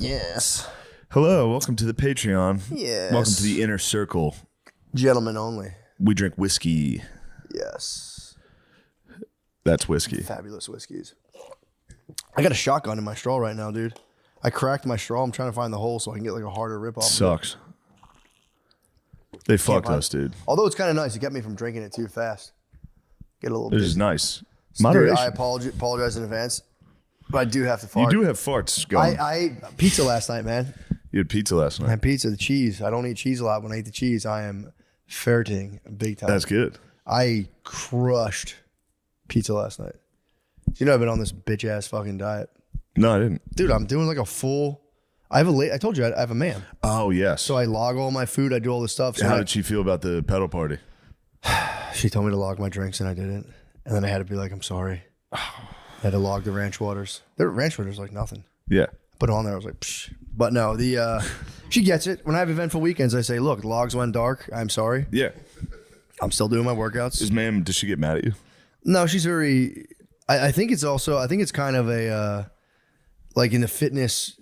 Yes. Hello, welcome to the Patreon. Yes. Welcome to the inner circle. Gentlemen only. We drink whiskey. Yes. That's whiskey. Fabulous whiskeys. I got a shotgun in my straw right now, dude. I cracked my straw. I'm trying to find the hole so I can get like a harder rip off. Sucks. They fucked us, dude. Although it's kind of nice. It kept me from drinking it too fast. Get a little This is nice. So, Moderation. dude, I apologize in advance, but I do have to fart. You do have farts going. I ate pizza last night, man. You had pizza last night. I had pizza, the cheese. I don't eat cheese a lot. When I eat the cheese, I am ferreting big time. That's good. I crushed pizza last night. You know I've been on this bitch ass fucking diet. No, I didn't. Dude, I'm doing like a full. I told you I have a man. Oh, yes. So I log all my food. I do all this stuff. So How did she feel about the pedal party? She told me to log my drinks and I didn't. And then I had to be like, I'm sorry. I had to log the ranch waters. The ranch waters like nothing. Yeah. Put it on there. I was like, psh. But no, she gets it. When I have eventful weekends, I say, look, logs went dark. I'm sorry. Yeah. I'm still doing my workouts. Does she get mad at you? No, she's very. I think it's kind of a like in the fitness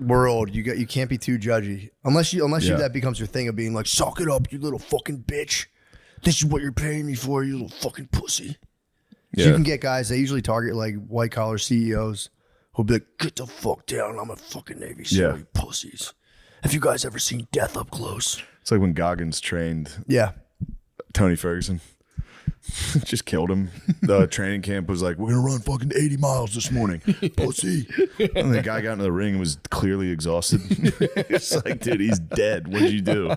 world, you can't be too judgy unless that becomes your thing of being like, suck it up, you little fucking bitch. This is what you're paying me for, you little fucking pussy. Yeah. So you can get guys. They usually target like white collar CEOs who'll be like, get the fuck down. I'm a fucking Navy SEAL, you pussies. Have you guys ever seen death up close? It's like when Goggins trained. Yeah. Tony Ferguson. Just killed him. The training camp was like, we're going to run fucking 80 miles this morning. Pussy. And the guy got into the ring and was clearly exhausted. It's like, dude, he's dead. What'd you do?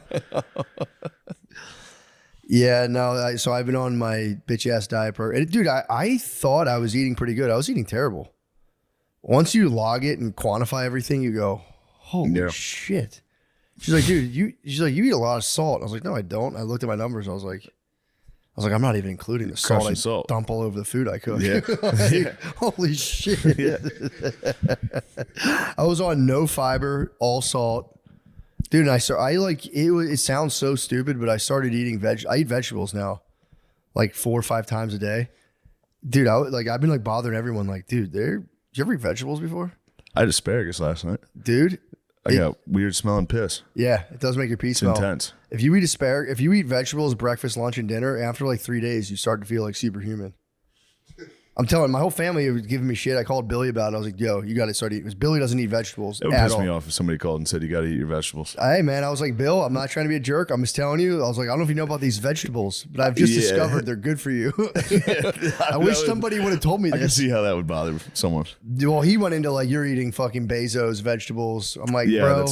Yeah, no. So I've been on my bitch ass diet and dude, I thought I was eating pretty good. I was eating terrible. Once you log it and quantify everything, you go, holy shit. She's like, dude, you eat a lot of salt. I was like, no, I don't. I looked at my numbers. I was like, I'm not even including the salt. Salt. Dump all over the food I cook. Yeah. Like, holy shit. Yeah. I was on no fiber, all salt. Dude, and it sounds so stupid, but I started eating I eat vegetables now like 4 or 5 times a day. Dude, I've been like bothering everyone like, dude, did you ever eat vegetables before? I had asparagus last night. Dude. I got weird smelling piss. Yeah, it does make your pee smell. Intense. If you eat vegetables, breakfast, lunch, and dinner, after like 3 days, you start to feel like superhuman. I'm telling my whole family was giving me shit. I called Billy about it. I was like, yo, you got to start eating. Because Billy doesn't eat vegetables It would piss me off if somebody called and said, you got to eat your vegetables. Hey, man, I was like, Bill, I'm not trying to be a jerk. I'm just telling you. I was like, I don't know if you know about these vegetables, but I've just discovered they're good for you. I wish somebody would have told me this. I can see how that would bother someone. Well, he went into like, you're eating fucking Bezos vegetables. I'm like, bro.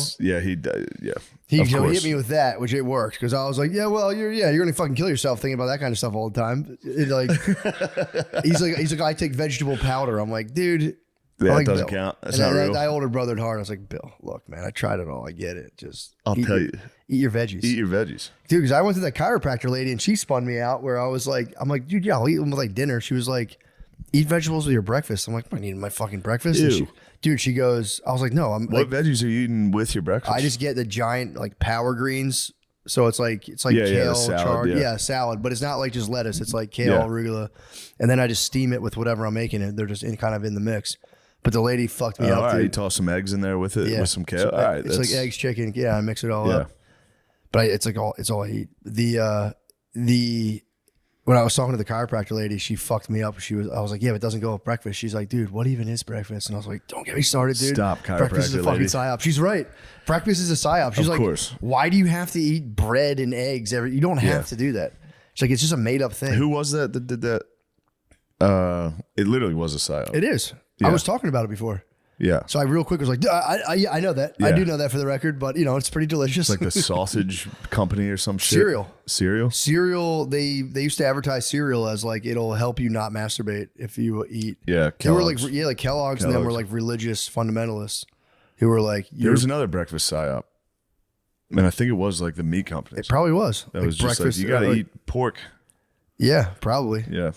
He hit me with that, which it worked because I was like, yeah, well, you're gonna fucking kill yourself thinking about that kind of stuff all the time. He's like, I take vegetable powder. I'm like, dude, it doesn't count. That's not real. I older brother at heart. I was like, Bill, look, man, I tried it all. I get it. Just I'll tell you, eat your veggies. Eat your veggies, dude. Because I went to that chiropractor lady and she spun me out where I was like, I'm like, dude, yeah, I'll eat them with like dinner. She was like, eat vegetables with your breakfast. I'm like, I'm not eating my fucking breakfast. Dude, she goes, I was like, no. What veggies are you eating with your breakfast? I just get the giant like power greens. So it's like kale, salad, salad, but it's not like just lettuce. It's like kale, arugula. And then I just steam it with whatever I'm making it. They're just kind of in the mix. But the lady fucked me up. All right, you toss some eggs in there with it, with some kale. All right, it's like eggs, chicken. Yeah, I mix it all up. But it's all I eat. When I was talking to the chiropractor lady, she fucked me up. I was like, yeah, but it doesn't go with breakfast. She's like, dude, what even is breakfast? And I was like, don't get me started, dude. Stop, chiropractor breakfast is a fucking lady. psyop. She's right. Breakfast is a psyop. She's like, why do you have to eat bread and eggs you don't have to do that. She's like, it's just a made up thing. Who was that did that? It literally was a psyop. It is. Yeah. I was talking about it before. Yeah. So I real quick was like, I know that. Yeah. I do know that for the record, but it's pretty delicious. It's like the sausage company or some shit. Cereal. They used to advertise cereal as like, it'll help you not masturbate if you eat. Yeah. They were like, like Kellogg's and them were like religious fundamentalists who were like, there was another breakfast psyop. And I think it was like the meat companies. It probably was. That was just like, you got to eat pork. Yeah, probably. Yeah.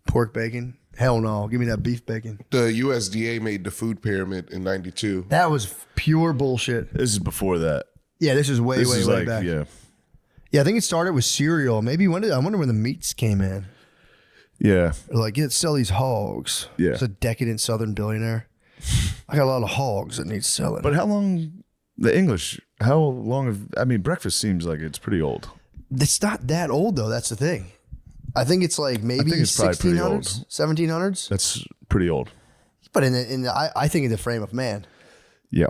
Pork bacon. Hell no. Give me that beef bacon. The USDA made the food pyramid in 92. That was pure bullshit. This is before that. Yeah, this is way back. Yeah. Yeah, I think it started with cereal. Maybe I wonder when the meats came in. Yeah. Like, sell these hogs. Yeah. It's a decadent Southern billionaire. I got a lot of hogs that need selling. But how long breakfast seems like it's pretty old. It's not that old though. That's the thing. I think it's like maybe it's probably pretty 1600s, 1700s. That's pretty old. But I think in the frame of man. Yeah.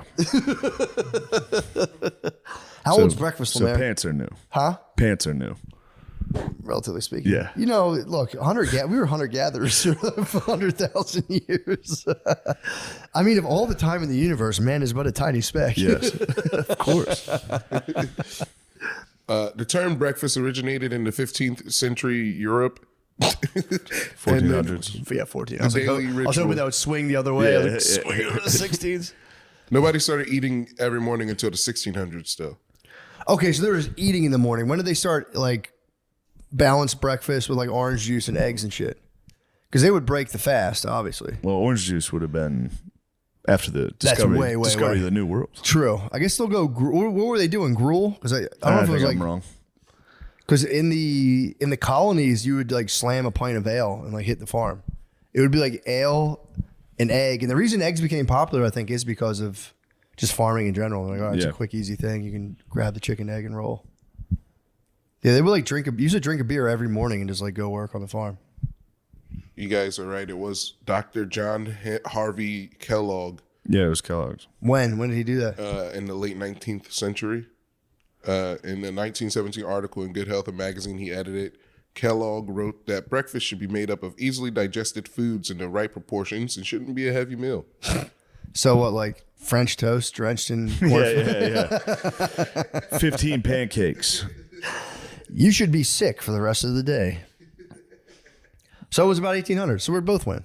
How old's breakfast, So man? pants are new. Huh? Pants are new. Relatively speaking. Yeah. You know, look, we were hunter-gatherers for 100,000 years. I mean, of all the time in the universe, man is but a tiny speck. Yes, of course. The term breakfast originated in the 15th century Europe. 1400s. Yeah, 14. The daily I was ritual. hoping that would swing the other way. Yeah, Swing it to the 16s. Nobody started eating every morning until the 1600s, though. Okay, so there was eating in the morning. When did they start, like, balanced breakfast with, like, orange juice and eggs and shit? Because they would break the fast, obviously. Well, orange juice would have been after the discovery of the New World. True. I guess they'll go. What were they doing? Gruel? Because I don't know if it was like. I'm wrong. Because in the colonies, you would like slam a pint of ale and like hit the farm. It would be like ale and egg, and the reason eggs became popular, I think, is because of just farming in general. Like, oh, it's a quick, easy thing. You can grab the chicken, egg, and roll. Yeah, they would like used to drink a beer every morning and just like go work on the farm. You guys are right. It was Dr. John Harvey Kellogg. Yeah, it was Kellogg's. When did he do that? In the late 19th century. In the 1917 article in Good Health, a magazine he edited, Kellogg wrote that breakfast should be made up of easily digested foods in the right proportions and shouldn't be a heavy meal. So what, like French toast drenched in corn? Yeah. 15 pancakes. You should be sick for the rest of the day. So it was about 1800. So we both win.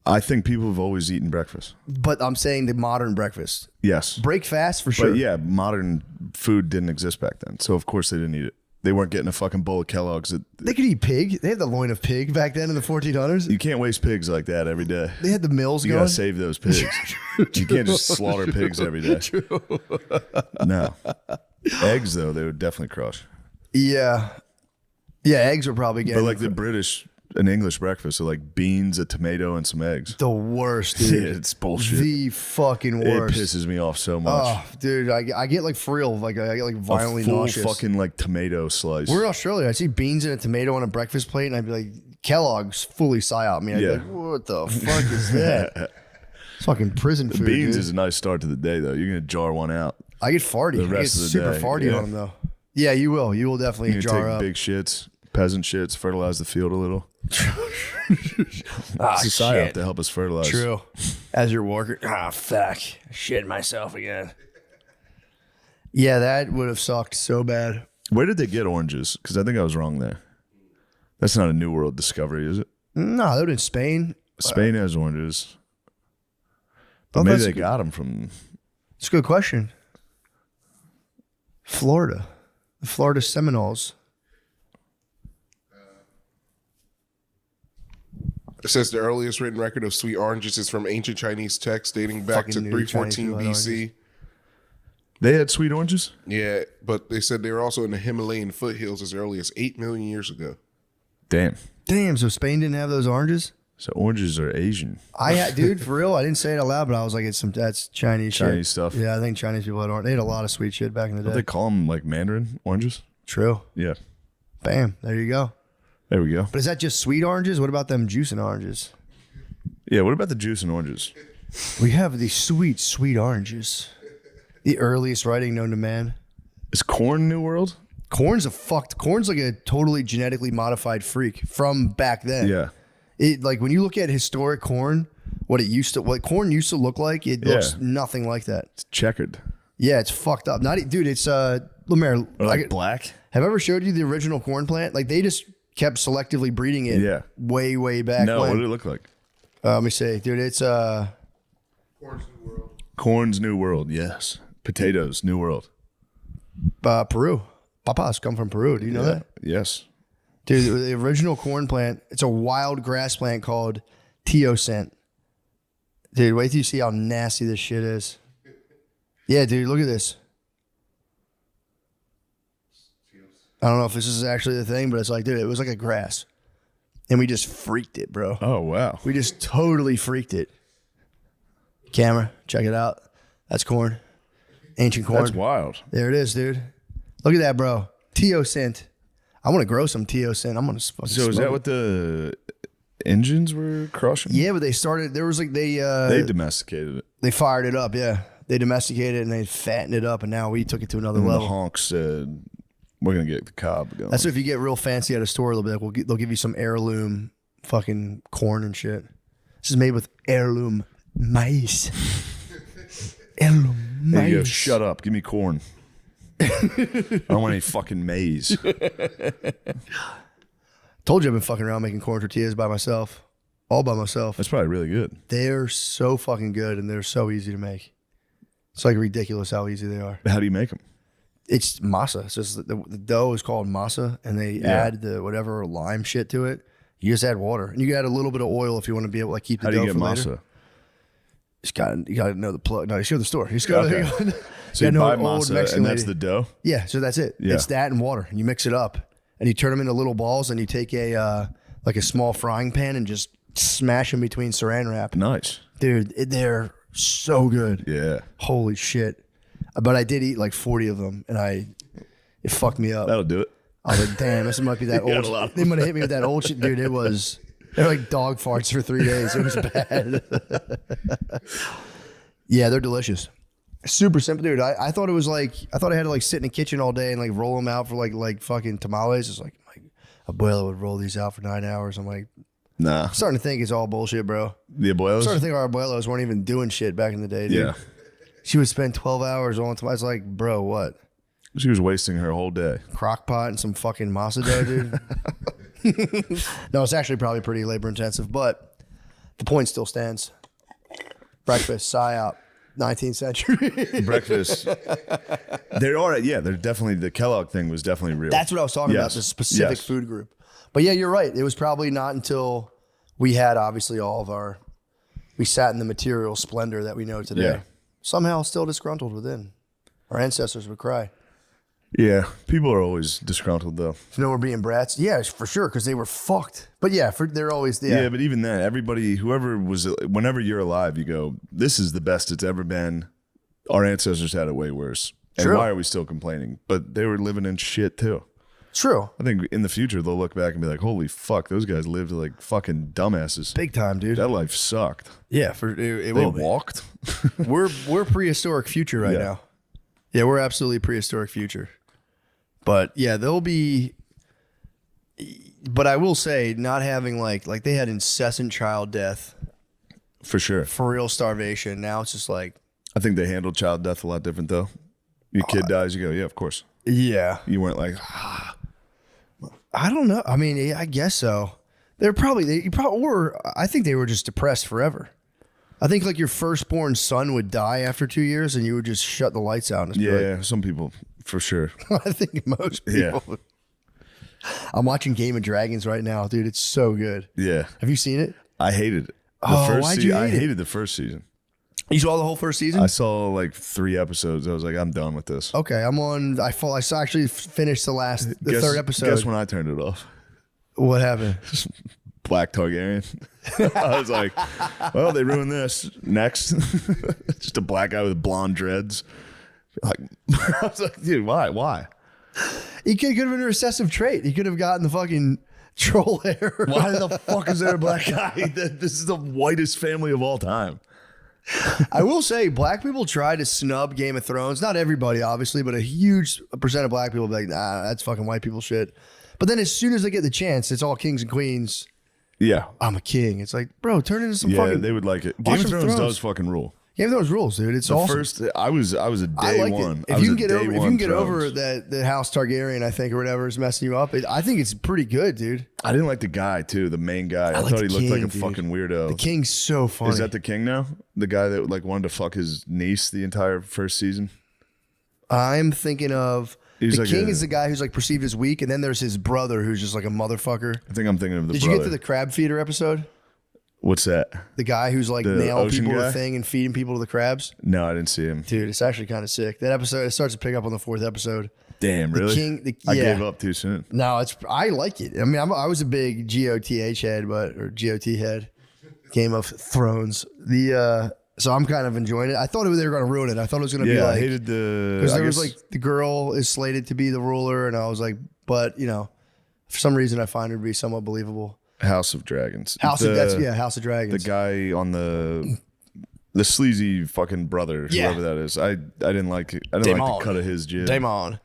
I think people have always eaten breakfast. But I'm saying the modern breakfast. Yes. Break fast for sure. But yeah, modern food didn't exist back then. So of course they didn't eat it. They weren't getting a fucking bowl of Kellogg's. They could eat pig. They had the loin of pig back then in the 1400s. You can't waste pigs like that every day. They had the mills You going. gotta save those pigs. You can't just slaughter pigs every day. True. No. Eggs though, they would definitely crush. Yeah. Yeah, eggs were probably getting. But like the British and English breakfast, so like beans, a tomato, and some eggs. The worst, dude. Yeah, it's bullshit. The fucking worst. It pisses me off so much. Oh, dude, I get like for real, like I get like violently a full nauseous. fucking like tomato slice. We're in Australia. I see beans and a tomato on a breakfast plate, and I'd be like, Kellogg's fully psyop me. I'd be like, what the fuck is that? It's fucking prison food. Beans dude. is a nice start to the day though. You're gonna jar one out. I get farty. The I get rest of the super day, farty yeah. on them though. Yeah, you will. You will definitely You jar take up. big shits, peasant shits, fertilize the field a little. It's a psyop to help us fertilize. True. As you're working, fuck, I shit myself again. Yeah, that would have sucked so bad. Where did they get oranges? Because I think I was wrong there. That's not a New World discovery, is it? No, they were in Spain. Spain has oranges. But Oh, maybe that's they good. got them from... It's a good question. Florida. The Florida Seminoles. It says the earliest written record of sweet oranges is from ancient Chinese texts dating back to Fucking new Chinese 314 people had BC. They had sweet oranges? Yeah, but they said they were also in the Himalayan foothills as early as 8 million years ago. Damn. Damn, so Spain didn't have those oranges? So oranges are Asian. Dude, for real, I didn't say it out loud, but I was like, that's Chinese shit. Chinese stuff. Yeah, I think Chinese people had orange. They had a lot of sweet shit back in the Don't day. they call them like Mandarin oranges? True. Yeah. Bam, there you go. There we go. But is that just sweet oranges? What about them juicing oranges? Yeah, what about the juice and oranges? We have the sweet, sweet oranges. The earliest writing known to man. Is corn New World? Corn's like a totally genetically modified freak from back then. Yeah. It like when you look at historic corn, what corn used to look like, it looks nothing like that. It's checkered. Yeah, it's fucked up. Dude, it's Lemaire. Or like black? Have I ever showed you the original corn plant? Like they just kept selectively breeding it. Yeah. Way, way back. No, when. what did it look like? Let me see, dude. It's Corn's New World, yes. Potatoes, New World. Peru. Papas come from Peru. Do you know that? Yes. Dude, the original corn plant, it's a wild grass plant called teosint. Dude, wait till you see how nasty this shit is. Yeah, dude, look at this. I don't know if this is actually the thing, but it's like, dude, it was like a grass. And we just freaked it, bro. Oh, wow. We just totally freaked it. Camera, check it out. That's corn. Ancient corn. That's wild. There it is, dude. Look at that, bro. teosint. I want to grow some teosint. I'm gonna fucking So is that what the engines were crushing? Yeah, but they started. There was like they domesticated it. They fired it up. Yeah, they domesticated it and they fattened it up, and now we took it to another And level. the honk said, "We're gonna get the cob going." That's if you get real fancy at a store, they'll be like, they'll give you some heirloom fucking corn and shit. This is made with heirloom maize. Heirloom maize. There you go. Shut up. Give me corn. I don't want any fucking maize. Told you I've been fucking around making corn tortillas by myself. All by myself. That's probably really good. They're so fucking good and they're so easy to make. It's like ridiculous how easy they are. How do you make them? It's masa. So it's the dough is called masa, and they add the whatever lime shit to it. You just add water, and you can add a little bit of oil if you want to be able to keep the How dough do you get for masa? later. You got to know the plug. No, you show the store. You just go. Okay. So you know buy an old masa, Mexican and that's lady. the dough? Yeah, so that's it. Yeah. It's that and water, and you mix it up, and you turn them into little balls, and you take a like a small frying pan and just smash them between saran wrap. Nice. Dude, they're so good. Yeah. Holy shit! But I did eat like 40 of them, and it fucked me up. That'll do it. I was like, damn, this might be that You got old a lot shit. of They might have hit me with that old shit. Dude, they're like dog farts for 3 days. It was bad. Yeah, they're delicious. Super simple, dude. I thought it was like, I thought I had to like sit in the kitchen all day and like roll them out for like fucking tamales. It's like abuela would roll these out for 9 hours. I'm like, Nah. I'm starting to think it's all bullshit, bro. The I'm abuelos? starting to think our abuelos weren't even doing shit back in the day, dude. Yeah. She would spend 12 hours on tamales. Like, bro, what? She was wasting her whole day. Crock pot and some fucking masa dough, dude. No, it's actually probably pretty labor intensive, but the point still stands. Breakfast, psyop, 19th century. Breakfast. They're definitely, the Kellogg thing was definitely real. That's what I was talking about, Yes. the specific Yes. food group. But yeah, you're right. It was probably not until we had obviously we sat in the material splendor that we know today. Yeah. Somehow still disgruntled within. Our ancestors would cry. Yeah. People are always disgruntled though. You know, we're being brats. Yeah, for sure, because they were fucked. But yeah, they're always there. Yeah, but even then, everybody, whenever you're alive, you go, this is the best it's ever been. Our ancestors had it way worse. And True. why are we still complaining? But they were living in shit too. True. I think in the future, they'll look back and be like, holy fuck, those guys lived like fucking dumbasses. Big time, dude. That life sucked. Yeah, it They will be. walked. We're prehistoric future right Yeah. now. Yeah, we're absolutely prehistoric future. But yeah, there'll be. But I will say, not having like they had incessant child death, For sure. for real starvation. Now it's just like, I think they handled child death a lot different though. Your kid dies, you go, yeah, of course. yeah, You weren't like, I don't know. I mean, yeah, I guess so. You probably were. I think they were just depressed forever. I think like your firstborn son would die after 2 years, and you would just shut the lights out. And just be yeah, some people for sure. like, I think most people. Yeah. I'm watching Game of Dragons right now, dude. It's so good. Yeah. Have you seen it? I hated it. Why'd you I hate it? hated the first season. You saw the whole first season? I saw like 3 episodes. I was like, I'm done with this. Okay, I'm on. I actually finished the third episode. Guess when I turned it off? What happened? Black Targaryen. I was like, well, they ruined this. Next. Just a black guy with blonde dreads. Like, I was like, dude, why? He could have been a recessive trait. He could have gotten the fucking troll hair. Why the fuck is there a black guy? This is the whitest family of all time. I will say, black people try to snub Game of Thrones. Not everybody, obviously, but a huge percent of black people be like, nah, that's fucking white people shit. But then as soon as they get the chance, it's all kings and queens. Yeah. I'm a king. It's like, bro, turn into some Yeah, fucking. they would like it. Watch Game of some Thrones Thrones. does fucking rule. Game of Thrones rules, dude. It's The awesome. first, I was a day I like one. it. If you can get over that the House Targaryen, I think, or whatever is messing you up, I think it's pretty good, dude. I didn't like the guy too, the main guy. I like thought he the looked like king, a dude. fucking weirdo. The king's so funny. Is that the king now? The guy that like wanted to fuck his niece the entire first season? I'm thinking of He's the like king a- is the guy who's like perceived as weak, and then there's his brother who's just like a motherfucker. I think I'm thinking of the Did brother. you get to the crab feeder episode? What's that? The guy who's like The nailing ocean people to guy? a thing and feeding people to the crabs? No, I didn't see him. Dude, it's actually kind of sick. That episode, it starts to pick up on the 4th episode. Damn, really? I yeah. gave up too soon. No, I like it. I mean, I was a big GOTH head, or GOT head. Game of Thrones. So I'm kind of enjoying it. I thought they were going to ruin it. I thought it was going to be like, I hated because there was like the girl is slated to be the ruler, and I was like, but for some reason I find her to be somewhat believable. House of Dragons. House of Dragons. The guy on the sleazy fucking brother, whoever that is. I didn't like it. I didn't like the cut of his jib. Damon.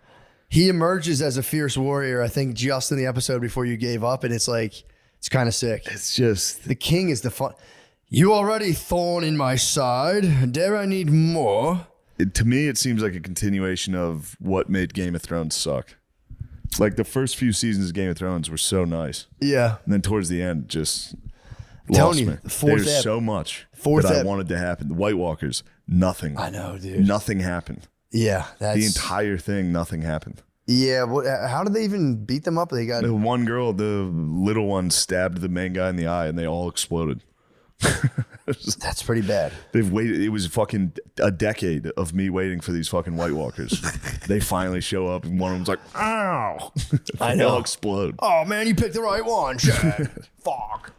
He emerges as a fierce warrior, I think, just in the episode before you gave up, and it's like, it's kind of sick. It's just the king is the fun. You already thorn in my side. Dare I need more? To me, it seems like a continuation of what made Game of Thrones suck. Like the first few seasons of Game of Thrones were so nice. Yeah. And then towards the end, just lost me. There's so much that I wanted to happen. The White Walkers, nothing. I know, dude. Nothing happened. Yeah. The entire thing, nothing happened. Yeah. How did they even beat them up? They got the one girl, the little one, stabbed the main guy in the eye, and they all exploded. That's pretty bad. They've waited. It was fucking a decade of me waiting for these fucking White Walkers. They finally show up, and one of them's like, "Ow!" I know. They all explode. Oh man, you picked the right one. Chad. Fuck.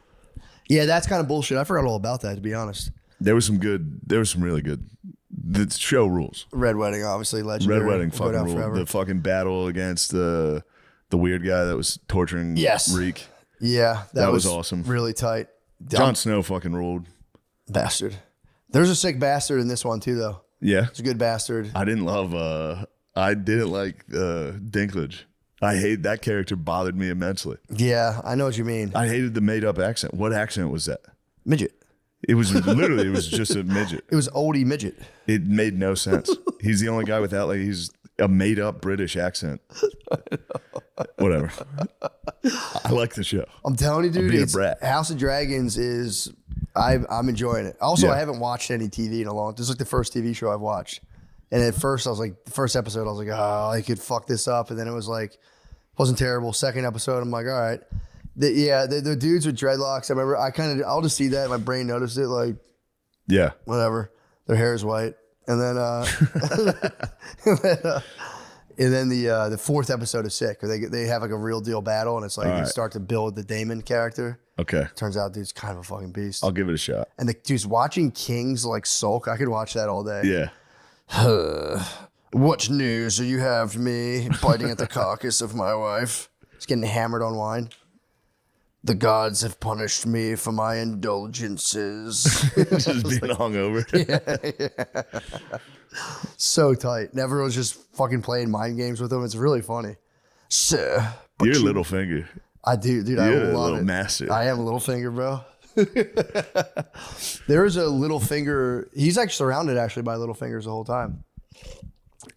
Yeah, that's kind of bullshit. I forgot all about that, to be honest. There was some really good. The show rules. Red Wedding, obviously legendary. Red Wedding fucking ruled. Forever. The fucking battle against the weird guy that was torturing Reek. Yeah, that was awesome. Really tight. Jon Snow fucking ruled. Bastard. There's a sick bastard in this one too, though. Yeah, it's a good bastard. I didn't like Dinklage. I hate that character. Bothered me immensely. Yeah, I know what you mean. I hated the made up accent. What accent was that? Midget. It was literally. It was just a midget. It was oldie midget. It made no sense. He's the only guy without he's a made up British accent. Whatever. I like the show. I'm telling you, dude. House of Dragons is. I'm enjoying it. Also, I haven't watched any TV in a long. This is like the first TV show I've watched. And at first, I was like, the first episode, I was like, oh, I could fuck this up. And then it was like, wasn't terrible. Second episode, I'm like, all right. The dudes with dreadlocks. I remember. I'll just see that. My brain noticed it. Like, yeah, whatever. Their hair is white, and then the fourth episode is sick. Where they have like a real deal battle, and it's like you start to build the Daemon character. Okay. Turns out, dude's kind of a fucking beast. I'll give it a shot. And the dude's watching Kings like sulk. I could watch that all day. Yeah. What news do you have for me? Biting at the carcass of my wife. He's getting hammered on wine. The gods have punished me for my indulgences. Just being hungover. Yeah. So tight. Never was just fucking playing mind games with him. It's really funny. Sir. You're Littlefinger. I do, dude. You're I love a it. master. I am Littlefinger, bro. There is a Littlefinger. He's like surrounded actually by Littlefingers the whole time.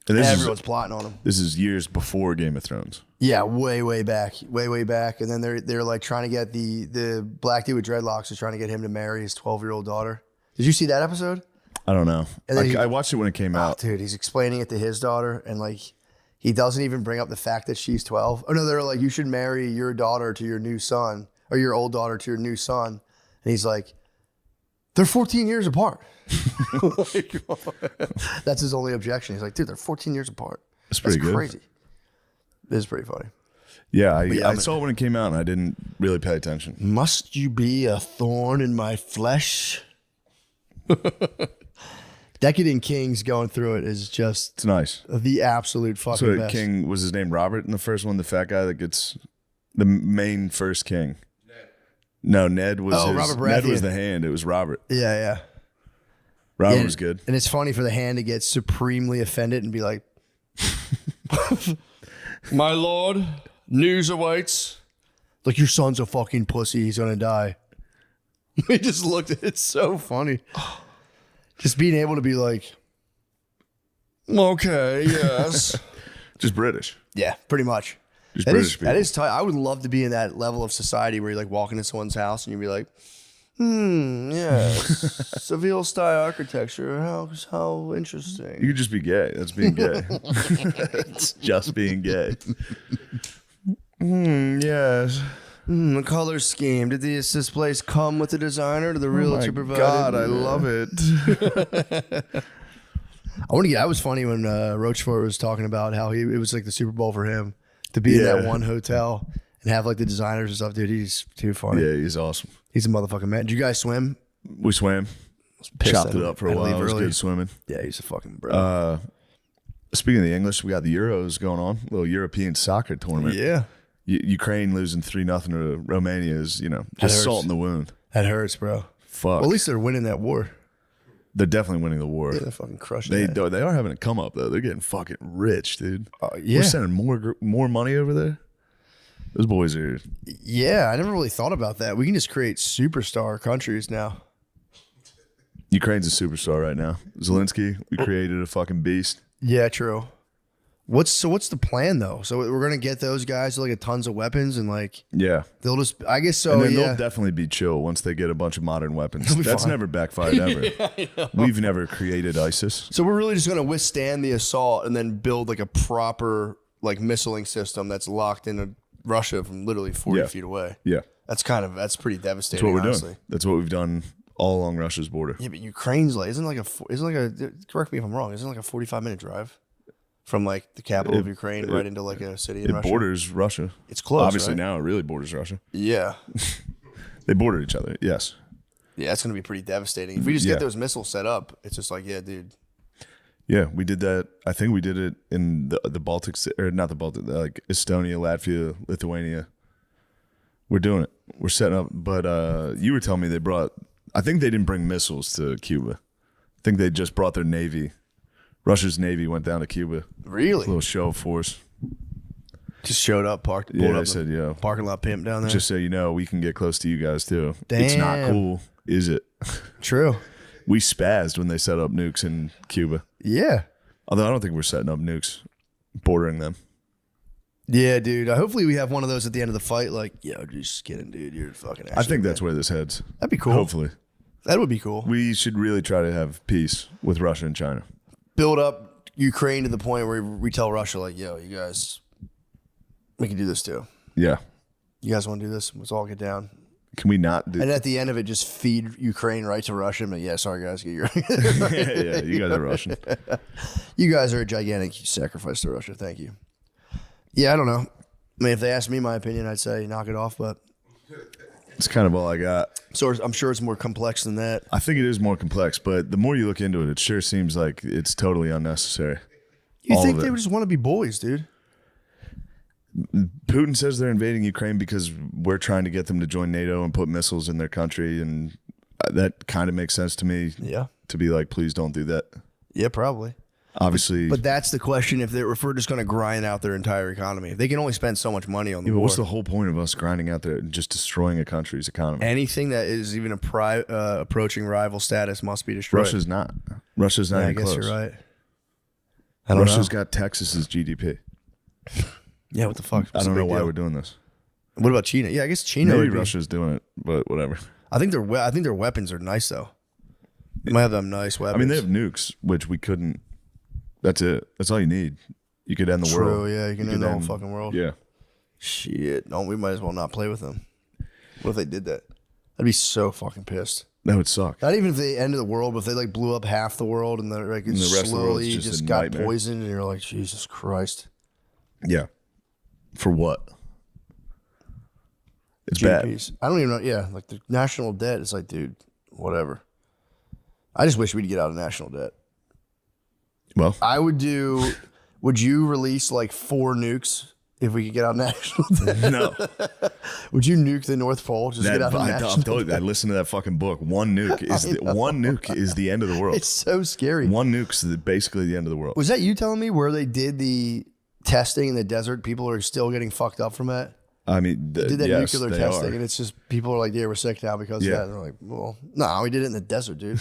And everyone's plotting on him. This is years before Game of Thrones. Yeah, way back. And then they're like trying to get the black dude with dreadlocks is trying to get him to marry his 12-year-old daughter. Did you see that episode? I don't know. I watched it when it came out. Dude, he's explaining it to his daughter, and like he doesn't even bring up the fact that she's 12. Oh no, they're like, you should marry your daughter to your new son, or your old daughter to your new son. And he's like, they're 14 years apart. That's his only objection. He's like, dude, they're 14 years apart. That's pretty good. Crazy. It is pretty funny. Yeah, I saw it when it came out, and I didn't really pay attention. Must you be a thorn in my flesh? Decadent Kings going through it is just it's nice. The absolute fucking best. King, was his name Robert in the first one? The fat guy that gets the main first king. No, Ned was Robert Baratheon. Ned was the hand. It was Robert. Yeah. Robert was good. And it's funny for the hand to get supremely offended and be like, my lord, news awaits. Like, your son's a fucking pussy. He's going to die. He just looked at it. So funny. Just being able to be like, okay, yes. Just British. Yeah, pretty much. Just British people. That is tight. I would love to be in that level of society where you like walk into someone's house and you'd be like, yes, Seville style architecture. How interesting. You could just be gay. That's being gay. It's just being gay. Yes. The color scheme. Did this place come with a designer? Did the realtor provide? God, I love it. That was funny when Rochefort was talking about how it was like the Super Bowl for him to be in that one hotel and have like the designers and stuff. Dude, he's too funny. Yeah, he's awesome. He's a motherfucking man. Did you guys swim? We swam. Chopped it up for a while. It was good swimming. Yeah, he's a fucking bro. Speaking of the English, we got the Euros going on. A little European soccer tournament. Yeah. Ukraine losing 3-0 to Romania is, just salt in the wound. That hurts, bro. Fuck. Well, at least they're winning that war. They're definitely winning the war. Yeah, they're fucking crushing it. They are having a come up, though. They're getting fucking rich, dude. Yeah. We're sending more money over there. Those boys are... Yeah, I never really thought about that. We can just create superstar countries now. Ukraine's a superstar right now. Zelensky, we created a fucking beast. Yeah, true. What's the plan though? So we're gonna get those guys like tons of weapons and they'll just I guess so. And then they'll definitely be chill once they get a bunch of modern weapons. That's never backfired ever. We've never created ISIS. So we're really just gonna withstand the assault and then build like a proper missiling system that's locked into Russia from literally 40 feet away. Yeah, that's pretty devastating. That's what we're honestly. doing. That's what we've done all along Russia's border. Yeah, but Ukraine's isn't correct me if I'm wrong. Isn't it like a 45-minute drive from the capital of Ukraine right into a city in Russia? It borders Russia. It's close. Obviously right? now it really borders Russia. Yeah. They border each other. Yes. Yeah, that's gonna be pretty devastating. If we just get those missiles set up, it's just yeah, dude. Yeah, we did that. I think we did it in the Baltic, or not the Baltic, Estonia, Latvia, Lithuania. We're doing it. We're setting up. But you were telling me I think they didn't bring missiles to Cuba. I think they just brought their navy. Russia's navy went down to Cuba. Really? A little show of force. Just showed up, parked. Yeah, I said, yeah. Parking lot pimp down there. Just so you know, we can get close to you guys too. Damn. It's not cool, is it? True. We spazzed when they set up nukes in Cuba. Yeah. Although I don't think we're setting up nukes, bordering them. Yeah, dude. Hopefully we have one of those at the end of the fight. Yo, just kidding, dude. You're fucking. I think that's where this heads. That'd be cool. Hopefully. That would be cool. We should really try to have peace with Russia and China. Build up Ukraine to the point where we tell Russia, yo, you guys, we can do this too. Yeah. You guys want to do this? Let's all get down. Can we not do? And at the end of it, just feed Ukraine right to Russia. But yeah, sorry guys, get your. yeah, you guys are Russian. You guys are a gigantic sacrifice to Russia. Thank you. Yeah, I don't know. I mean, if they asked me my opinion, I'd say knock it off. But it's kind of all I got. So I'm sure it's more complex than that. I think it is more complex, but the more you look into it, it sure seems like it's totally unnecessary. You think they would just want to be boys, dude? Putin says they're invading Ukraine because we're trying to get them to join NATO and put missiles in their country, and that kind of makes sense to me. Yeah. To be please don't do that. Yeah, probably. Obviously. But that's the question. If we're just going to grind out their entire economy, they can only spend so much money on the war. What's the whole point of us grinding out there and just destroying a country's economy? Anything that is even approaching rival status must be destroyed. Russia's not. Russia's not even close. I guess you're right. Russia's got Texas's GDP. Yeah, what the fuck? I don't know why we're doing this. What about China? Yeah, I guess China. Maybe Russia's doing it, but whatever. I think their weapons are nice though. They might have them nice weapons. I mean, they have nukes, which we couldn't. That's it. That's all you need. You could end the world. True. Yeah, you can end the whole fucking world. Yeah. Shit. No, we might as well not play with them. What if they did that? I'd be so fucking pissed. That would suck. Not even if they ended the world, but if they blew up half the world and the rest of the world just got nightmare. Poisoned, and you're like, Jesus Christ. Yeah. For what? It's GDPs. bad. I don't even know. Yeah, the national debt is dude, whatever. I just wish we'd get out of national debt. Well, I would do. Would you release 4 nukes if we could get out of national debt? No. Would you nuke the North Pole? Just get out of national debt? I listened to that fucking book. One nuke is the end of the world. It's so scary. One nuke's basically the end of the world. Was that you telling me where they did the testing in the desert? People are still getting fucked up from that. I mean, they did that nuclear testing, and it's just people are like, "Yeah, we're sick now because of that." And they're like, "Well, no, we did it in the desert, dude."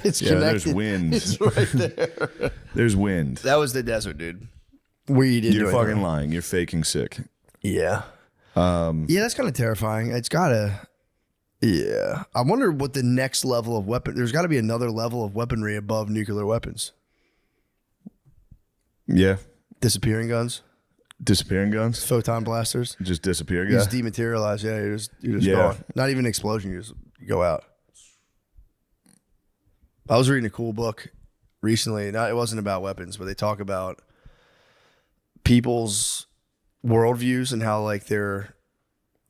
It's connected. There's wind. It's right there. There's wind. That was the desert, dude. We did. You're fucking lying. You're faking sick. Yeah. Yeah, that's kind of terrifying. It's gotta. Yeah, I wonder what the next level of weapon. There's got to be another level of weaponry above nuclear weapons. Yeah. Disappearing guns. Disappearing guns? Photon blasters. Just disappear, You just dematerialize. Yeah, you're just gone. Not even an explosion. You just go out. I was reading a cool book recently. It wasn't about weapons, but they talk about people's worldviews and how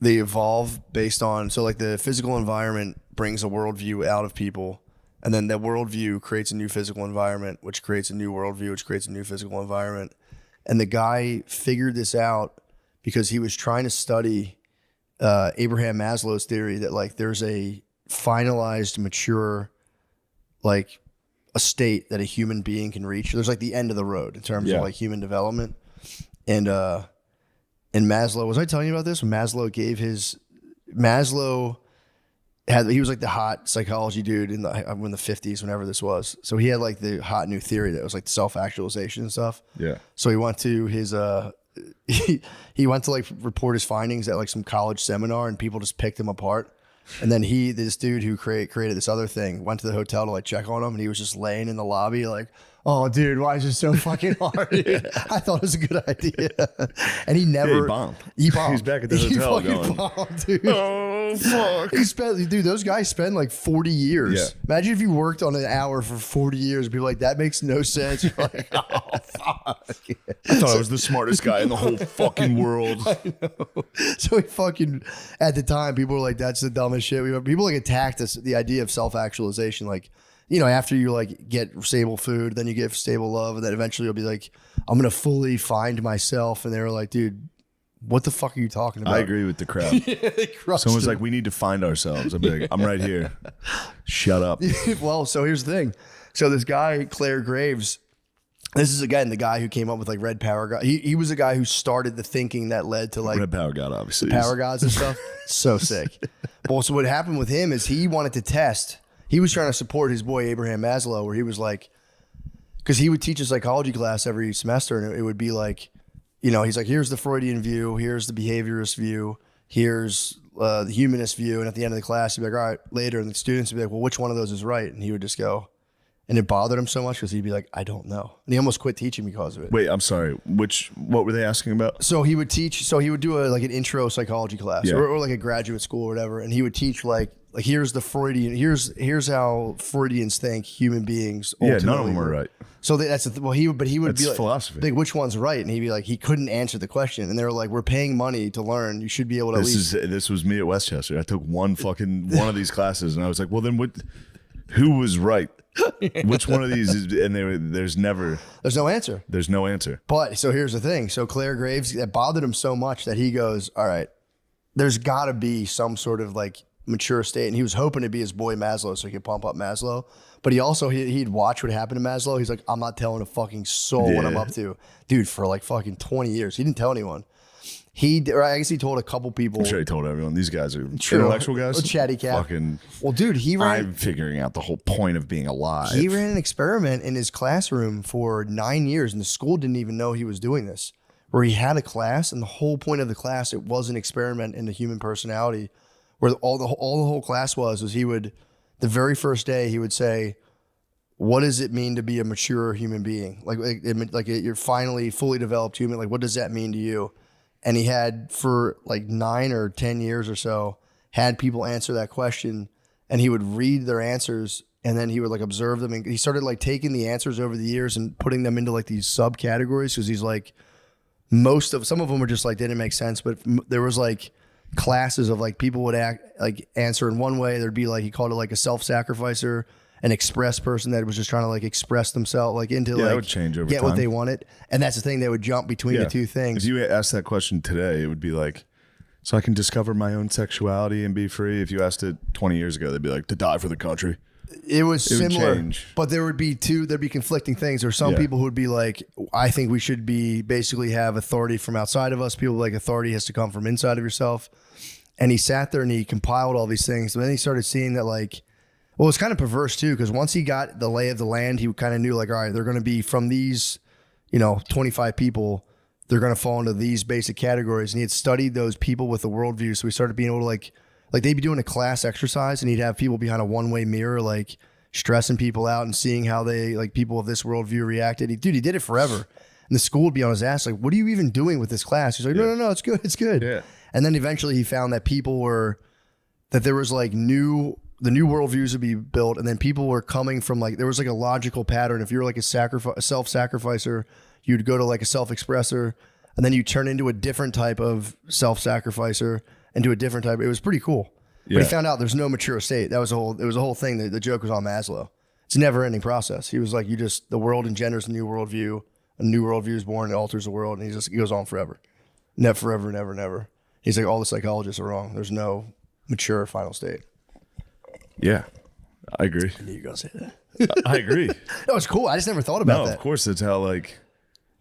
they evolve based on the physical environment brings a worldview out of people. And then that worldview creates a new physical environment, which creates a new worldview, which creates a new physical environment. And the guy figured this out because he was trying to study Abraham Maslow's theory that like there's a finalized, mature, like a state that a human being can reach. There's like the end of the road in terms of like human development. And Maslow, was I telling you about this? When Maslow he was like the hot psychology dude in the 50s, whenever this was. So he had like the hot new theory that was like self-actualization and stuff. Yeah. So he went to his he went to like report his findings at like some college seminar, and people just picked him apart. And then this dude who created this other thing went to the hotel to like check on him, and he was just laying in the lobby like, oh, dude, why is it so fucking hard? I thought it was a good idea. And he never... Yeah, he bombed. He's back at the hotel going... Bombed, dude. Oh, fuck. Dude, those guys spend like 40 years. Yeah. Imagine if you worked on an hour for 40 years and be like, that makes no sense. You're like, oh, fuck. I thought I was the smartest guy in the whole fucking world. I know. So he fucking... At the time, people were like, that's the dumbest shit. People like attacked us, the idea of self-actualization, like... You know, after you like get stable food, then you get stable love, and then eventually you'll be like, I'm going to fully find myself. And they were like, dude, what the fuck are you talking about? I agree with the crowd. Someone's like, we need to find ourselves. I'd be like, I'm right here. Shut up. Well, so here's the thing. So this guy, Claire Graves, this is again the guy who came up with like Red Power God. He was the guy who started the thinking that led to like Red Power God, obviously. Power gods and stuff. So sick. Well, so what happened with him is he wanted to test. He was trying to support his boy Abraham Maslow, where he was like, because he would teach a psychology class every semester, and it would be like, you know, he's like, here's the Freudian view, here's the behaviorist view, here's the humanist view, and at the end of the class, he'd be like, all right, later, and the students would be like, well, which one of those is right? And he would just go, and it bothered him so much because he'd be like, I don't know, and he almost quit teaching because of it. Wait, I'm sorry. What were they asking about? So he would teach. So he would do like an intro psychology class, or like a graduate school or whatever, and he would teach like here's the Freudian. Here's how Freudians think human beings. Yeah, none of them are right. So that's he would be like philosophy. Like, which one's right? And he'd be like, he couldn't answer the question, and they were like, we're paying money to learn. You should be able to. This was me at Westchester. I took one of these classes, and I was like, well, then what? Who was right? Which one of these is? And there's no answer. There's no answer. But so here's the thing. So Claire Graves, that bothered him so much that he goes, all right, there's got to be some sort of like mature state, and he was hoping to be his boy Maslow so he could pump up Maslow. But he'd watch what happened to Maslow. He's like, I'm not telling a fucking soul what I'm up to, dude. For like fucking 20 years, he didn't tell anyone. I guess he told a couple people. I'm sure he told everyone. These guys are intellectual guys. Chatty cat. Fucking. Well, dude, I'm figuring out the whole point of being alive. He ran an experiment in his classroom for 9 years, and the school didn't even know he was doing this. Where he had a class, and the whole point of the class, it was an experiment in the human personality. Where all the whole class was he would, the very first day, he would say, what does it mean to be a mature human being? Like you're finally fully developed human. Like, what does that mean to you? And he had, for like 9 or 10 years or so, had people answer that question, and he would read their answers, and then he would like observe them. And he started like taking the answers over the years and putting them into like these subcategories, because he's like, some of them were just like, didn't make sense, but there was like classes of like people would answer in one way. There'd be like, he called it like a self-sacrificer, an express person that was just trying to like express themselves like into that would change over get time. What they wanted. And that's the thing, they would jump between the two things. If you asked that question today, it would be like, so I can discover my own sexuality and be free. If you asked it 20 years ago, they'd be like, to die for the country. It was similar, but there'd be conflicting things. There were some people who would be like, I think we should basically have authority from outside of us. People like authority has to come from inside of yourself. And he sat there and he compiled all these things. And then he started seeing that like, well, it's kind of perverse too, because once he got the lay of the land, he kind of knew like, all right, they're going to be from these, 25 people, they're going to fall into these basic categories. And he had studied those people with the worldview. So he started being able to like they'd be doing a class exercise, and he'd have people behind a one-way mirror, like stressing people out and seeing how they, like people of this worldview reacted. He did it forever. And the school would be on his ass, like, what are you even doing with this class? He's like, no, it's good. It's good. Yeah. And then eventually he found that that there was like the new worldviews would be built, and then people were coming from like, there was like a logical pattern. If you're like a self-sacrificer, you'd go to like a self-expressor, and then you turn into a different type of self-sacrificer, into a different type. It was pretty cool. But he found out there's no mature state. It was a whole thing. The joke was on Maslow. It's a never ending process. He was like, the world engenders a new worldview. A new worldview is born. It alters the world. And he goes on forever. Never, forever, never, never. He's like, all the psychologists are wrong. There's no mature final state. Yeah, I agree. I knew you were going to say that. I agree. That was cool. I just never thought about that. No, of course, that's how, like,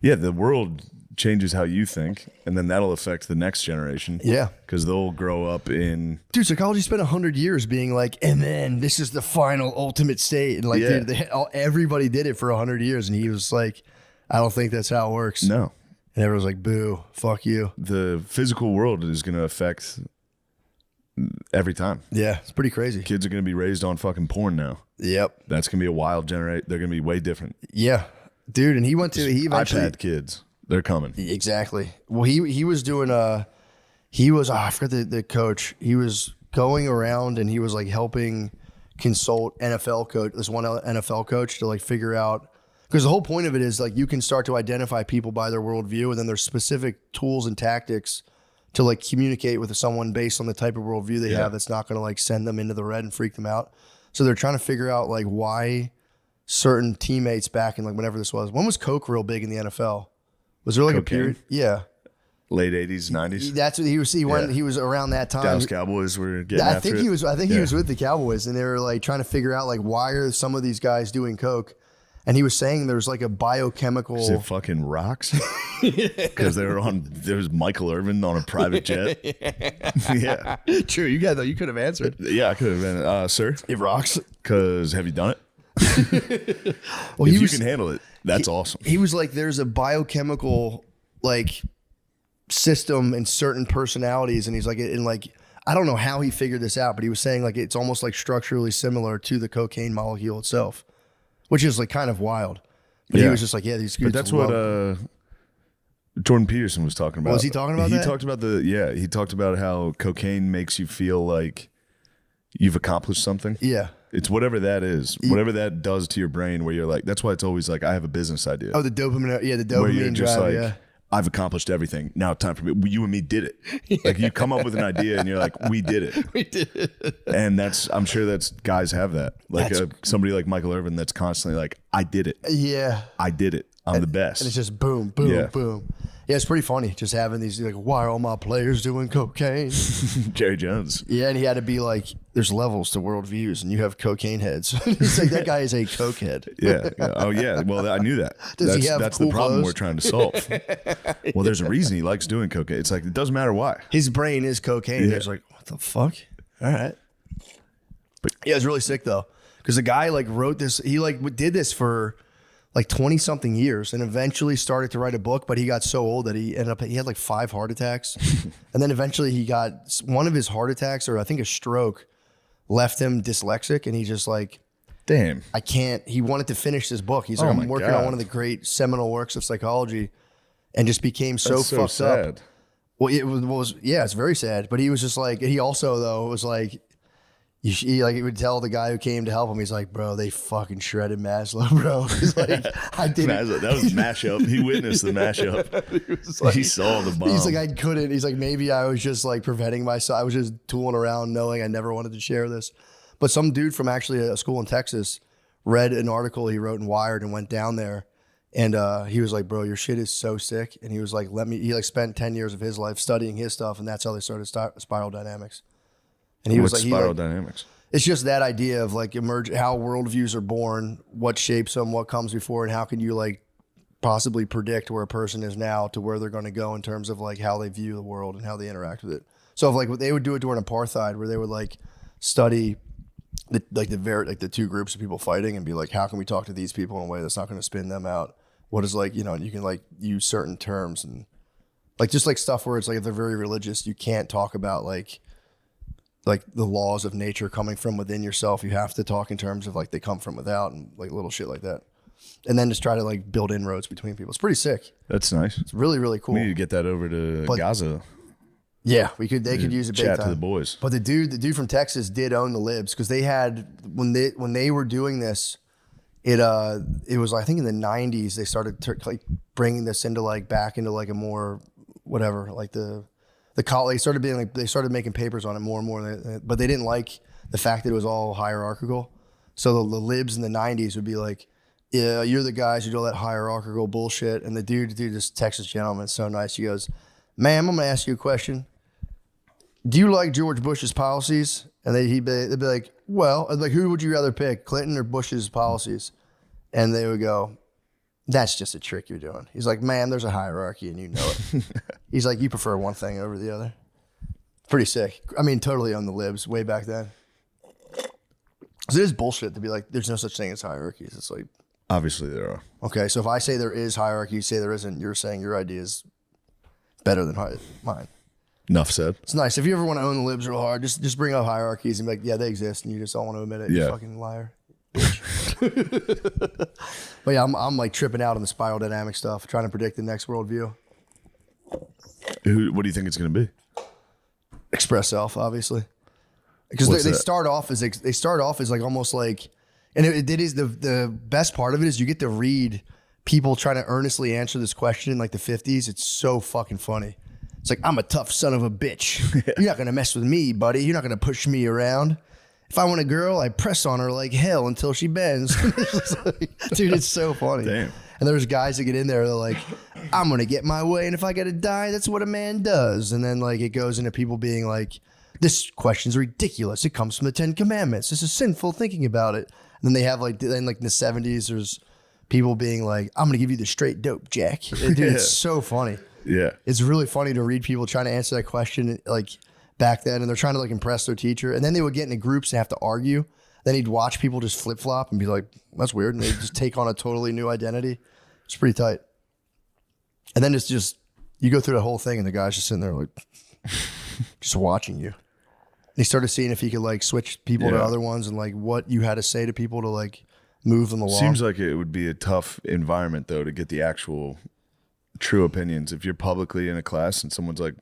the world changes how you think, and then that'll affect the next generation. Yeah. Because they'll grow up in... Dude, psychology spent 100 years being like, and then this is the final ultimate state. And like, dude, everybody did it for 100 years. And he was like, I don't think that's how it works. No. And everyone's like, boo, fuck you. The physical world is going to affect every time. Yeah, it's pretty crazy. Kids are going to be raised on fucking porn now. Yep. That's going to be a wild generation. They're going to be way different. Yeah. Dude, and he eventually... iPad kids. They're coming. Exactly. Well, he was doing I forgot the coach. He was going around and he was like helping consult NFL coach, this one NFL coach, to like figure out, because the whole point of it is like you can start to identify people by their worldview, and then there's specific tools and tactics to like communicate with someone based on the type of worldview they have that's not going to like send them into the red and freak them out. So they're trying to figure out like why certain teammates back in like whenever this was. When was Coke real big in the NFL? Was there like Cocaine? a period? Yeah. Late 80s, 90s. That's what he was. He was around that time. Dallas Cowboys were getting after it. He was with the Cowboys, and they were like trying to figure out like why are some of these guys doing coke, and he was saying there's like a biochemical. Is it fucking rocks? Because there was Michael Irvin on a private jet. Yeah, true. You could have answered. Yeah, I could have been, sir. It rocks. Because have you done it? Well, if you can handle it, that's awesome. He was like, there's a biochemical like system in certain personalities, and he's like, and like I don't know how he figured this out, but he was saying like it's almost like structurally similar to the cocaine molecule itself, which is like kind of wild. But he was just like, these. But that's what Jordan Peterson was talking about. Was he talking about that? He talked about he talked about how cocaine makes you feel like you've accomplished something. Yeah. It's whatever that is, whatever that does to your brain, where you're like, that's why it's always like, I have a business idea. Oh, the dopamine, the dopamine where you're just drive, like, I've accomplished everything. Now time for me. You and me did it. Like you come up with an idea and you're like, we did it. We did it. And I'm sure guys have that. Like somebody like Michael Irvin that's constantly like, I did it. Yeah. I did it. I'm the best. And it's just boom, boom, boom. Yeah, it's pretty funny just having these like, why are all my players doing cocaine? Jerry Jones. Yeah, and he had to be like, there's levels to worldviews, and you have cocaine heads. He's like, that guy is a coke head. Yeah. Oh yeah. Well, I knew that. That's cool the problem clothes? we're trying to solve. Well, there's a reason he likes doing cocaine. It's like it doesn't matter why. His brain is cocaine. Yeah. He's like, what the fuck? All right. But yeah, it's really sick though, because the guy like wrote this. He like did this for like 20 something years and eventually started to write a book, but he got so old that he had like 5 heart attacks. And then eventually he got one of his heart attacks, or I think a stroke, left him dyslexic. And he just like, damn, I can't, he wanted to finish this book. He's like, I'm working on one of the great seminal works of psychology, and just became so fucked up. Well, it was, it's very sad, but he was just like, he also though was like, he would tell the guy who came to help him, he's like, bro, they fucking shredded Maslow, bro. He's like, I did it. That was mashup. He witnessed the mashup. He saw the bomb. He's like, I couldn't. He's like, maybe I was just like preventing myself. I was just tooling around knowing I never wanted to share this. But some dude from actually a school in Texas read an article he wrote in Wired and went down there. And he was like, bro, your shit is so sick. And he was like, he like spent 10 years of his life studying his stuff. And that's how they started Spiral Dynamics. And he was like, Spiral Dynamics? It's just that idea of like how worldviews are born, what shapes them, what comes before, and how can you like possibly predict where a person is now to where they're going to go in terms of like how they view the world and how they interact with it. So if like they would do it during apartheid, where they would like study the two groups of people fighting and be like, how can we talk to these people in a way that's not going to spin them out? What is like, you can like use certain terms and like just like stuff where it's like if they're very religious, you can't talk about like the laws of nature coming from within yourself. You have to talk in terms of like they come from without and like little shit like that. And then just try to like build inroads between people. It's pretty sick. That's nice. It's really, really cool. We need to get that over to Gaza. Yeah, they could use it big time. Chat to the boys. But the dude from Texas did own the libs, because they had, when they were doing this, it was, I think in the 90s, they started like bringing this into like back into like a more whatever, like the they started being like, they started making papers on it more and more, but they didn't like the fact that it was all hierarchical. So the libs in the 90s would be like, yeah, you're the guys who do all that hierarchical bullshit. And the dude, this Texas gentleman, so nice. He goes, ma'am, I'm going to ask you a question. Do you like George Bush's policies? And they'd be like, well, like, who would you rather pick, Clinton or Bush's policies? And they would go, that's just a trick you're doing. He's like, man, there's a hierarchy and you know it. He's like, you prefer one thing over the other. Pretty sick. I mean, totally on the libs way back then. So it is bullshit to be like, there's no such thing as hierarchies. It's like, Obviously there are. okay, so if I say there is hierarchy, you say there isn't, you're saying your idea is better than mine. Enough said. It's nice. If you ever want to own the libs real hard, just bring up hierarchies and be like, yeah, they exist, and you just don't want to admit it. Yeah. You fucking liar. But yeah, I'm like tripping out on the spiral dynamic stuff, trying to predict the next worldview. What do you think it's going to be? Express self, obviously, because What's they that? start off as like almost like, and it is the best part of it is you get to read people trying to earnestly answer this question in like the 50s. It's so fucking funny. It's like, I'm a tough son of a bitch. You're not gonna mess with me, buddy. You're not gonna push me around. If I want a girl, I press on her like hell until she bends. Dude, it's so funny. Damn. And there's guys that get in there, they're like, I'm going to get my way, and if I got to die, that's what a man does. And then like it goes into people being like, this question's ridiculous. It comes from the 10 Commandments. This is sinful thinking about it. And then they have like, then like in the 70s, there's people being like, I'm going to give you the straight dope, Jack. Dude, it's so funny. Yeah. It's really funny to read people trying to answer that question like back then, and they're trying to like impress their teacher. And then they would get into groups and have to argue. Then he'd watch people just flip flop and be like, that's weird. And they just take on a totally new identity. It's pretty tight. And then it's just, you go through the whole thing and the guy's just sitting there like, just watching you. And he started seeing if he could like switch people to other ones and like what you had to say to people to like move them along. Seems like it would be a tough environment though to get the actual true opinions. If you're publicly in a class and someone's like,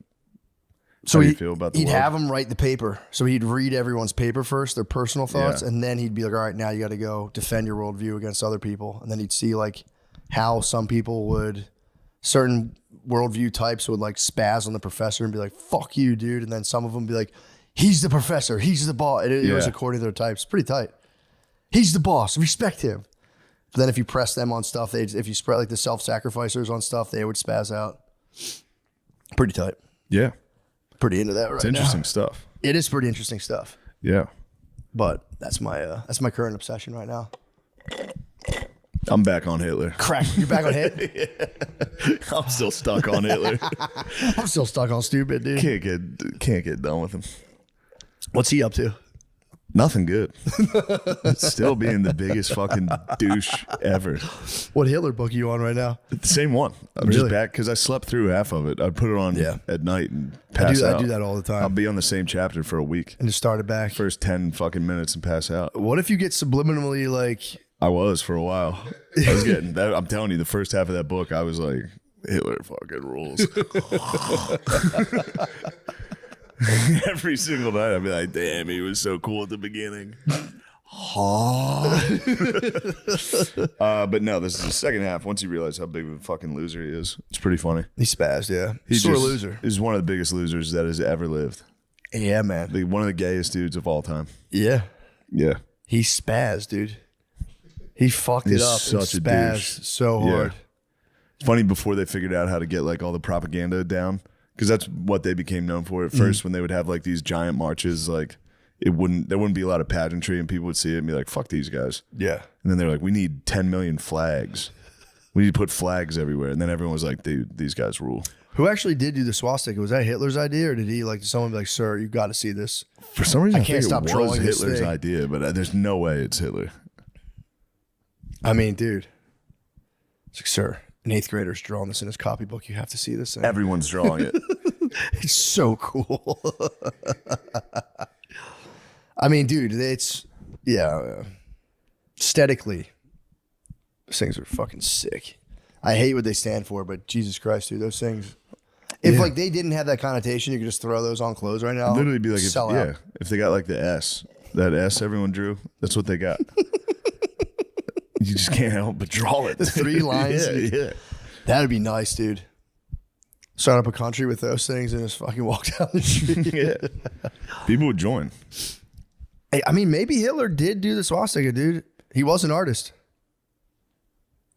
so how do you feel about the he'd world? have them write the paper. So he'd read everyone's paper first, their personal thoughts, and then he'd be like, all right, now you got to go defend your worldview against other people. And then he'd see like how some people would, certain worldview types would like spaz on the professor and be like, fuck you, dude. And then some of them be like, he's the professor, he's the boss. It was according to their types. Pretty tight. He's the boss, respect him. But then if you press them on stuff, if you spread like the self-sacrificers on stuff, they would spaz out. Pretty tight. Yeah. Pretty into that right now. It's interesting stuff. It is pretty interesting stuff. Yeah. But that's my current obsession right now. I'm back on Hitler. Crack. You're back on hit? I'm still stuck on Hitler. I'm still stuck on stupid, dude. Can't get done with him. What's he up to? Nothing good. Still being the biggest fucking douche ever. What Hitler book are you on right now? The same one. I'm Really? just back because I slept through half of it. I put it on at night and pass out. I do that all the time. I'll be on the same chapter for a week. And just start it back. First 10 fucking minutes and pass out. What if you get subliminally like... I was for a while. I was getting that. I'm telling you, the first half of that book, I was like, Hitler fucking rules. Every single night, I'd be like, damn, he was so cool at the beginning. But no, this is the second half. Once you realize how big of a fucking loser he is, it's pretty funny. He's spazzed, yeah. He's Sore just- loser. He's one of the biggest losers that has ever lived. Yeah, man. One of the gayest dudes of all time. Yeah. Yeah. He spazzed, dude. He fucked He's it up such a and douche. spazzed so hard. It's funny before they figured out how to get like all the propaganda down, because that's what they became known for at first. When they would have like these giant marches, like there wouldn't be a lot of pageantry, and people would see it and be like, "Fuck these guys." Yeah. And then they're like, "We need 10 million flags. We need to put flags everywhere." And then everyone was like, "Dude, these guys rule." Who actually did do the swastika? Was that Hitler's idea, or did he like someone be like, "Sir, you've got to see this"? For some reason, I I can't think stop it was drawing this Hitler's thing. idea, but there's no way it's Hitler. I mean, dude. It's like, sir, an 8th grader's drawing this in his copybook. You have to see this thing. Everyone's drawing it. It's so cool. I mean, dude, it's, aesthetically, those things are fucking sick. I hate what they stand for, but Jesus Christ, dude, those things. If like they didn't have that connotation, you could just throw those on clothes right now. Literally be like, sell out. if they got like the S, that S everyone drew, that's what they got. You just can't help but draw it. The 3 lines. Yeah. That'd be nice, dude. Start up a country with those things and just fucking walk down the street. Yeah. People would join. Hey, I mean, maybe Hitler did do the swastika, dude. He was an artist.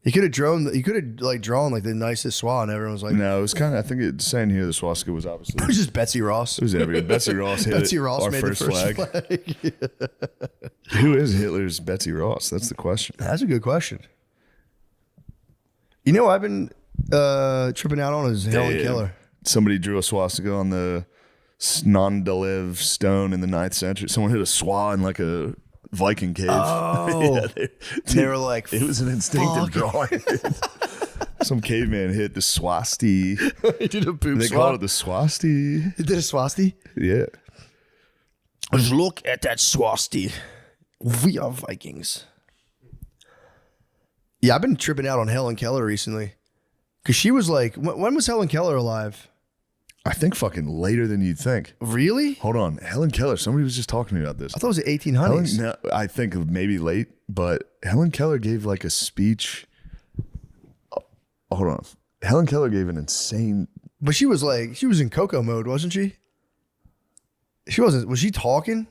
He could have drawn. He could have like drawn like the nicest swan. Everyone was like, No, it was kind of. I think it's saying here the swastika was obviously. it was just Betsy Ross. It was everywhere. Betsy Ross hit Betsy Ross our made first the first flag. Who is Hitler's Betsy Ross? That's the question. That's a good question. You know, I've been tripping out on is Helen Keller. Somebody drew a swastika on the Snondalev stone in the 9th century. Someone hit a swa in like a Viking cave. Oh, they were like, it was an instinctive drawing. Some caveman hit the swasti. he did a poop They called it the swasti. He did a swasti? Yeah. Just look at that swasti. We are Vikings. Yeah, I've been tripping out on Helen Keller recently. Because she was like, when was Helen Keller alive? I think fucking later than you'd think. Really? Hold on. Helen Keller. Somebody was just talking to me about this. I thought it was the 1800s. No, I think maybe late, but Helen Keller gave like a speech. Hold on. Helen Keller gave an insane. But she was like, she was in Coco mode, wasn't she? She wasn't. Was she talking?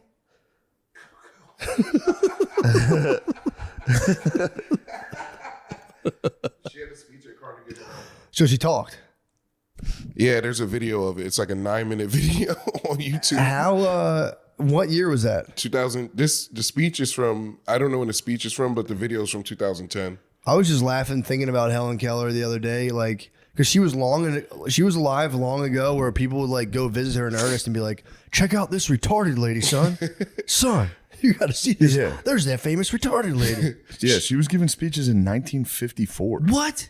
She had a speech at Carnegie. So she talked. Yeah, there's a video of it. It's like a 9-minute video on YouTube. How, what year was that? 2000. The speech is from, I don't know when the speech is from, but the video is from 2010. I was just laughing thinking about Helen Keller the other day, like, because she was alive long ago where people would like go visit her in earnest and be like, check out this retarded lady, son. Son, you got to see this. Yeah. There's that famous retarded lady. Yeah, she was giving speeches in 1954. What?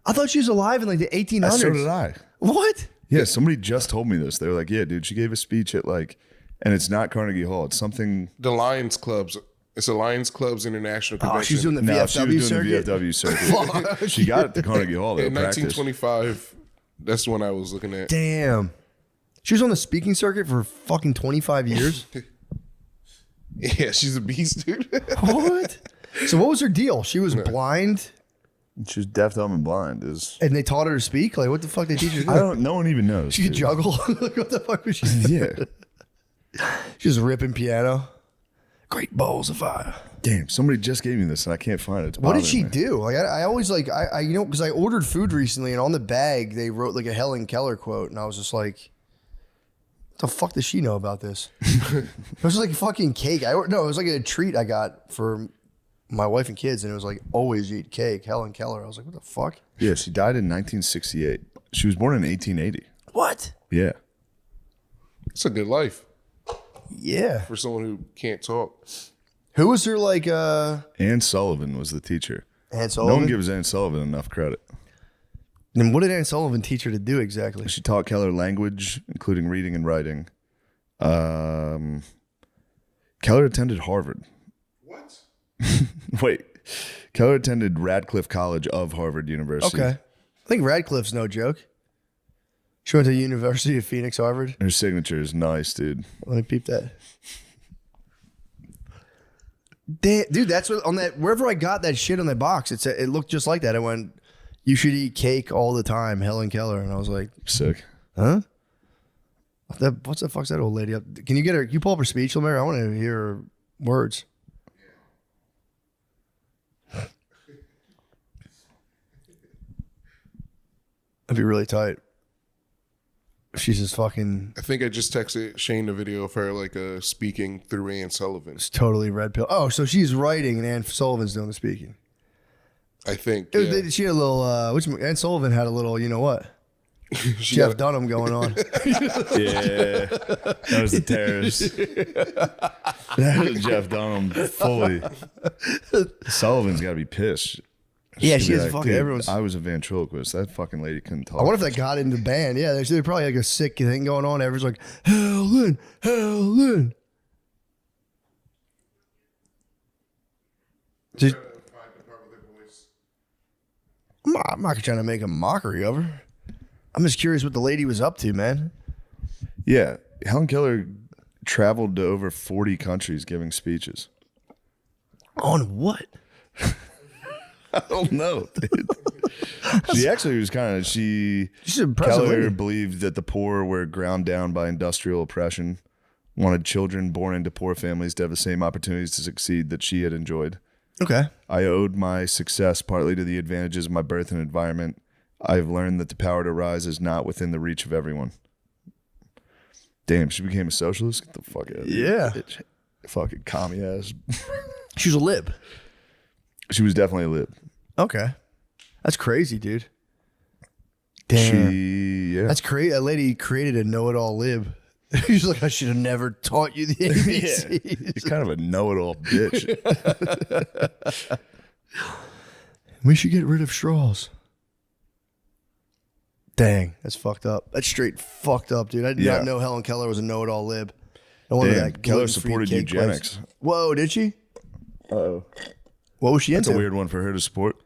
I thought she was alive in like the 1800s. So did I. What? Yeah, somebody just told me this. They were like, yeah, dude, she gave a speech at like, and it's not Carnegie Hall. It's something. The Lions Clubs. It's a Lions Clubs International Convention. Oh, she's doing the No, VFW she was doing circuit? the VFW circuit. She got it to Carnegie Hall. Though, In practice. 1925, that's the one I was looking at. Damn. She was on the speaking circuit for fucking 25 years? Yeah, she's a beast, dude. What? So what was her deal? She was blind She was deaf, dumb, and blind. and they taught her to speak? Like, what the fuck did they teach her to do? I don't. No one even knows. She could dude. juggle? Like, what the fuck was she doing? Yeah. She was ripping piano. Great balls of fire. Damn. Somebody just gave me this, and I can't find it. It's What did she bothering me. do? Like, I always like, you know, because I ordered food recently and on the bag they wrote like a Helen Keller quote, and I was just like, what the fuck does she know about this? It was like fucking cake. No, it was like a treat I got for my wife and kids, and it was like, always eat cake, Helen Keller. I was like, what the fuck? Yeah, she died in 1968. She was born in 1880. What? Yeah. It's a good life Yeah. for someone who can't talk. Who was her like Anne Sullivan was the teacher. Anne No Sullivan? one gives Anne Sullivan enough credit. And what did Anne Sullivan teach her to do exactly? She taught Keller language, including reading and writing. Keller attended Harvard. What? Wait. Keller attended Radcliffe College of Harvard University. Okay. I think Radcliffe's no joke. She went to the University of Phoenix, Harvard. Her signature is nice, dude. Let me peep that. Damn, dude, that's what on that. Wherever I got that shit on that box, it looked just like that. It went, "You should eat cake all the time," Helen Keller, and I was like, Sick. "Huh? What's the fuck's that old lady up? Can you get her? Can you pull up her speech, Lemaire? I want to hear her words." That'd be really tight. She's just fucking. I think I just texted Shane a video of her like speaking through Anne Sullivan. It's totally red pill. Oh, so she's writing and Anne Sullivan's doing the speaking. I think. She had a little. Anne Sullivan had a little. You know what? She Jeff got- Dunham going on. Yeah. That was the terrorist. That was Jeff Dunham fully. Sullivan's got to be pissed. Yeah, She'd she be is like, fucking. "Dude, Everyone's. I was a ventriloquist. That fucking lady couldn't talk. I wonder if that got into the band. Yeah, there's probably like a sick thing going on. Everyone's like, Helen, Helen. I'm not trying to make a mockery of her. I'm just curious what the lady was up to, man. Yeah. Helen Keller traveled to over 40 countries giving speeches. On what? I don't know, dude. She actually was kind of, She's an impressive Keller lady. believed that the poor were ground down by industrial oppression, wanted children born into poor families to have the same opportunities to succeed that she had enjoyed. Okay. I owed my success partly to the advantages of my birth and environment. I have learned that the power to rise is not within the reach of everyone. Damn, she became a socialist? Get the fuck out of here. Yeah. Bitch. Fucking commie ass. She was a lib. She was definitely a lib. Okay. That's crazy, dude. Damn. Yeah. That's crazy. That lady created a know-it-all lib. She's like, I should have never taught you the ABCs. You're kind of a know-it-all bitch. We should get rid of straws. Dang, that's fucked up. That's straight fucked up, dude. I did not know Helen Keller was a know-it-all lib. No wonder Damn, that Keller gluten-free supported cake eugenics. place. Whoa, did she? Uh-oh. What was she That's into? a weird one for her to support.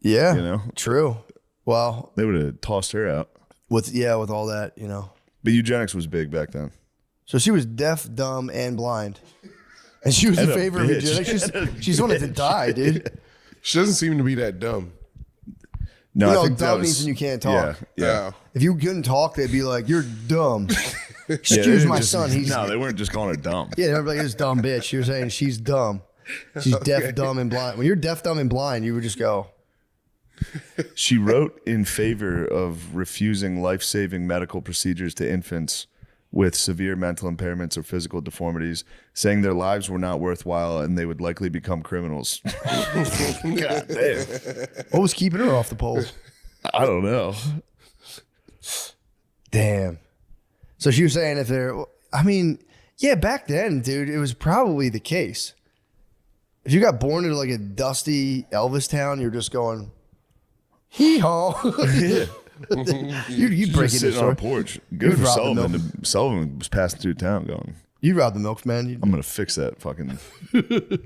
Yeah, You know? true. Well, They would have tossed her out. with all that, you know. But eugenics was big back then. So she was deaf, dumb, and blind. And she was And in a favor of bitch. eugenics. She's wanted to die, dude. She doesn't seem to be that dumb. No, You I know, think that dumb was, means you can't talk. Yeah. If you couldn't talk, they'd be like, "You're dumb." Excuse my son. He's No, they weren't just calling her dumb. yeah. They're like, "This dumb bitch." You're saying she's dumb. She's deaf, dumb, and blind. When you're deaf, dumb, and blind, you would just go. She wrote in favor of refusing life-saving medical procedures to infants with severe mental impairments or physical deformities, saying their lives were not worthwhile and they would likely become criminals. God damn. What was keeping her off the polls? I don't know. Damn. So she was saying if they're, I mean, yeah, back then, dude, it was probably the case. If you got born into like a dusty Elvis town, you're just going, hee haw. You'd break Just into sitting on a store. porch. You'd Good for rob the Sullivan. milk. Sullivan was passing through town going, You rob the milkman. I'm going to fix that fucking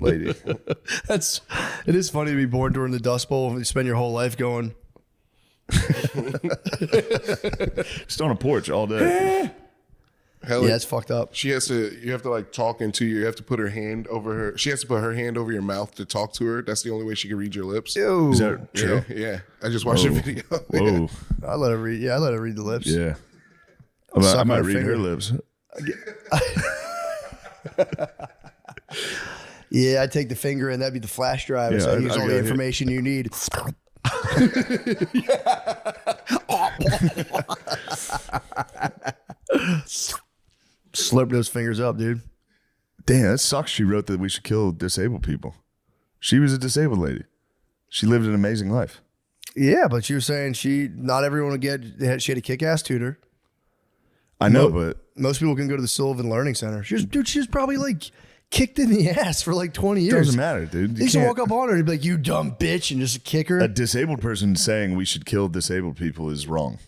lady. It is funny to be born during the Dust Bowl and you spend your whole life going, Just on a porch all day. Helen, yeah, it's fucked up. you have to like talk into you have to put her hand over her. She has to put her hand over your mouth to talk to her. That's the only way she can read your lips. Ew. Is that true? Yeah. I just watched a video. Whoa. I let her read. Yeah, I let her read the lips. Yeah. Suck I on might her read finger. her lips. Yeah, I take the finger and that'd be the flash drive. Yeah, so I I'd use all go the hit- information you need. Slurp those fingers up, dude. Damn, that sucks. She wrote that we should kill disabled people. She was a disabled lady. She lived an amazing life. Yeah, but she was saying not everyone would get. She had a kick-ass tutor. I know, but Most people can go to the Sullivan Learning Center. She was probably like kicked in the ass for like 20 it years. doesn't matter, dude. They used to walk up on her and be like, "You dumb bitch," and just kick her. A disabled person saying we should kill disabled people is wrong.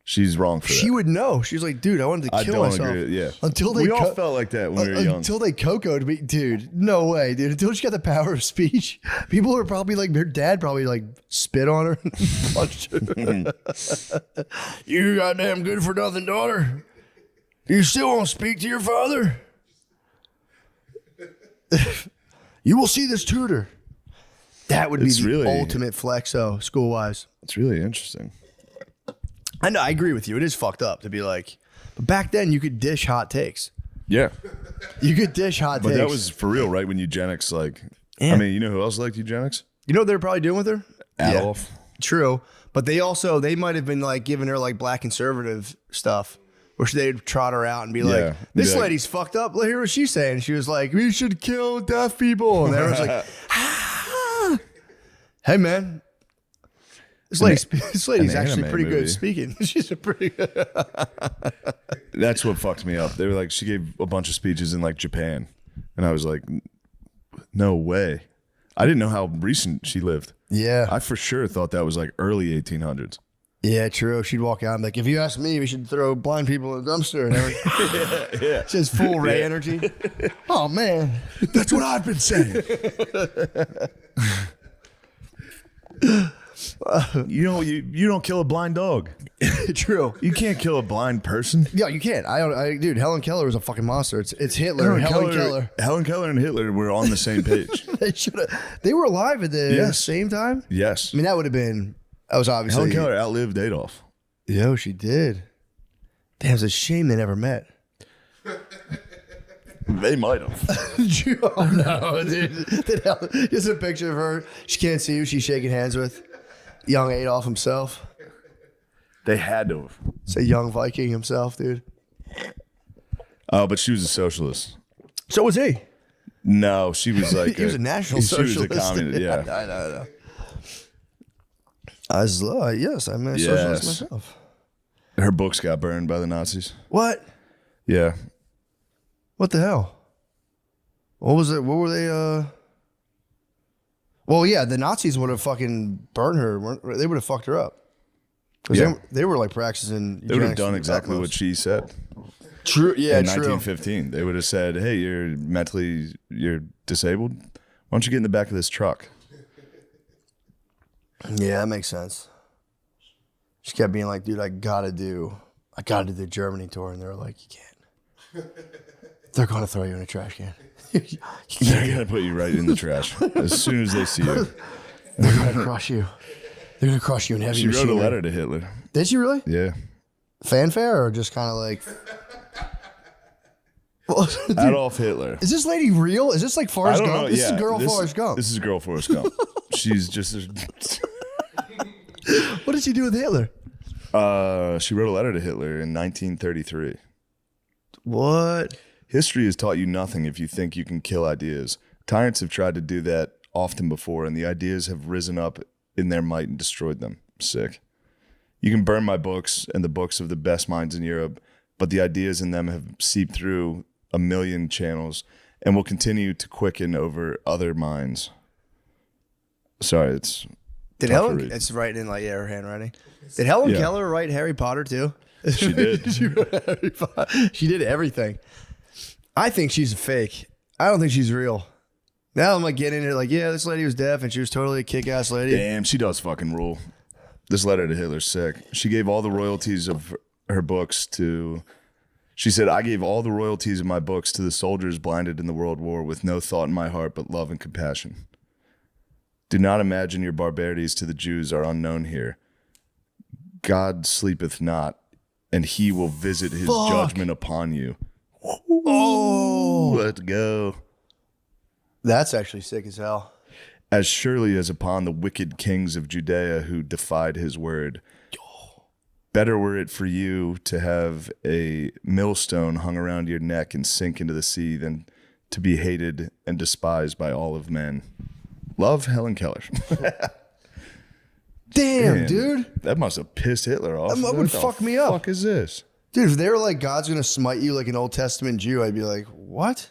She's wrong for She that. would know. She's like, "Dude, I wanted to I kill don't myself." agree. Yeah. Until they we all felt like that when we were young. Until they cocoed me, dude. No way, dude. Until she got the power of speech, people are probably like, her dad probably like spit on her and punched her. You goddamn good for nothing, daughter. You still won't speak to your father? You will see this tutor. That would be It's the really- ultimate flexo, school wise. It's really interesting. I know, I agree with you. It is fucked up to be like, but back then you could dish hot takes. Yeah. You could dish hot But takes. that was for real, right? When eugenics, like, Yeah. I mean, you know who else liked eugenics? You know what they're probably doing with her? Adolf. Yeah, true. But they might have been like giving her like black conservative stuff, where they'd trot her out and be like, Yeah. "This Yeah. lady's fucked up. Let hear what she's saying." She was like, "We should kill deaf people," and everyone's like, ah. "Hey, man, this lady's an actually anime pretty good movie. at speaking. She's a pretty good." That's what fucked me up. They were like, she gave a bunch of speeches in like Japan. And I was like, no way. I didn't know how recent she lived. Yeah, I for sure thought that was like early 1800s. yeah, true. She'd walk out and be like, "If you ask me, we should throw blind people in a dumpster." And everything. Yeah. She has full Ray energy. Oh man, That's what I've been saying. You know, you don't kill a blind dog. True. You can't kill a blind person. Yeah, you can't. Dude, Helen Keller was a fucking monster. It's Hitler. Helen Keller and Hitler were on the same page. They were alive at the same time? Yes. I mean, that was obviously. Helen Keller outlived Adolf. Yo, she did. Damn, it's a shame they never met. They might have. Oh, no, dude. Just a picture of her. She can't see who she's shaking hands with. Young Adolf himself. They had to have. It's a young Viking himself, dude. Oh, but she was a socialist. So was he. No, she was like he was a national socialist. She was a communist, yeah. I know. Yes, I'm a socialist myself. Her books got burned by the Nazis. What? Yeah. What the hell? What was it? What were they? Well, yeah, the Nazis would have fucking burned her. They would have fucked her up. Yeah. They were like practicing. They would have done exactly what she said. True. Yeah, in true. 1915, they would have said, "Hey, you're disabled. Why don't you get in the back of this truck?" Yeah, that makes sense. She kept being like, "Dude, I gotta do the Germany tour," and they were like, "You can't. They're gonna throw you in a trash can. They're gonna put you right in the trash as soon as they see you. They're gonna crush you. They're gonna crush you in heavy machinery." She wrote a letter to Hitler. Did she really? Yeah. Fanfare or just kind of like? Dude, Adolf Hitler. Is this lady real? Is this like Forrest Gump? Know. This is girl Forrest Gump. This is girl Forrest Gump. She's just. What did she do with Hitler? She wrote a letter to Hitler in 1933. What? History has taught you nothing if you think you can kill ideas. Tyrants have tried to do that often before, and the ideas have risen up in their might and destroyed them. Sick. You can burn my books and the books of the best minds in Europe, but the ideas in them have seeped through a million channels and will continue to quicken over other minds. Sorry, it's Did Helen? It's writing in like her handwriting. Did Helen Keller write Harry Potter too? She did. She did everything. I think she's a fake. I don't think she's real. Now I'm like getting it. Like, yeah, this lady was deaf and she was totally a kick-ass lady. Damn, she does fucking rule. This letter to Hitler's sick. She gave all the royalties of her books to. She said, "I gave all the royalties of my books to the soldiers blinded in the World War with no thought in my heart but love and compassion. Do not imagine your barbarities to the Jews are unknown here. God sleepeth not, and he will visit his judgment upon you." Oh, let's go. That's actually sick as hell. "As surely as upon the wicked kings of Judea who defied his word. Better were it for you to have a millstone hung around your neck and sink into the sea than to be hated and despised by all of men. Love, Helen Keller." Damn, dude. That must have pissed Hitler off. That would fuck me up. What the fuck is this? Dude, if they were like, God's going to smite you like an Old Testament Jew, I'd be like, what?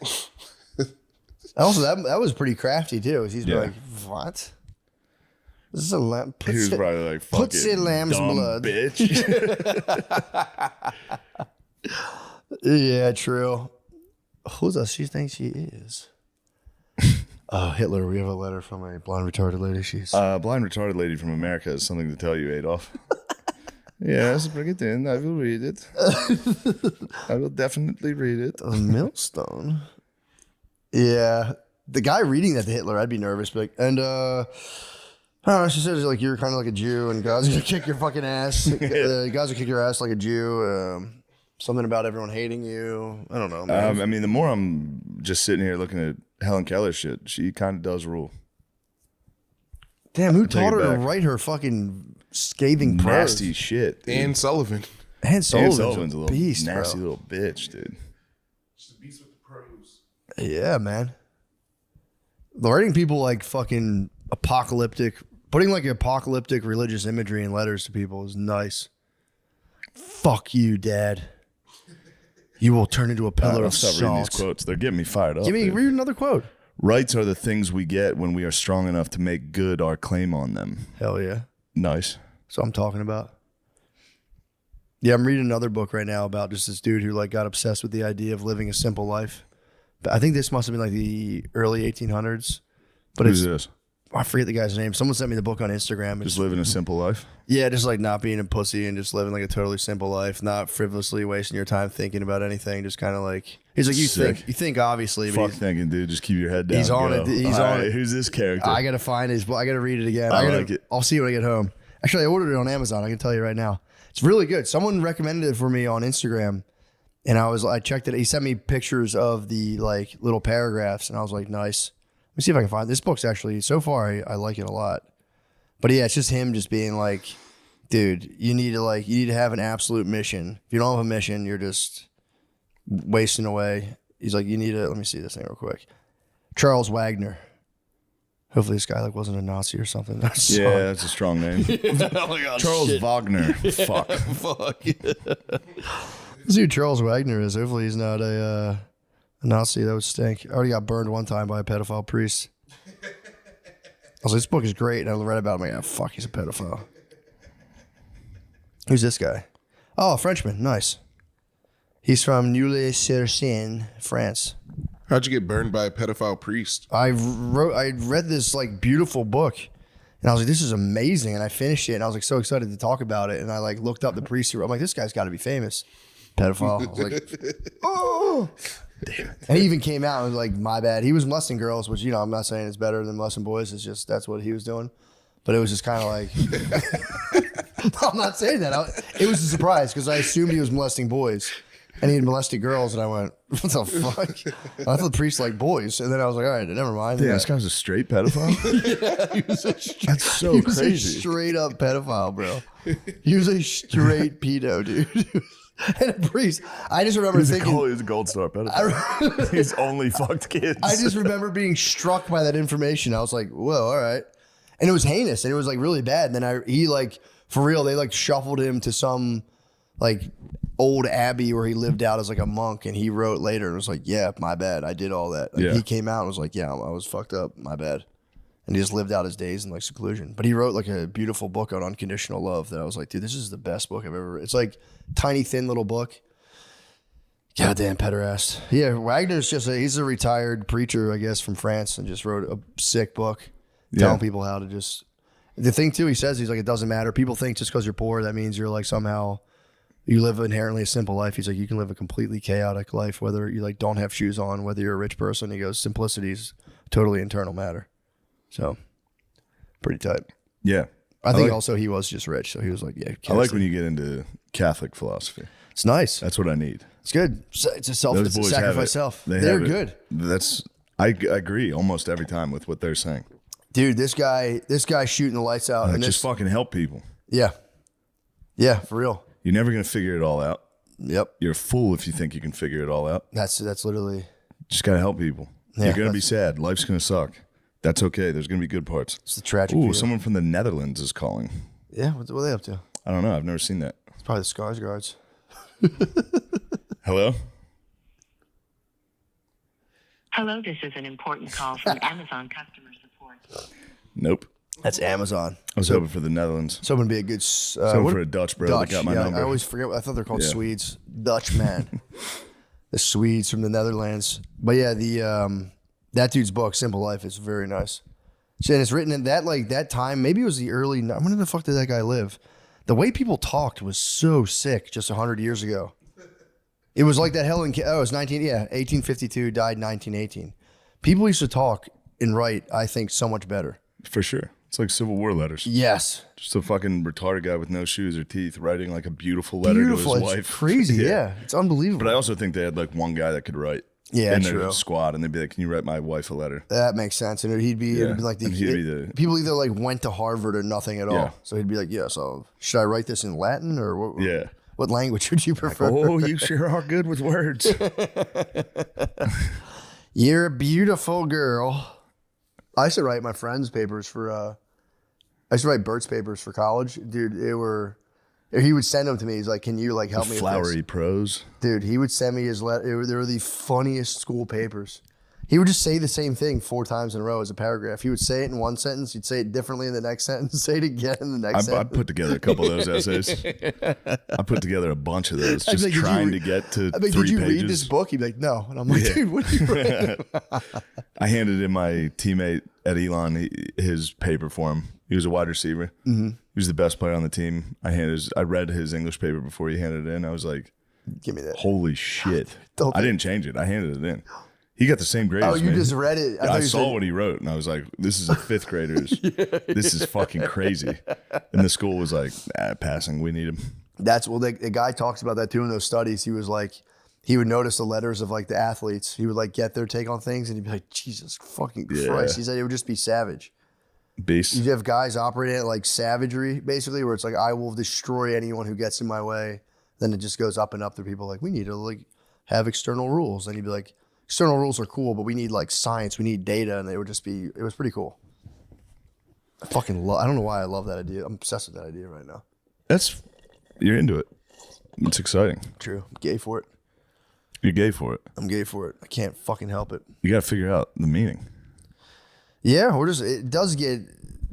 Also, that was pretty crafty too. He's like, what? This is a lamb. He was probably like, fuck it, lamb's dumb blood. Bitch. Yeah, true. Who does she think she is? Hitler, we have a letter from a blind retarded lady. She's blind retarded lady from America has something to tell you, Adolf. Yes, bring it in. I will read it. I will definitely read it. A millstone. Yeah, the guy reading that to Hitler, I'd be nervous. But I don't know. She says like you're kind of like a Jew, and God's gonna kick your fucking ass. God's gonna kick your ass like a Jew. Something about everyone hating you. I don't know, man. I mean, the more I'm just sitting here looking at Helen Keller shit, she kind of does rule. Damn, who taught her to write her fucking scathing prose? Nasty shit. Dude. Anne Sullivan. Anne Sullivan's a little beast, nasty bro. little bitch, dude. She's a beast with the prose. Yeah, man. Writing people like fucking apocalyptic, putting like apocalyptic religious imagery in letters to people is nice. Fuck you, Dad. You will turn into a pillar of Stop reading these salt. quotes. They're getting me fired up. Read another quote. Rights are the things we get when we are strong enough to make good our claim on them. Hell yeah. Nice. That's what I'm talking about. Yeah, I'm reading another book right now about just this dude who like got obsessed with the idea of living a simple life. But I think this must have been like the early 1800s. But Who's this? I forget the guy's name. Someone sent me the book on Instagram. Just living a simple life. Yeah, just like not being a pussy and just living like a totally simple life, not frivolously wasting your time thinking about anything. Just kind of like he's like you think obviously. Fuck thinking, dude. Just keep your head down. He's on it. He's on it. Who's this character? I gotta find his book. I gotta read it again. I like it. I'll see it when I get home. Actually, I ordered it on Amazon. I can tell you right now, it's really good. Someone recommended it for me on Instagram, and I checked it. He sent me pictures of the like little paragraphs, and I was like, nice. Let me see if I can find this book's actually so far. I like it a lot, but yeah, it's just him just being like, dude, you need to have an absolute mission. If you don't have a mission, you're just wasting away. He's like, you need to. Let me see this thing real quick. Charles Wagner. Hopefully this guy like wasn't a Nazi or something. That's that's a strong name. Oh my God, Charles shit. Wagner. Fuck. Fuck. Let's see who Charles Wagner is. Hopefully he's not a Nazi. That would stink. I already got burned one time by a pedophile priest. I was like, this book is great. And I read about him. I'm like, fuck, he's a pedophile. Who's this guy? Oh, a Frenchman. Nice. He's from Neuilly-sur-Seine, France. How'd you get burned by a pedophile priest? I read this like beautiful book. And I was like, this is amazing. And I finished it. And I was like so excited to talk about it. And I like looked up the priest who wrote. I'm like, this guy's got to be famous. Pedophile. I was like, oh. Damn it. And he even came out and was like, my bad. He was molesting girls, which, you know, I'm not saying it's better than molesting boys. It's just that's what he was doing. But it was just kind of like, I'm not saying that. It was a surprise because I assumed he was molesting boys. And he had molested girls, and I went, what the fuck? I thought the priest liked boys. And then I was like, all right, never mind. Yeah, this guy was a straight pedophile? Yeah, he was That's so crazy. A straight up pedophile, bro. He was a straight pedo, dude. And a priest. I just remember thinking. He's a gold star pedophile. He's only fucked kids. I just remember being struck by that information. I was like, whoa, all right. And it was heinous, and it was like really bad. And then he like, for real, they like shuffled him to some like old abbey where he lived out as like a monk, and he wrote later and was like, yeah, my bad, I did all that. Like, he came out and was like, yeah, I was fucked up, my bad. And he just lived out his days in like seclusion. But he wrote like a beautiful book on unconditional love that I was like, dude, this is the best book I've ever read. It's like tiny thin little book. Goddamn pederast. Yeah, Wagner's he's a retired preacher, I guess, from France, and just wrote a sick book telling people how to just. The thing too, he says, he's like, it doesn't matter. People think just because you're poor, that means you're like somehow you live inherently a simple life. He's like, you can live a completely chaotic life, whether you like don't have shoes on, whether you're a rich person. He goes, simplicity's totally internal matter. So pretty tight. Yeah. I think also he was just rich. So he was like, yeah. I like when you get into Catholic philosophy. It's nice. That's what I need. It's good. It's a sacrifice self. They're good. I agree almost every time with what they're saying. Dude, this guy shooting the lights out. And just fucking help people. Yeah. Yeah, for real. You're never going to figure it all out. Yep. You're a fool if you think you can figure it all out. That's literally. Just got to help people. Yeah, you're going to be sad. Life's going to suck. That's okay. There's going to be good parts. It's the tragic. Ooh, someone from the Netherlands is calling. Yeah, what are they up to? I don't know. I've never seen that. It's probably the Skarsgårds. Hello? Hello, this is an important call from Amazon customer support. Nope. That's Amazon. I was hoping for the Netherlands. Someone be a good. For a Dutch bro that got my number. I always forget. I thought they're called Swedes. Dutch man. The Swedes from the Netherlands. But yeah, that dude's book, Simple Life, is very nice. And it's written in that time. Maybe it was the early. When the fuck did that guy live? The way people talked was so sick just 100 years ago. It was like that Helen Keller. Oh, it was 1852, died 1918. People used to talk and write, I think, so much better. For sure. It's like Civil War letters. Yes. Just a fucking retarded guy with no shoes or teeth writing like a beautiful letter to his wife. It's crazy. Yeah. It's unbelievable. But I also think they had like one guy that could write. Yeah, in true. their squad, and they'd be like, "Can you write my wife a letter?" That makes sense. And it'd be like people either like went to Harvard or nothing at all. Yeah. So he'd be like, "Yeah, so should I write this in Latin or what? Yeah. What language would you prefer?" Like, oh, you sure are good with words. You're a beautiful girl. I used to write my friends' papers for. I used to write Bert's papers for college, dude. He would send them to me. He's like, "Can you like help me with flowery this?" prose, dude. He would send me his letter. They were the funniest school papers. He would just say the same thing 4 times in a row as a paragraph. He would say it in one sentence. He'd say it differently in the next sentence. Say it again in the next I sentence. put together a couple of those essays. I put together a bunch of those, just trying to get to 3 pages. Did you read this book? He'd be like, no. And I'm like, dude, what are you reading? I handed in my teammate at Elon his paper for him. He was a wide receiver. Mm-hmm. He was the best player on the team. I read his English paper before he handed it in. I was like, give me that. Holy shit. I didn't change it. I handed it in. He got the same grade as me. You just read it. I saw what he wrote, and I was like, this is a 5th grader's. This is fucking crazy. And the school was like, passing. We need him. The guy talks about that too in those studies. He was like, he would notice the letters of like the athletes. He would like get their take on things, and he'd be like, Jesus fucking Christ. He said it would just be savage. Beast. You have guys operating at like savagery, basically, where it's like, I will destroy anyone who gets in my way. Then it just goes up and up to people like, we need to like have external rules. And he'd be like, external rules are cool, but we need like science, we need data, and it was pretty cool. I don't know why I love that idea. I'm obsessed with that idea right now. You're into it. It's exciting. True. I'm gay for it. You're gay for it. I'm gay for it. I can't fucking help it. You got to figure out the meaning. Yeah, it does get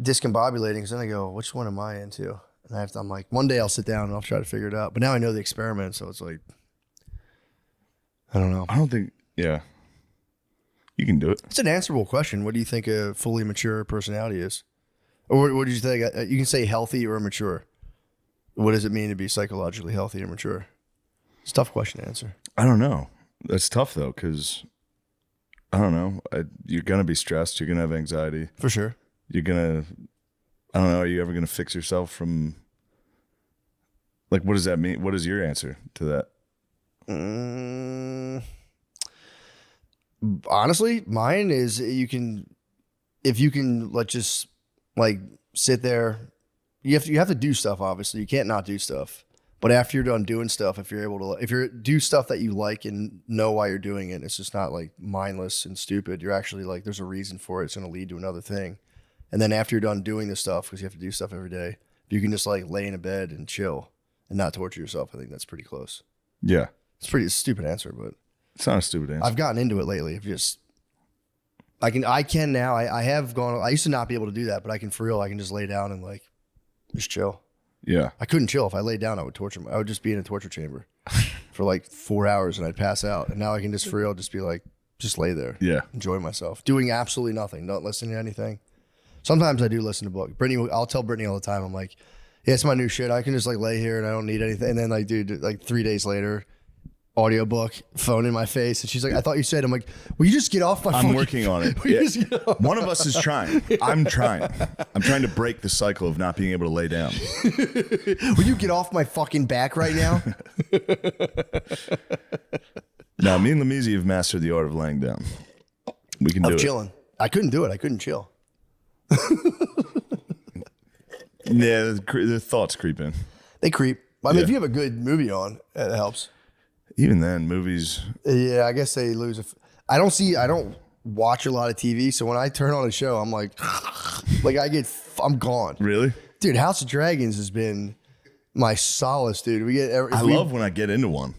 discombobulating because then I go, which one am I into? And I'm like, one day I'll sit down and I'll try to figure it out. But now I know the experiment, so it's like, I don't know. I don't think, yeah. You can do it. It's an answerable question. What do you think a fully mature personality is? Or what do you think? You can say healthy or mature. What does it mean to be psychologically healthy or mature? It's a tough question to answer. I don't know. That's tough, though, because, I don't know. You're going to be stressed. You're going to have anxiety. For sure. You're going to, I don't know. Are you ever going to fix yourself from, like, what does that mean? What is your answer to that? Honestly, mine is if you can just like sit there, you have to do stuff. Obviously, you can't not do stuff. But after you're done doing stuff, if you do stuff that you like and know why you're doing it, it's just not like mindless and stupid. You're actually like, there's a reason for it. It's going to lead to another thing. And then after you're done doing this stuff, because you have to do stuff every day, if you can just like lay in a bed and chill and not torture yourself, I think that's pretty close. Yeah. It's a pretty stupid answer, but it's not a stupid answer. I've gotten into it lately. I can now. I have gone. I used to not be able to do that, but I can for real. I can just lay down and like just chill. Yeah. I couldn't chill. If I laid down, I would torture. I would just be in a torture chamber for like 4 hours and I'd pass out. And now I can just for real just be like, just lay there. Yeah. Enjoy myself. Doing absolutely nothing. Not listening to anything. Sometimes I do listen to books. Brittany, I'll tell Brittany all the time. I'm like, yeah, it's my new shit. I can just like lay here and I don't need anything. And then like, dude, like 3 days later, audiobook, phone in my face, and she's like, I thought you said. I'm like, will you just get off my phone? I'm working on it. Yeah. One of us is trying. I'm trying. I'm trying to break the cycle of not being able to lay down. Will you get off my fucking back right now? Now, me and Lamisi have mastered the art of laying down. We can do it. Chilling. I couldn't do it. I couldn't chill. Yeah, the thoughts creep in. They creep. I mean, if you have a good movie on, it helps. Even then, movies. Yeah, I guess they lose. I don't watch a lot of TV, so when I turn on a show, I'm like I'm gone. Really? Dude, House of Dragons has been my solace, dude. I love when I get into one.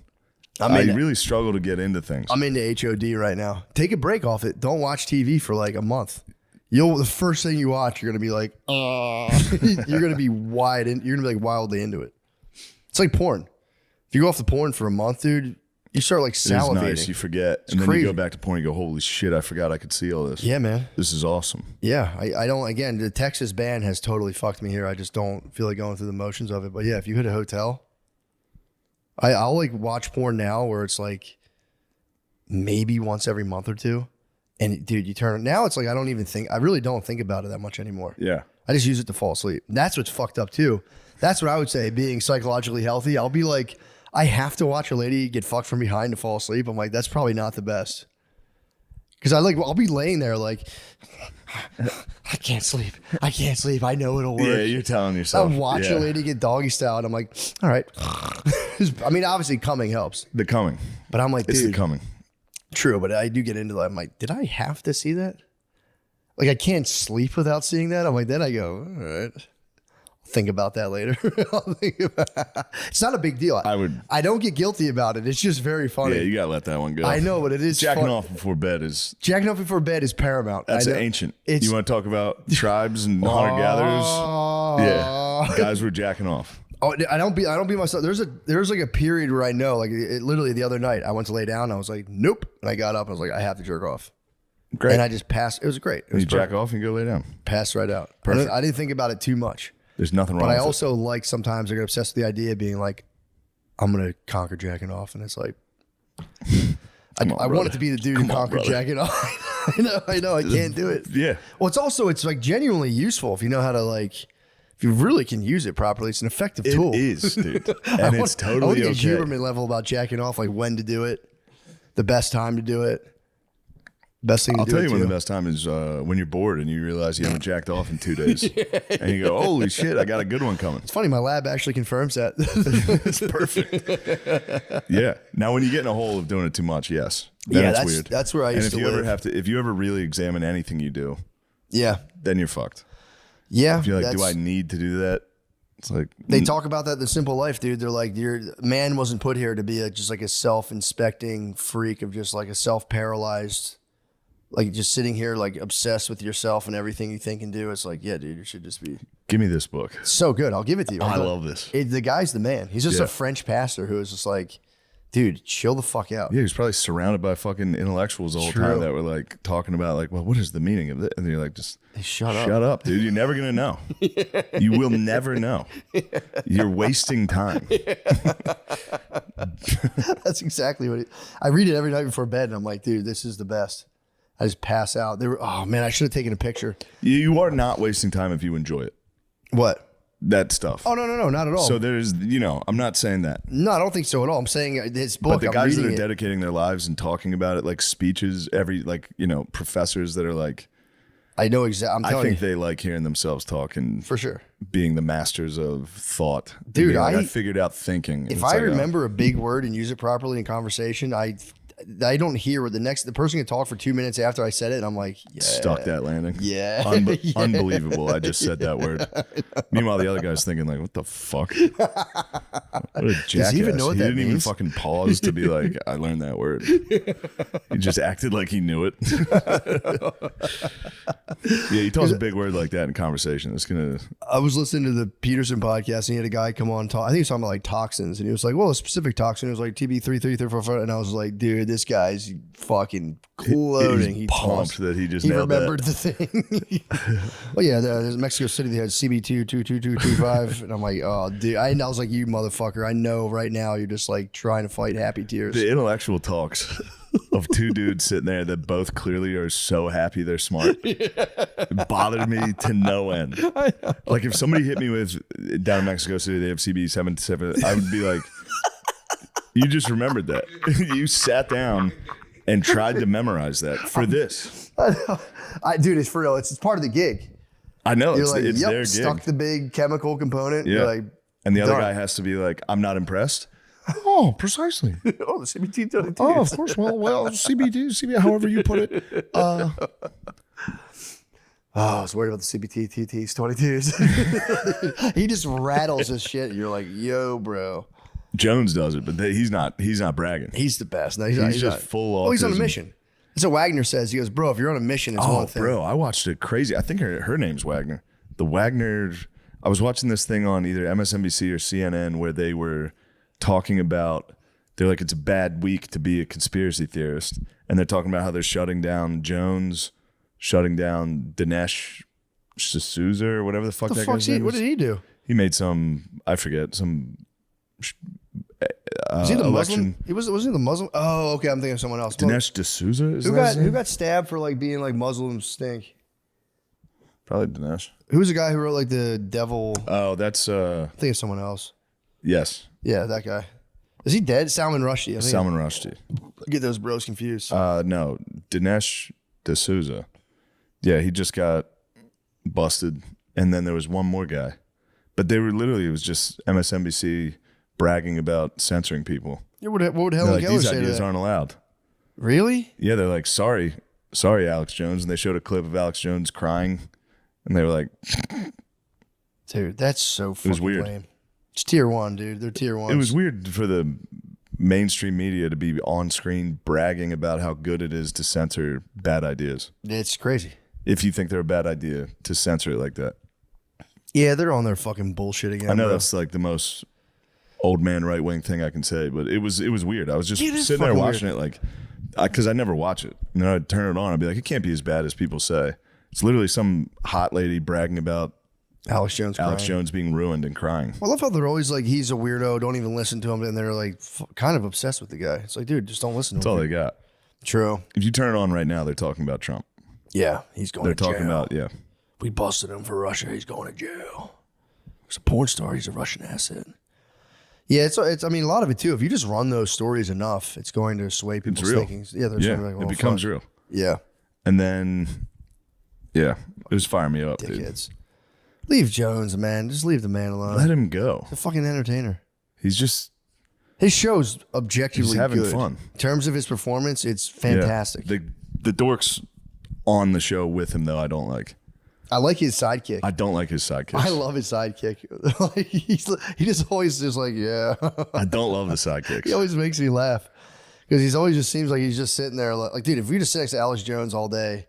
I really struggle to get into things. I'm into HOD right now. Take a break off it. Don't watch TV for like a month. The first thing you watch, you're gonna be like, you're gonna be you're gonna be like wildly into it. It's like porn. If you go off the porn for a month, dude, you start like salivating. It's nice. You forget, and then you go back to porn. You go, holy shit! I forgot I could see all this. Yeah, man. This is awesome. Yeah, I don't. Again, the Texas ban has totally fucked me here. I just don't feel like going through the motions of it. But yeah, if you hit a hotel, I'll like watch porn now where it's like maybe once every month or two. And dude, you turn it now. It's like I really don't think about it that much anymore. Yeah, I just use it to fall asleep. And that's what's fucked up too. That's what I would say. Being psychologically healthy, I'll be like, I have to watch a lady get fucked from behind to fall asleep. I'm like, that's probably not the best. Because I'll be laying there like, I can't sleep. I know it'll work. Yeah, you're telling yourself. I watch a lady get doggy style, and I'm like, all right. I mean, obviously, coming helps. The coming, but I'm like, dude, it's the coming. True, but I do get into that. I'm like, did I have to see that? Like, I can't sleep without seeing that. I'm like, then I go, all right, Think about that later. It's not a big deal. I don't get guilty about it. It's just very funny. Yeah, you gotta let that one go. I know, but it is Jacking off before bed is paramount. That's ancient. You want to talk about tribes and hunter gatherers? Yeah, guys were jacking off. Oh, I don't be myself. There's like a period where I know, like literally the other night, I went to lay down. I was like, nope, and I got up. I was like, I have to jerk off. Great. And I just passed. It was great. It was you jack off and go lay down. Passed right out. Perfect. I didn't think about it too much. There's nothing wrong But with I also like sometimes I get obsessed with the idea of being like, I'm going to conquer jacking off. And it's like, I want it to be the dude who conquered jacking off. I know. I can't do it. Yeah. Well, it's like genuinely useful if you know how to like, if you really can use it properly. It's an effective tool. It is, dude. And it's totally I okay. I want to get level about jacking off, like when to do it, the best time to do it. Best thing to I'll do tell it you when too. the best time is when you're bored and you realize you haven't jacked off in 2 days. And you go, holy shit, I got a good one coming. It's funny, my lab actually confirms that. It's perfect. Yeah. Now, when you get in a hole of doing it too much, yes. Then it's weird. That's where I used to live. If you ever really examine anything you do, Yeah. then you're fucked. Yeah. If you're like, do I need to do that? It's like They talk about that in The Simple Life, dude. They're like, man wasn't put here to be just like a self-inspecting freak of just like a self-paralyzed, like just sitting here like obsessed with yourself and everything you think and do. It's like, yeah, dude, you should just be. Give me this book. So good. I'll give it to you. I love this. The guy's the man. He's just a French pastor who is just like, dude, chill the fuck out. Yeah, he was probably surrounded by fucking intellectuals the whole time that were like talking about like, well, what is the meaning of this? And you're like, just shut up, dude. You're never gonna know. You will never know. You're wasting time. That's exactly what I read it every night before bed, and I'm like, dude, this is the best. I just pass out. Oh man, I should have taken a picture. You are not wasting time if you enjoy it. What? That stuff. Oh, no, not at all. So there's, I'm not saying that. No, I don't think so at all. I'm saying his book. But the guys that are dedicating their lives and talking about it, like speeches, professors that are like, I know exactly. I think they like hearing themselves talk and for sure being the masters of thought. Dude, I figured out thinking. If I remember a big word and use it properly in conversation, I don't hear what the person can talk for 2 minutes after I said it, and I'm like, yeah. Stuck that landing. Yeah. Yeah. Unbelievable. I just said that word. Meanwhile, the other guy's thinking like, what the fuck? What a jackass. Does he even know what that didn't even means? fucking pause to be like, I learned that word. He just acted like he knew it. Yeah, he tells a big word like that in conversation. It's gonna. I was listening to the Peterson podcast, and he had a guy come on talk. I think he was talking about like toxins, and he was like, well, a specific toxin was like TB33344, and I was like, dude, this guy's fucking gloating. He's pumped that he just he nailed remembered that. the thing. Well, yeah, there's Mexico City. They had CB22225, and I'm like, oh, dude. I was like, you motherfucker. I know right now you're just like trying to fight happy tears. The intellectual talks of two dudes sitting there that both clearly are so happy they're smart. It bothered me to no end. Like if somebody hit me with down in Mexico City, they have CB777, I would be like, you just remembered that. You sat down and tried to memorize that for this. Dude, it's for real. It's part of the gig. I know. You're It's like, their gig. stuck the big chemical component. Yeah. You're like, and the other darn. guy has to be like, I'm not impressed. Oh, precisely. oh, the CB222. Oh, of course. Well, CB, however you put it. I was worried about the CBTTTs 22s. He just rattles his shit. You're like, yo, bro. Jones does it, but he's not bragging. He's the best. No, He's just full autism. Oh, he's on a mission. That's what Wagner says. He goes, bro, if you're on a mission, it's one thing. Bro, I watched it crazy. I think her name's Wagner. The Wagner. I was watching this thing on either MSNBC or CNN where they were talking about, they're like, it's a bad week to be a conspiracy theorist. And they're talking about how they're shutting down Jones, shutting down Dinesh D'Souza or whatever the fuck that guy's name is. What did he do? He made some, I forget, some Was he the election. Muslim? Wasn't he the Muslim? Oh, okay. I'm thinking of someone else. Dinesh D'Souza is Who got stabbed for like being like Muslims stink? Probably Dinesh. Who was the guy who wrote like the devil? Oh, that's I think of someone else. yes. Yeah, that guy. Is he dead? Salman Rushdie. I think. Salman Rushdie. I get those bros confused. No, Dinesh D'Souza. Yeah, he just got busted, and then there was one more guy, but they were literally, it was just MSNBC bragging about censoring people. Yeah, what would They're Helen like, Keller these say to ideas that? aren't allowed. Really? Yeah, they're like, sorry, Alex Jones, and they showed a clip of Alex Jones crying, and they were like, Dude, that's so fucking was weird. lame. It's tier 1, dude. They're tier 1. It was weird for the mainstream media to be on screen bragging about how good it is to censor bad ideas. It's crazy. If you think they're a bad idea, to censor it like that. Yeah, they're on their fucking bullshit again. I know bro. that's like the most old man right wing thing I can say, but it was weird. I was just sitting there watching it like, because I never watch it. And then I'd turn it on. I'd be like, it can't be as bad as people say. It's literally some hot lady bragging about Alex Jones being ruined and crying. Well, I love how they're always like, he's a weirdo, don't even listen to him, and they're like kind of obsessed with the guy. It's like, dude, just don't listen to That's him. all they got. True. If you turn it on right now, they're talking about Trump. Yeah, he's going They're to jail. talking about, yeah. We busted him for Russia. He's going to jail. He's a porn star. He's a Russian asset. Yeah, it's. I mean, a lot of it too. If you just run those stories enough, it's going to sway people's real. thinking. Yeah, they're Yeah, like, well, it becomes fuck. real. Yeah, And then, yeah, it was firing me up, dude. dickheads. Leave Jones, man. Just leave the man alone. Let him go. He's a fucking entertainer. He's just His show's objectively He's having good. fun. In terms of his performance, it's fantastic. Yeah. The dorks on the show with him, though, I don't like. I like his sidekick. I don't like his sidekicks. I love his sidekick. Like, he just always just like, yeah. I don't love the sidekicks. He always makes me laugh because he's always just seems like he's just sitting there like, dude, if we just sit next to Alex Jones all day,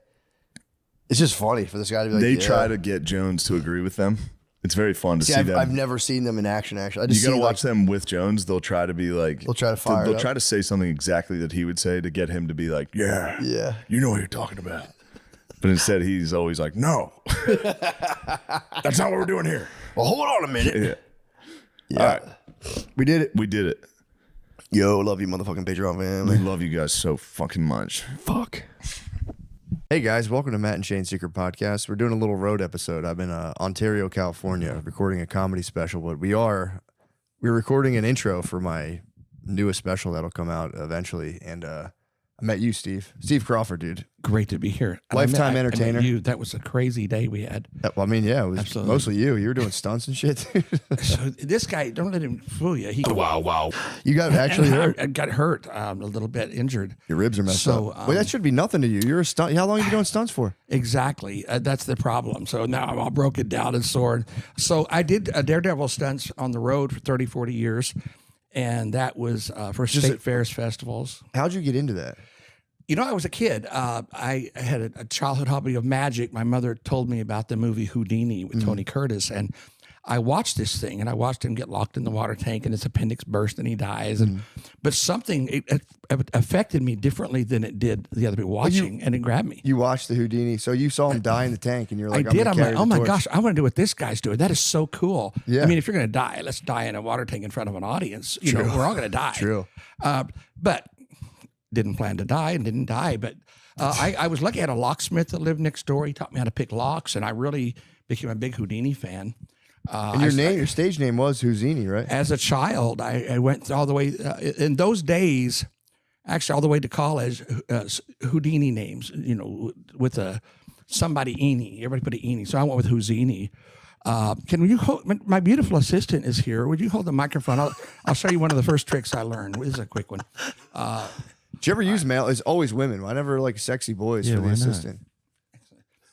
it's just funny for this guy to be like, They yeah. try to get Jones to agree with them. It's very fun to see them. I've never seen them in action. Actually, I just You got to see, watch them with Jones. They'll try to be like, They'll try to fire it They'll up. try to say something exactly that he would say to get him to be like, yeah, Yeah. you know what you're talking about. But instead, he's always like, no, that's not what we're doing here. Well, hold on a minute. Yeah. All right, We did it. we did it. Yo, love you, motherfucking Patreon We family. love you guys so fucking much. Fuck. Hey guys, welcome to Matt and Shane's Secret Podcast. We're doing a little road episode. I'm in Ontario, California, recording a comedy special, but we're recording an intro for my newest special that'll come out eventually. And I met you, Steve Crawford, dude. Great to be here. Lifetime I met entertainer. you. That was a crazy day we had. Well, I mean, yeah, it was Absolutely. mostly you. You were doing stunts and shit. So this guy, don't let him fool you. He Wow. You got actually hurt. I got hurt, a little bit injured. Your ribs are messed So, up. Wait, that should be nothing to you. You're a stunt. How long have you been doing stunts for? Exactly. That's the problem. So now I'm all broken down and sore. So I did Daredevil stunts on the road for 30, 40 years. And that was for state fairs, festivals. How'd you get into that? You know, I was a kid. I had a childhood hobby of magic. My mother told me about the movie Houdini with Tony Curtis, and I watched this thing. And I watched him get locked in the water tank, and his appendix burst, and he dies. And but something it affected me differently than it did the other people watching, and it grabbed me. You watched the Houdini, so you saw him die in the tank, and you're like, I did. I'm like, oh my torch. gosh, I want to do what this guy's doing. That is so cool. Yeah. I mean, if you're going to die, let's die in a water tank in front of an audience. You know, we're all going to die. True. But didn't plan to die and didn't die. But I was lucky. I had a locksmith that lived next door. He taught me how to pick locks, and I really became a big Houdini fan. And your stage name was Houdini, right? As a child, I went all the way in those days, actually all the way to college. Houdini names, you know, with somebody Eni. Everybody put an Eni, so I went with Houdini. Can you hold? My beautiful assistant is here. Would you hold the microphone? I'll show you one of the first tricks I learned. This is a quick one. Did you ever use male? It's always women. I never like sexy boys for the assistant.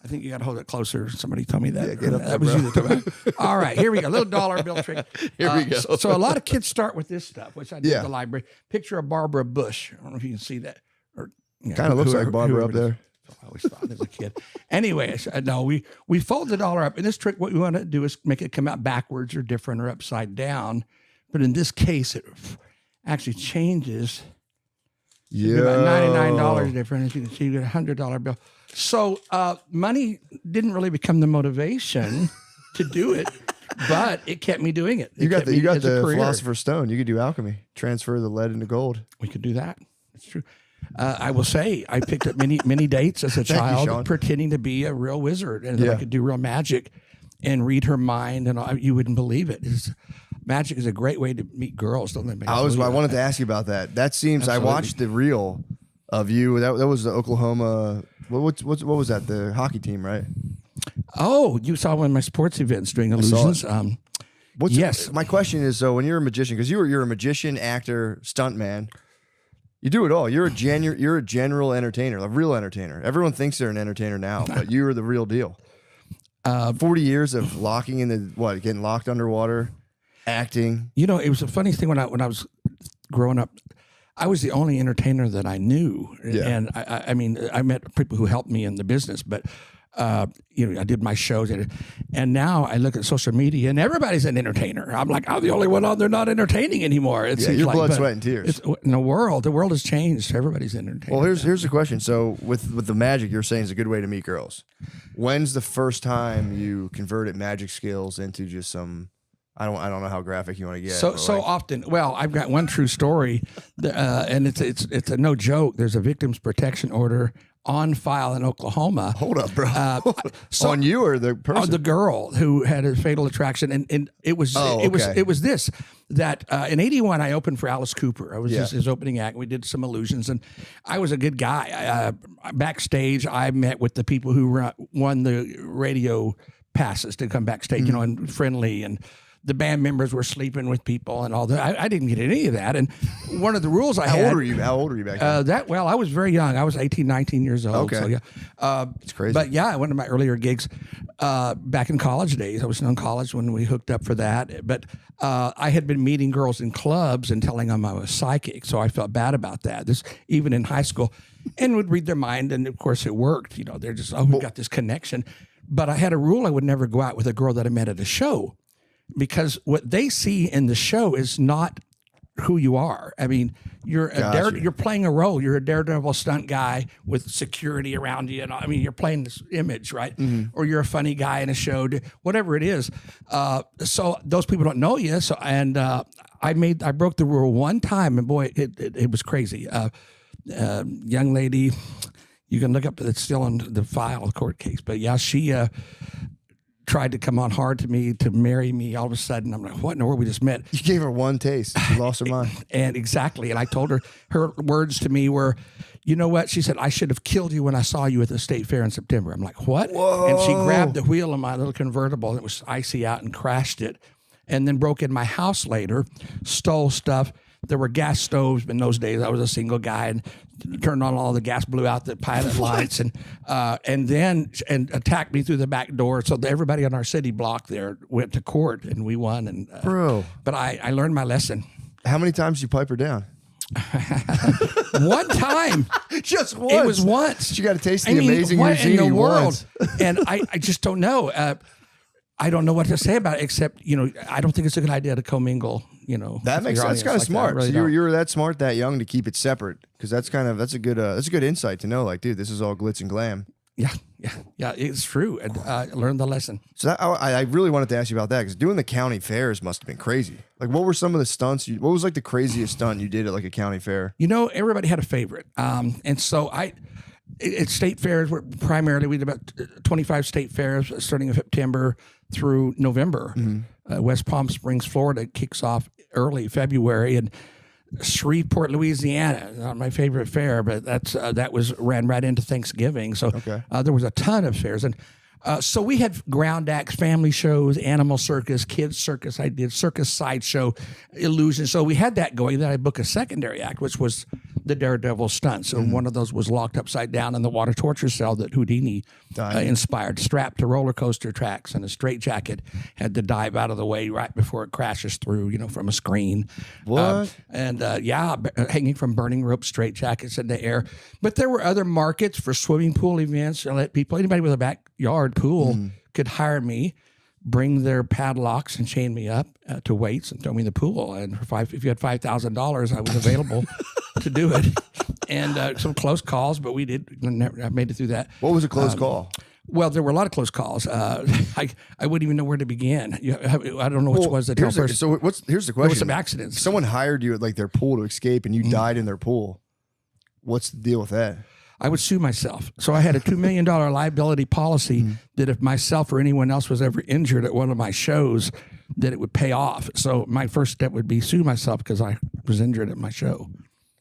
I think you got to hold it closer. Somebody told me that. Yeah, get up there, that was bro. you that told me. All right, here we go. Little dollar bill trick. Here we go. So a lot of kids start with this stuff, which I did Yeah. at the library. Picture of Barbara Bush. I don't know if you can see that. Or Kind of looks like Barbara up there. I always thought as a kid. Anyway, no, we fold the dollar up. In this trick, what we want to do is make it come out backwards or different or upside down. But in this case, it actually changes. Yeah. About $99 different. As you can see, you get a $100 bill. So money didn't really become the motivation to do it, but it kept me doing it. You got kept me the as a career. Philosopher's Stone. You could do alchemy. Transfer the lead into gold. We could do that. That's true. I will say I picked up many dates as a Sean. child, pretending to be a real wizard and that Yeah. I could do real magic and read her mind, and you wouldn't believe it. Magic is a great way to meet girls. Don't let me. I wanted to ask you about that. That seems. Absolutely. I watched the reel of you. That was the Oklahoma. What was that? The hockey team, right? Oh, you saw one of my sports events during Illusions. Yes. My question is, so when you're a magician, because you're a magician, actor, stuntman, you do it all. You're a general entertainer, a real entertainer. Everyone thinks they're an entertainer now, but you're the real deal. 40 years of locking in getting locked underwater, acting. You know, it was a funny thing when I was growing up. I was the only entertainer that I knew, and I mean, I met people who helped me in the business, but you know, I did my shows, and now I look at social media, and everybody's an entertainer. I'm like, I'm the only one on there not entertaining anymore. It seems your like, blood, sweat, and tears. In the world has changed. Everybody's entertaining. Well, here's the question. So with the magic, you're saying is a good way to meet girls. When's the first time you converted magic skills into just some? I don't know how graphic you want to get. So often. Well, I've got one true story, and it's a no joke. There's a victims protection order on file in Oklahoma. Hold up, bro. On you or the person? The girl who had a fatal attraction, and it was this that in '81 I opened for Alice Cooper. I was his opening act. We did some illusions, and I was a good guy. Backstage, I met with the people who won the radio passes to come backstage, you know, and friendly and. The band members were sleeping with people and all that. I didn't get any of that. And one of the rules I had. How old were you back then? I was very young. I was 18, 19 years old. Okay. So yeah. It's crazy. But yeah, one of my earlier gigs back in college days, I was in college when we hooked up for that. But I had been meeting girls in clubs and telling them I was psychic. So I felt bad about that. This even in high school, and would read their mind. And of course it worked. You know, they're just, we've got this connection. But I had a rule I would never go out with a girl that I met at a show. Because what they see in the show is not who you are. I mean, you're playing a role. You're a daredevil stunt guy with security around you, and I mean, you're playing this image, right? Mm-hmm. Or you're a funny guy in a show, whatever it is. So those people don't know you. So I broke the rule one time, and boy, it was crazy. Young lady, you can look up. It's still in the file, court case, but yeah, she. Tried to come on hard to me to marry me. All of a sudden, I'm like, what in the world? We just met. You gave her one taste. She lost her mind. And exactly. And I told her words to me were, you know what? She said, I should have killed you when I saw you at the state fair in September. I'm like, what? Whoa. And she grabbed the wheel of my little convertible and it was icy out and crashed it. And then broke in my house later, stole stuff. There were gas stoves, but in those days I was a single guy and turned on all the gas, blew out the pilot lights, and attacked me through the back door. So everybody on our city block there went to court and we won. And bro, but I learned my lesson. How many times did you pipe her down? One time, just once. It was once. You got to taste the amazing what in the world? Once. And I just don't know. I don't know what to say about it, except, you know, I don't think it's a good idea to commingle, you know. That makes sense. That's kind of smart. Really so you're that smart, that young to keep it separate, because that's a good insight to know. Like, dude, this is all glitz and glam. Yeah, it's true. And I learned the lesson. So I really wanted to ask you about that, because doing the county fairs must have been crazy. Like, what were some of the stunts? What was like the craziest stunt you did at like a county fair? You know, everybody had a favorite, and so at state fairs, we did about 25 state fairs starting in September through November. Mm-hmm. West Palm Springs, Florida kicks off early February, and Shreveport, Louisiana, not my favorite fair, but that ran right into Thanksgiving. So there was a ton of fairs, and so we had ground acts, family shows, animal circus, kids circus. I did circus sideshow, illusion. So we had that going. Then I booked a secondary act, which was the Daredevil Stunt. So one of those was locked upside down in the water torture cell that Houdini inspired, strapped to roller coaster tracks and a straitjacket, had to dive out of the way right before it crashes through, you know, from a screen. What? Hanging from burning rope straitjackets in the air. But there were other markets for swimming pool events. I let people, anybody with a backyard pool could hire me, bring their padlocks and chain me up to weights and throw me in the pool. And if you had $5,000, I was available to do it. And some close calls, but I made it through that. What was a close call? Well, there were a lot of close calls. I wouldn't even know where to begin. I don't know which was the tell first. So here's the question. There were some accidents. Someone hired you at like their pool to escape, and you died in their pool. What's the deal with that? I would sue myself. So I had a $2 million liability policy that if myself or anyone else was ever injured at one of my shows, that it would pay off. So my first step would be sue myself because I was injured at my show.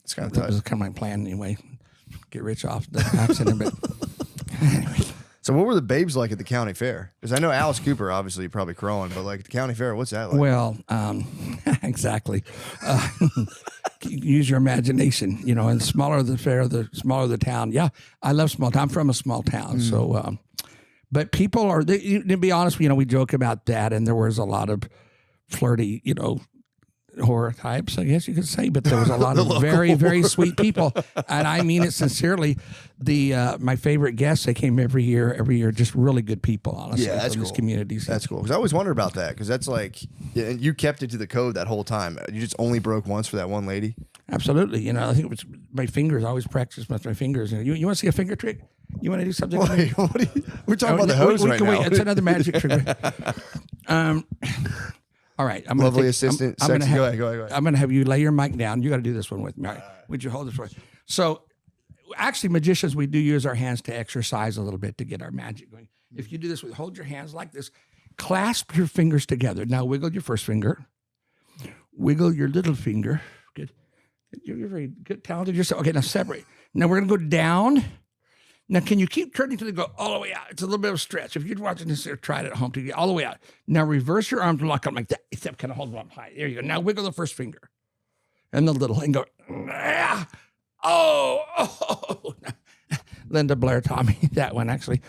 It's kind of that was kind of my plan anyway. Get rich off the accident. But anyway. So what were the babes like at the county fair? Because I know Alice Cooper, obviously, probably crowing, but like at the county fair, what's that like? Well, exactly. Use your imagination, you know, and the smaller the fair, the smaller the town. Yeah, I love small town. I'm from a small town. So, But people are, to be honest, we joke about that, and there was a lot of flirty, horror types, I guess you could say, but there was a lot of very, very sweet people, and I mean it sincerely. My favorite guests, they came every year, just really good people, honestly, Yeah, that's from cool. this community. That's cool. Because I always wondered about that, because that's like, yeah, and you kept it to the code that whole time. You just only broke once for that one lady. Absolutely. I think it was my fingers. I always practice with my fingers. You want to see a finger trick? You want to do something? Wait, we're talking about the hose right now. Wait, it's another magic trick. All right. I'm Lovely assistant. I'm gonna Go ahead. I'm going to have you lay your mic down. You got to do this one with me. All right. Would you hold this one? So, actually, magicians, we do use our hands to exercise a little bit to get our magic going. If you do this, hold your hands like this. Clasp your fingers together. Now, wiggle your first finger. Wiggle your little finger. Good. You're very good, talented yourself. Okay, now separate. Now, we're going to go down. Now, can you keep turning to go all the way out? It's a little bit of a stretch. If you're watching this or try it at home to get all the way out. Now, reverse your arms and lock them like that. Except kind of hold them up high. There you go. Now, wiggle the first finger. And the little, and go, ah, oh. Linda Blair taught me that one, actually.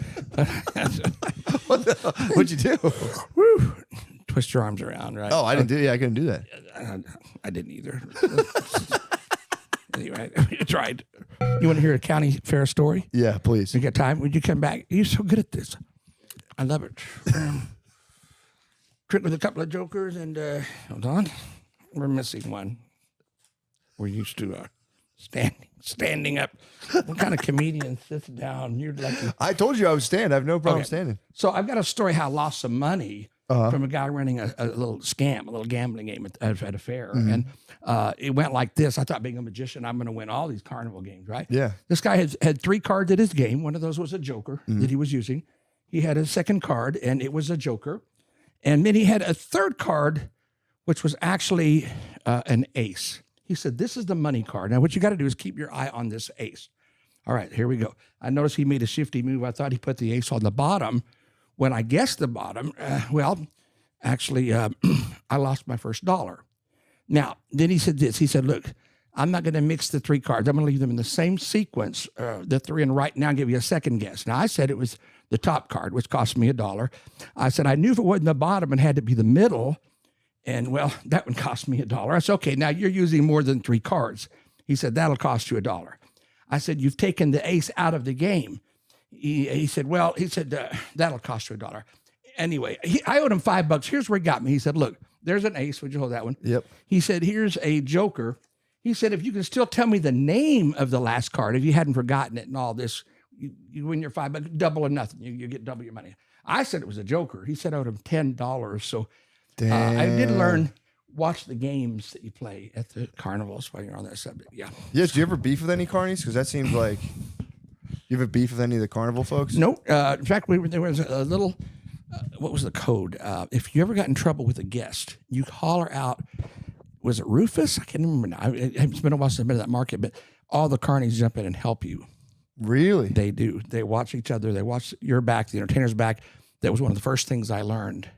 What'd you do? Woo. Twist your arms around, right? Oh, I didn't do it. Yeah, I couldn't do that. I didn't either. Anyway, I tried. You want to hear a county fair story? Yeah, please. You got time? Would you come back? You're so good at this. I love it. Trick with a couple of jokers and hold on. We're missing one. We're used to standing up. What kind of comedian sits down? You're lucky. I told you I would stand. I have no problem standing. So I've got a story how I lost some money from a guy running a little scam, a little gambling game at a fair. And it went like this. I thought, being a magician, I'm going to win all these carnival games, right? Yeah. This guy had 3 cards at his game. One of those was a joker that he was using. He had a second card, and it was a joker. And then he had a third card, which was actually an ace. He said, this is the money card. Now, what you got to do is keep your eye on this ace. All right, here we go. I noticed he made a shifty move. I thought he put the ace on the bottom. When I guessed the bottom, actually, I lost my first $1. Now, then he said this. He said, look, I'm not going to mix the 3 cards. I'm going to leave them in the same sequence, the 3, and right now give you a second guess. Now, I said it was the top card, which cost me $1. I said, I knew if it wasn't the bottom, it had to be the middle. And, well, that would cost me $1. I said, okay, now you're using more than 3 cards. He said, that'll cost you $1. I said, you've taken the ace out of the game. He said, that'll cost you $1. Anyway, I owed him $5. Here's where he got me. He said, look, there's an ace. Would you hold that one? Yep. He said, here's a joker. He said, if you can still tell me the name of the last card, if you hadn't forgotten it and all this, you win your $5, double or nothing. You get double your money. I said it was a joker. He said I owed him $10. So I did learn, watch the games that you play at the carnivals while you're on that subject. Yeah. Yes. Do you ever beef with any carnies? Because that seems like you ever beef with any of the carnival folks? No. In fact, there was a little, what was the code? If you ever got in trouble with a guest, you holler out, was it Rufus? I can't remember now. It's been a while since I've been to that market, but all the carnies jump in and help you. Really? They do. They watch each other. They watch your back, the entertainer's back. That was one of the first things I learned.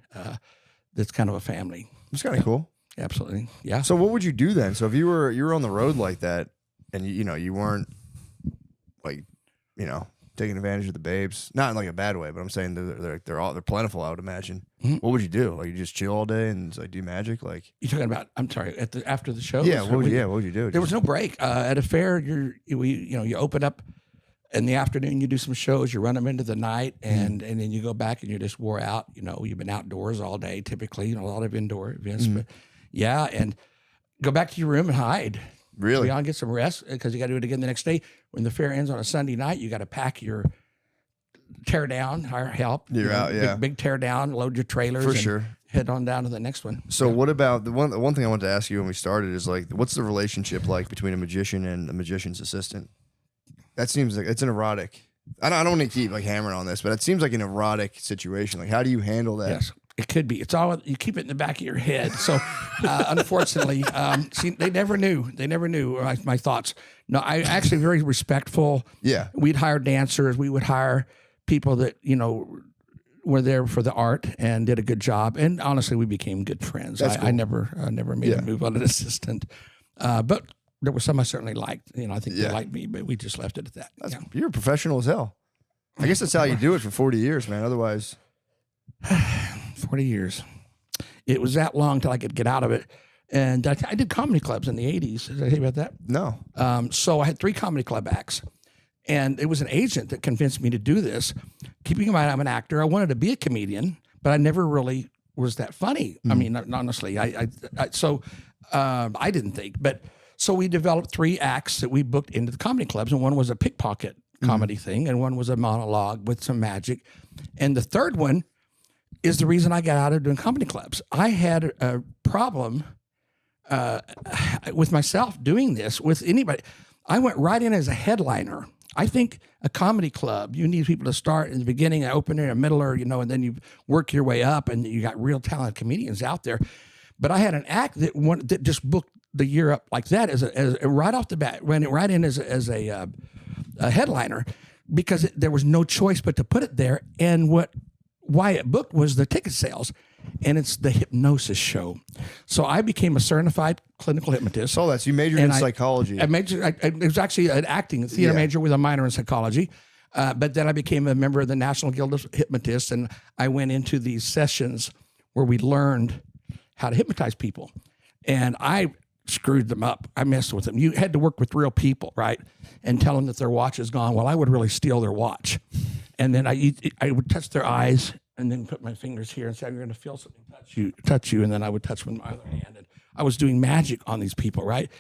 That's kind of a family. It's kind of cool. Absolutely. Yeah. So what would you do then? So if you were on the road like that, and you weren't like, taking advantage of the babes, not in like a bad way, but I'm saying they're plentiful, I would imagine. Mm-hmm. What would you do? Like, you just chill all day and like do magic? Like, you're talking about? I'm sorry. After the show? Yeah. What would you do? There was no break at a fair. You open up in the afternoon. You do some shows. You run them into the night, and then you go back and you're just wore out. You've been outdoors all day. Typically, a lot of indoor events. But yeah, and go back to your room and hide. Really? Be on, get some rest, because you got to do it again the next day. When the fair ends on a Sunday night, you got to pack your tear down, hire help. You're out, yeah. Big tear down, load your trailers. For and sure. Head on down to the next one. So what about the one thing I wanted to ask you when we started is like, what's the relationship like between a magician and a magician's assistant? That seems like it's an erotic. I don't want to keep like hammering on this, but it seems like an erotic situation. Like, how do you handle that? Yes. It could be. It's all, you keep it in the back of your head. So, unfortunately, they never knew. They never knew my thoughts. No, I actually very respectful. Yeah. We'd hire dancers. We would hire people that, were there for the art and did a good job. And honestly, we became good friends. That's cool. I never made a move on an assistant. But there were some I certainly liked. I think they liked me, but we just left it at that. You're a professional as hell. I guess that's how you do it for 40 years, man. Otherwise, 40 years. It was that long till I could get out of it. And I did comedy clubs in the 80s. Did I hear about that? no. So I had 3 comedy club acts. And it was an agent that convinced me to do this. Keeping in mind, I'm an actor. I wanted to be a comedian, but I never really was that funny. I mean, honestly, I didn't think. But so we developed 3 acts that we booked into the comedy clubs. And one was a pickpocket comedy thing. And one was a monologue with some magic. And the third one is the reason I got out of doing comedy clubs. I had a problem with myself doing this with anybody. I went right in as a headliner. I think a comedy club, you need people to start in the beginning, an opener, a middler, and then you work your way up, and you got real talented comedians out there. But I had an act that just booked the year up like that as right off the bat, went right in as a headliner, because there was no choice but to put it there. And why it booked was the ticket sales, and it's the Hypnosis show. So I became a certified clinical hypnotist. Oh, you majored in psychology. I was actually an acting theater major with a minor in psychology. But then I became a member of the National Guild of Hypnotists, and I went into these sessions where we learned how to hypnotize people. And I screwed them up. I messed with them. You had to work with real people, right? And tell them that their watch is gone. Well, I would really steal their watch. And then I would touch their eyes and then put my fingers here and say, you're going to feel something touch you. And then I would touch with my other hand. And I was doing magic on these people, right?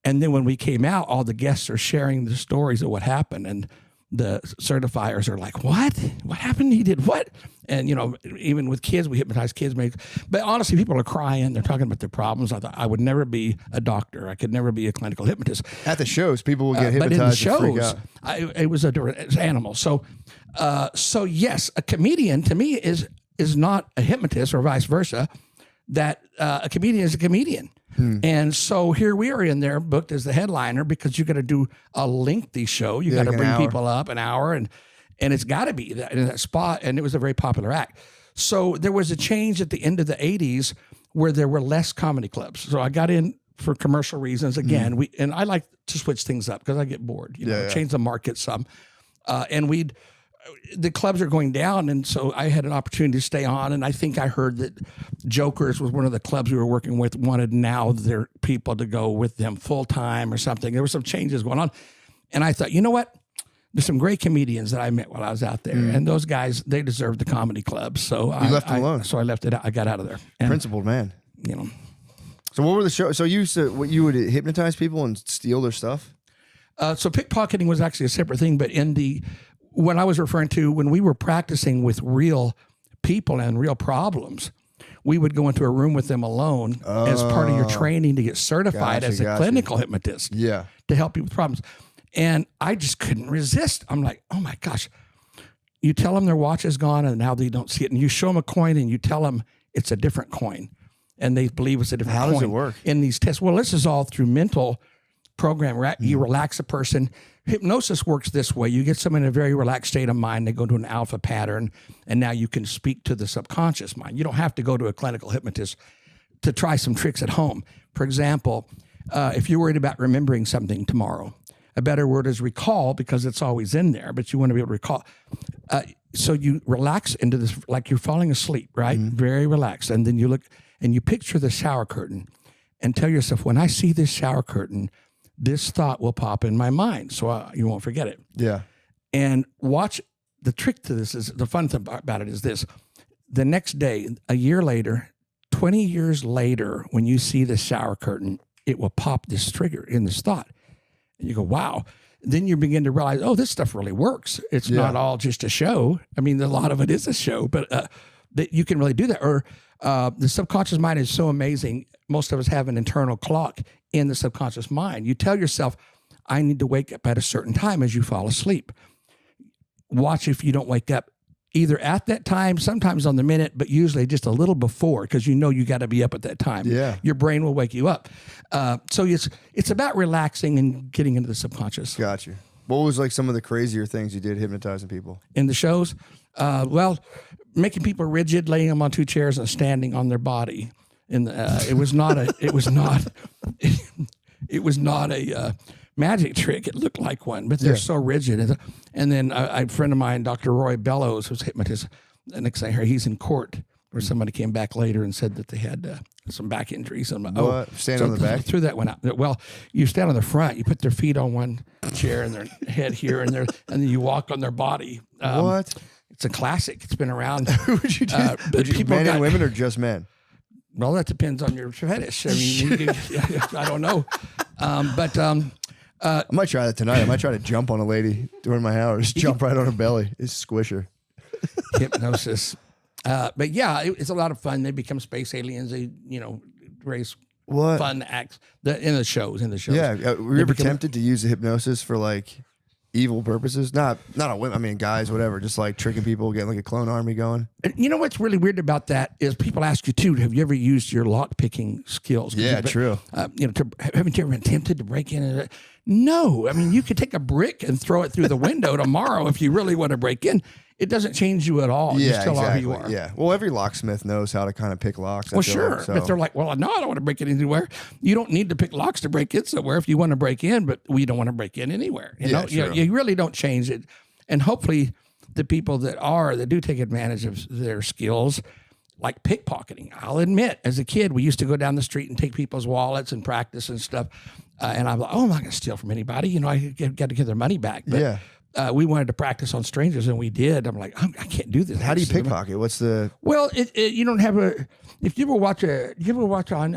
And then when we came out, all the guests are sharing the stories of what happened. And the certifiers are like, what? What happened? He did what? And, even with kids, we hypnotize kids. But honestly, people are crying. They're talking about their problems. I thought I would never be a doctor. I could never be a clinical hypnotist. At the shows, people will get hypnotized. But in the and shows, freak out. it was it's animal. So yes, a comedian to me is not a hypnotist or vice versa. That a comedian is a comedian. And so here we are in there booked as the headliner because you got to do a lengthy show. You got to bring people up an hour and it's got to be in that spot. And it was a very popular act. So there was a change at the end of the 80s where there were less comedy clubs. So I got in for commercial reasons again. And I like to switch things up because I get bored, change the market some. And the clubs are going down, and so I had an opportunity to stay on. And I think I heard that Jokers was one of the clubs we were working with, wanted now their people to go with them full time or something. There were some changes going on, and I thought, you know what? There's some great comedians that I met while I was out there, and those guys, they deserved the comedy club. So I left them alone. So I left it. I got out of there. And, principled man. So what were the shows? So you would hypnotize people and steal their stuff? So pickpocketing was actually a separate thing, but when I was referring to when we were practicing with real people and real problems, we would go into a room with them alone as part of your training to get certified as a clinical hypnotist. Yeah. To help you with problems. And I just couldn't resist. I'm like, oh my gosh. You tell them their watch is gone and now they don't see it. And you show them a coin and you tell them it's a different coin. And they believe it's a different coin. How does it work? In these tests. Well, this is all through mental program, right? You relax a person. Hypnosis works this way. You get someone in a very relaxed state of mind. They go to an alpha pattern, and now you can speak to the subconscious mind. You don't have to go to a clinical hypnotist to try some tricks at home. For example, if you're worried about remembering something tomorrow, a better word is recall because it's always in there, but you want to be able to recall. So you relax into this like you're falling asleep, right? Very relaxed. And then you look and you picture the shower curtain and tell yourself, when I see this shower curtain, this thought will pop in my mind, so you won't forget it. Yeah. And watch, the trick to this is, the fun thing about it is this. The next day, a year later, 20 years later, when you see the shower curtain, it will pop this trigger in this thought. And you go, wow. Then you begin to realize, oh, this stuff really works. It's not all just a show. I mean, a lot of it is a show, but that you can really do that. Or the subconscious mind is so amazing. Most of us have an internal clock in the subconscious mind. You tell yourself, I need to wake up at a certain time as you fall asleep. Watch if you don't wake up either at that time, sometimes on the minute, but usually just a little before, because you know you got to be up at that time. Yeah. Your brain will wake you up. So it's about relaxing and getting into the subconscious. Got you. What was like some of the crazier things you did hypnotizing people? In the shows? Well, making people rigid, laying them on 2 chairs and standing on their body. And it was not a magic trick. It looked like one, but they're so rigid. And then a friend of mine, Dr. Roy Bellows, who's a hypnotist, the next thing I heard, he's in court where somebody came back later and said that they had some back injuries. And I'm like, stand on the back? Threw that one out. Well, you stand on the front, you put their feet on one chair and their head here, and then you walk on their body. What? It's a classic. It's been around. Would you do? Men and women or just men? Well, that depends on your fetish. I mean, I don't know. I might try that tonight. I might try to jump on a lady during my hours. Jump right on her belly. It's squish her. Hypnosis. But yeah, it's a lot of fun. They become space aliens. They, raise fun acts in the shows. Yeah. Were you ever tempted to use the hypnosis for like evil purposes? Not on women. I mean, guys, whatever. Just like tricking people, getting like a clone army going. And you know what's really weird about that is people ask you too, have you ever used your lock picking skills? Yeah, true. Haven't you ever been tempted to break in? No. I mean, you could take a brick and throw it through the window tomorrow if you really want to break in. It doesn't change you at all. You still are who you are. Yeah. Well, every locksmith knows how to kind of pick locks. Well, sure. Like, so. But they're like, well, no, I don't want to break in anywhere. You don't need to pick locks to break in somewhere if you want to break in, but we don't want to break in anywhere. You really don't change it. And hopefully the people that do take advantage of their skills, like pickpocketing. I'll admit, as a kid, we used to go down the street and take people's wallets and practice and stuff. And I'm like, oh, I'm not going to steal from anybody. I got to get their money back. But, we wanted to practice on strangers, and we did. I'm like, I can't do this. How do you pickpocket? What's the? Well, you don't have a. If you ever watch on,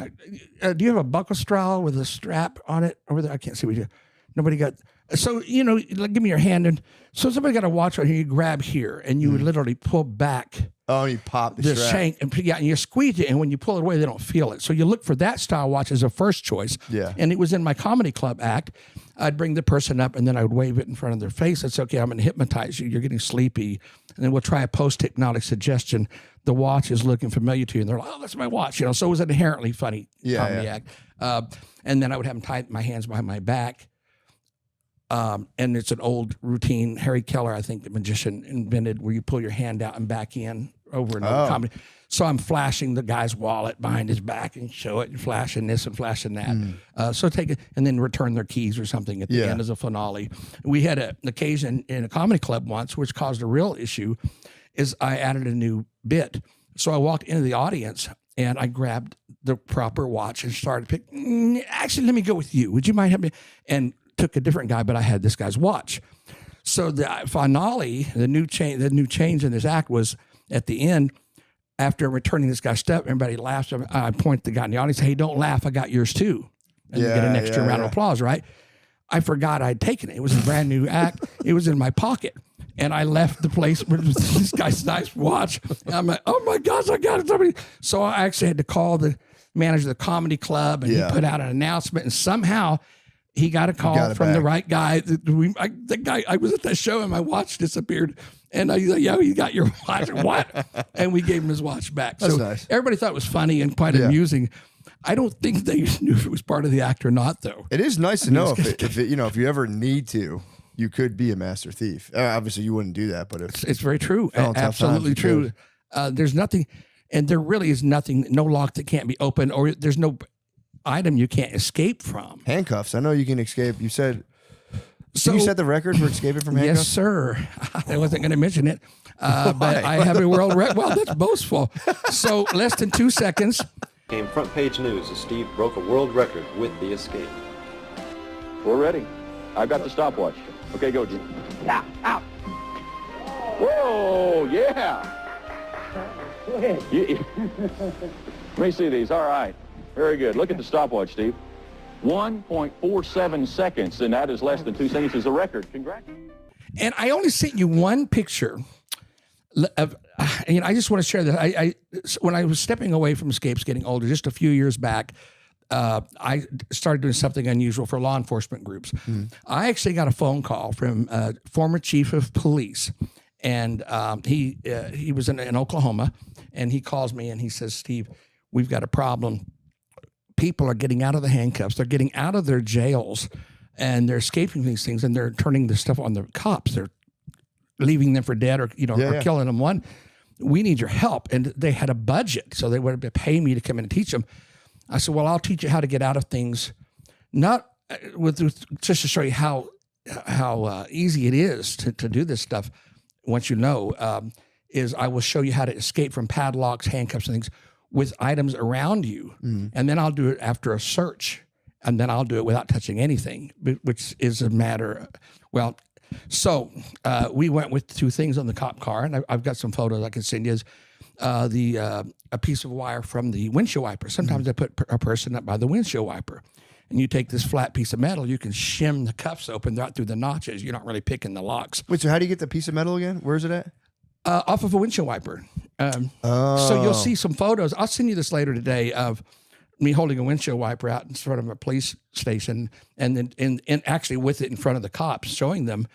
do you have a buckle straw with a strap on it over there? I can't see what you. Nobody got. So like, give me your hand, and so somebody got a watch on here. You grab here, and you would literally pull back. Oh, you pop the strap. Shank, and you squeeze it, and when you pull it away, they don't feel it. So you look for that style watch as a first choice. Yeah. And it was in my comedy club act. I'd bring the person up, and then I would wave it in front of their face. It's okay. I'm going to hypnotize you. You're getting sleepy, and then we'll try a post-hypnotic suggestion. The watch is looking familiar to you, and they're like, "Oh, that's my watch." So it was an inherently funny comedy act. And then I would have them tie my hands behind my back. And it's an old routine. Helen Keller, I think, the magician, invented where you pull your hand out and back in over and over comedy. So I'm flashing the guy's wallet behind his back and show it and flashing this and flashing that. So take it and then return their keys or something at the end as a finale. We had an occasion in a comedy club once, which caused a real issue, is I added a new bit. So I walked into the audience and I grabbed the proper watch and started picking. Actually, let me go with you. Would you mind helping me? And took a different guy, but I had this guy's watch. So the finale, the new change in this act was at the end. After returning this guy's stuff, everybody laughs. I point at the guy in the audience, "Hey, don't laugh. I got yours too." And you get an extra round of applause, right? I forgot I'd taken it. It was a brand new act. It was in my pocket. And I left the place with this guy's nice watch. And I'm like, oh my gosh, I got it. So I actually had to call the manager of the comedy club, and he put out an announcement, and somehow he got a call from the right guy. The guy, I was at that show and my watch disappeared. And I was like, "Yo, you got your watch?" What? And we gave him his watch back. That's so nice. Everybody thought it was funny and quite amusing. I don't think they knew if it was part of the act or not, though. It is nice to know if you ever need to, you could be a master thief. Obviously, you wouldn't do that, but it's very true. Absolutely true. There's nothing, and there really is nothing, no lock that can't be opened, or there's no item you can't escape from. Handcuffs. I know you can escape. You said. So you set the record for escaping from handcuffs? Yes, sir. I wasn't going to mention it, but I have a world record. Well, that's boastful. So less than 2 seconds. Came front page news as Steve broke a world record with the escape. We're ready. I've got the stopwatch. Okay, go, Jim. Yeah, out. Whoa, yeah. Go ahead. Let me see these. All right. Very good. Look at the stopwatch, Steve. 1.47 seconds, and that is less than 2 seconds is a record. Congrats. And I only sent you one picture of, I just want to share that. I when I was stepping away from escapes, getting older, just a few years back, I started doing something unusual for law enforcement groups. I actually got a phone call from a former chief of police, and he was in Oklahoma, and he calls me and he says, "Steve, we've got a problem. People are getting out of the handcuffs. They're getting out of their jails, and they're escaping these things, and they're turning this stuff on the cops. They're leaving them for dead or killing them. One, we need your help." And they had a budget, so they would pay me to come in and teach them. I said, "Well, I'll teach you how to get out of things, not just to show you how easy it is to do this stuff, once you know, is I will show you how to escape from padlocks, handcuffs, and things with items around you. And then I'll do it after a search. And then I'll do it without touching anything, which is a matter. Well, so we went with 2 things on the cop car, and I've got some photos I can send you. A piece of wire from the windshield wiper. Sometimes I put a person up by the windshield wiper, and you take this flat piece of metal, you can shim the cuffs open right through the notches. You're not really picking the locks. Wait, so how do you get the piece of metal again? Where is it at? Off of a windshield wiper. So you'll see some photos. I'll send you this later today of me holding a windshield wiper out in front of a police station, and then and actually with it in front of the cops, showing them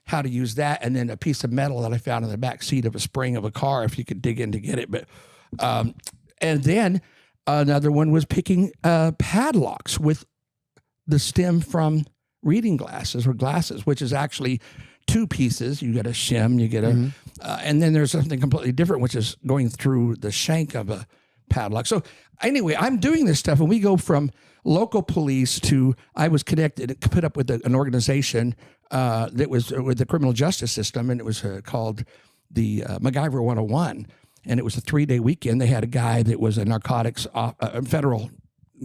how to use that, and then a piece of metal that I found in the back seat of a spring of a car, if you could dig in to get it. But and then another one was picking padlocks with the stem from reading glasses or glasses, which is actually 2 pieces. You get a shim, you get a, and then there's something completely different, which is going through the shank of a padlock. So anyway, I'm doing this stuff, and we go from local police to, I was connected and put up with an organization that was with the criminal justice system, and it was called the MacGyver 101, and it was a 3-day weekend. They had a guy that was a narcotics, Federal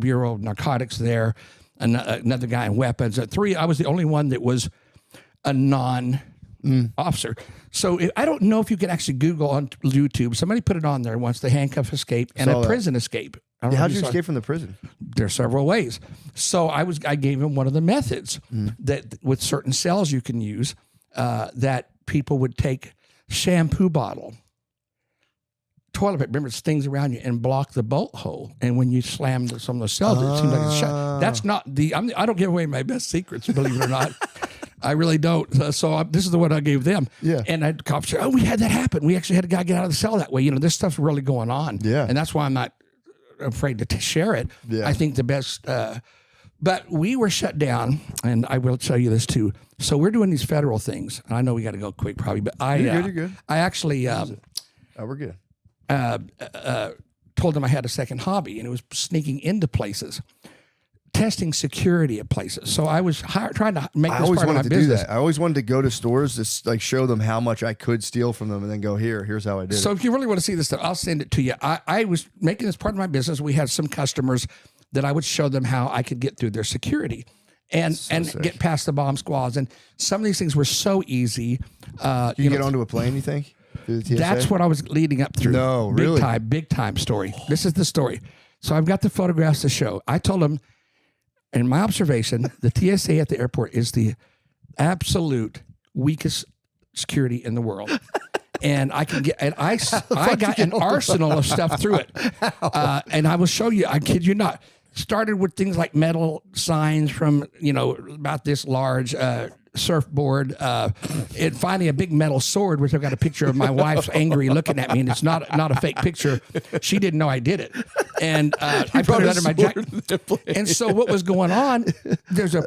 Bureau of Narcotics there, another guy in weapons. I was the only one that was a non-officer. So I don't know if you can actually Google on YouTube. Somebody put it on there once, the handcuff escape and a prison escape. How did you escape from the prison? There's several ways. So I gave him one of the methods that with certain cells you can use that people would take shampoo bottle, toilet paper, remember it stings around you, and block the bolt hole. And when you slam some of the cells, it seems like it's shut. That's not I don't give away my best secrets, believe it or not. I really don't. So this is the one I gave them. Yeah. And cops said, we had that happen. We actually had a guy get out of the cell that way. You know, this stuff's really going on. Yeah. And that's why I'm not afraid to share it. Yeah. I think the best, but we were shut down, and I will tell you this too. So we're doing these federal things. And I know we got to go quick probably, but You're good. I actually, we're good. told them I had a second hobby, and it was sneaking into places, testing security at places. So I was trying to make this part of my business. I always wanted to go to stores to like show them how much I could steal from them, and then go, here's how I did it. So if you really want to see this stuff, I'll send it to you. I was making this part of my business. We had some customers that I would show them how I could get through their security and get past the bomb squads. And some of these things were so easy. You get onto a plane, you think? Through the TSA? That's what I was leading up through. No, really? Big time story. This is the story. So I've got the photographs to show. I told them, in my observation, the TSA at the airport is the absolute weakest security in the world. And I can get, and I got an arsenal of stuff through it. And I will show you, I kid you not, started with things like metal signs from, about this large, surfboard, and finally a big metal sword, which I've got a picture of my wife's angry looking at me, and it's not a fake picture. She didn't know I did it, and I put it under my jacket. And so what was going on? There's I'm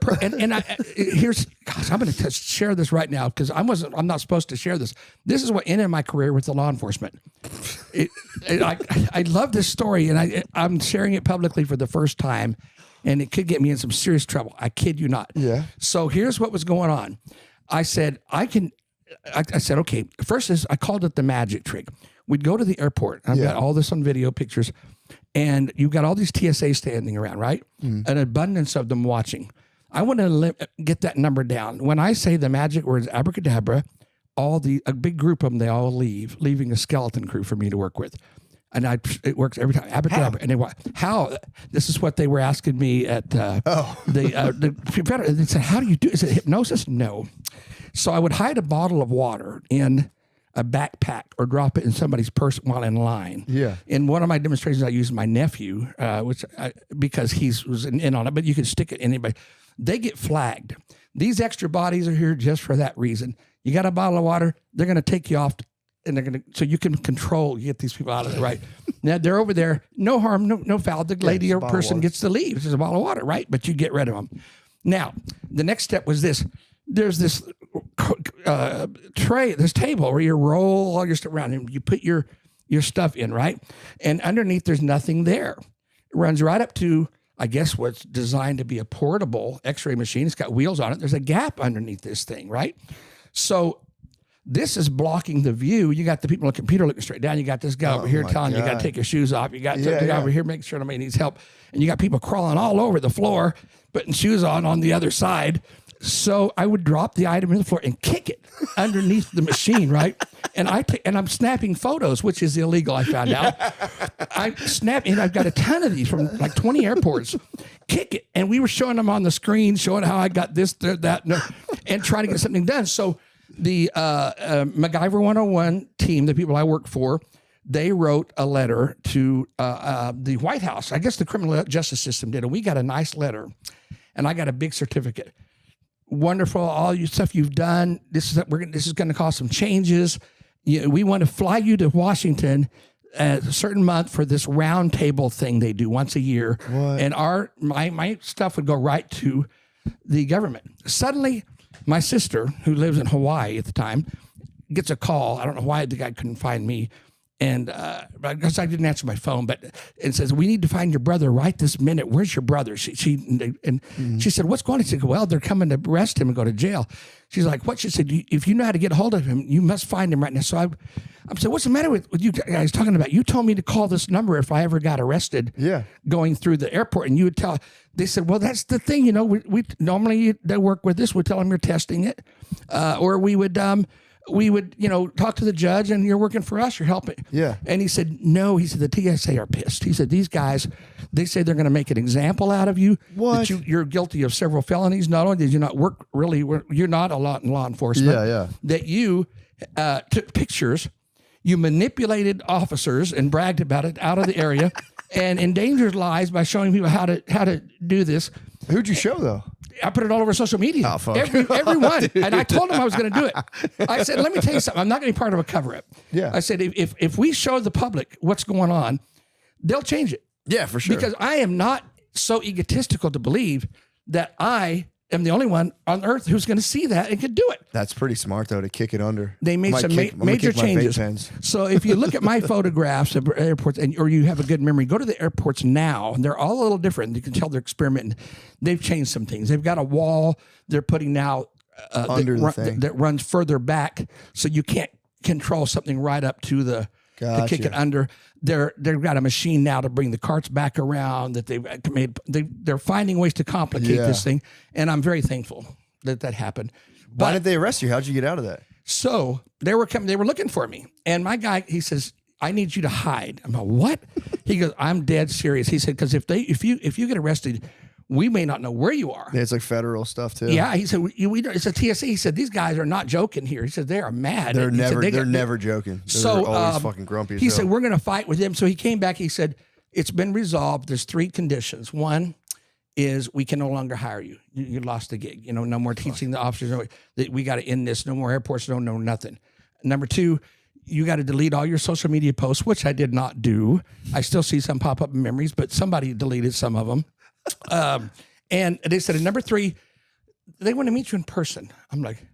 going to share this right now because I'm not supposed to share this. This is what ended my career with the law enforcement. I love this story, and I'm sharing it publicly for the first time. And it could get me in some serious trouble. I kid you not. Yeah. So here's what was going on. I said, I said, okay, first is I called it the magic trick. We'd go to the airport. I've got all this on video pictures. And you've got all these TSA standing around, right? An abundance of them watching. I want to get that number down. When I say the magic words abracadabra, a big group of them, they all leaving a skeleton crew for me to work with. And it works every time. Abracadabra. And how? This is what they were asking me at they said, how do you do? Is it hypnosis? No. So I would hide a bottle of water in a backpack or drop it in somebody's purse while in line. Yeah. In one of my demonstrations, I used my nephew, because he was in on it, but you can stick it in anybody. They get flagged. These extra bodies are here just for that reason. You got a bottle of water, they're going to take you off. And they're going to, so you can get these people out of there, right? Now they're over there, no harm, no foul. The lady or person gets to leave. It's just a bottle of water, right? But you get rid of them. Now, the next step was this. There's this tray, this table where you roll all your stuff around and you put your stuff in, right? And underneath, there's nothing there. It runs right up to I guess what's designed to be a portable X-ray machine. It's got wheels on it. There's a gap underneath this thing, right? So this is blocking the view. You got the people on the computer looking straight down. You got this guy over here telling you got to take your shoes off. You got the guy over here making sure nobody needs help. And you got people crawling all over the floor, putting shoes on the other side. So I would drop the item in the floor and kick it underneath the machine, right? And I'm snapping photos, which is illegal, I found out. I snap, and I've got a ton of these from like 20 airports. Kick it. And we were showing them on the screen, showing how I got this, that, and trying to get something done. So the MacGyver 101 team, the people I work for, they wrote a letter to the White House. I guess the criminal justice system did. And we got a nice letter. And I got a big certificate. Wonderful, all your stuff you've done. This is going to cause some changes. We want to fly you to Washington a certain month for this round table thing they do once a year. What? And my stuff would go right to the government. Suddenly, my sister, who lives in Hawaii at the time, gets a call. I don't know why the guy couldn't find me. And I guess I didn't answer my phone, but it says, we need to find your brother right this minute. Where's your brother? She said, what's going on? She said, well, they're coming to arrest him and go to jail. She's like, what? She said, if you know how to get a hold of him, you must find him right now. So I'm saying, what's the matter with you guys talking about? You told me to call this number if I ever got arrested going through the airport. And you would tell, they said, well, that's the thing. You know, we normally they work with this. We tell them you're testing it. Or we would, talk to the judge and you're working for us, you're helping. Yeah. And he said, no, he said, the TSA are pissed. He said, these guys, they say they're going to make an example out of you. What? That you're guilty of several felonies. Not only did you not work you're not a lot in law enforcement. Yeah. That you took pictures, you manipulated officers and bragged about it out of the area and endangered lives by showing people how to do this. Who'd you show though? I put it all over social media. Oh, fuck. Everyone. And I told him I was going to do it. I said, let me tell you something. I'm not going to be part of a cover-up. Yeah. I said, if we show the public what's going on, they'll change it. Yeah, for sure. Because I am not so egotistical to believe that I am the only one on earth who's going to see that and can do it. That's pretty smart, though, to kick it under. They made some major changes. So if you look at my photographs of airports, or you have a good memory, go to the airports now, and they're all a little different. You can tell they're experimenting. They've changed some things. They've got a wall they're putting now that runs further back, so you can't control something right up to to kick it under. They've got a machine now to bring the carts back around that they've made. They're finding ways to complicate this thing, and I'm very thankful that happened. Why did they arrest you? How'd you get out of that? So they were looking for me, and my guy, he says, I need you to hide. I'm like, what? He goes, I'm dead serious. He said, because if you get arrested, we may not know where you are. Yeah, it's like federal stuff too. Yeah, he said it's a TSA. He said these guys are not joking here. He said they are mad. They're never joking. They're always fucking grumpy. He said we're going to fight with them. So he came back. He said it's been resolved. There's 3 conditions. One is we can no longer hire you. You lost the gig. No more teaching the officers. We got to end this. No more airports. No nothing. Number 2. You got to delete all your social media posts, which I did not do. I still see some pop up in memories, but somebody deleted some of them. And they said, and number 3, they want to meet you in person. I'm like,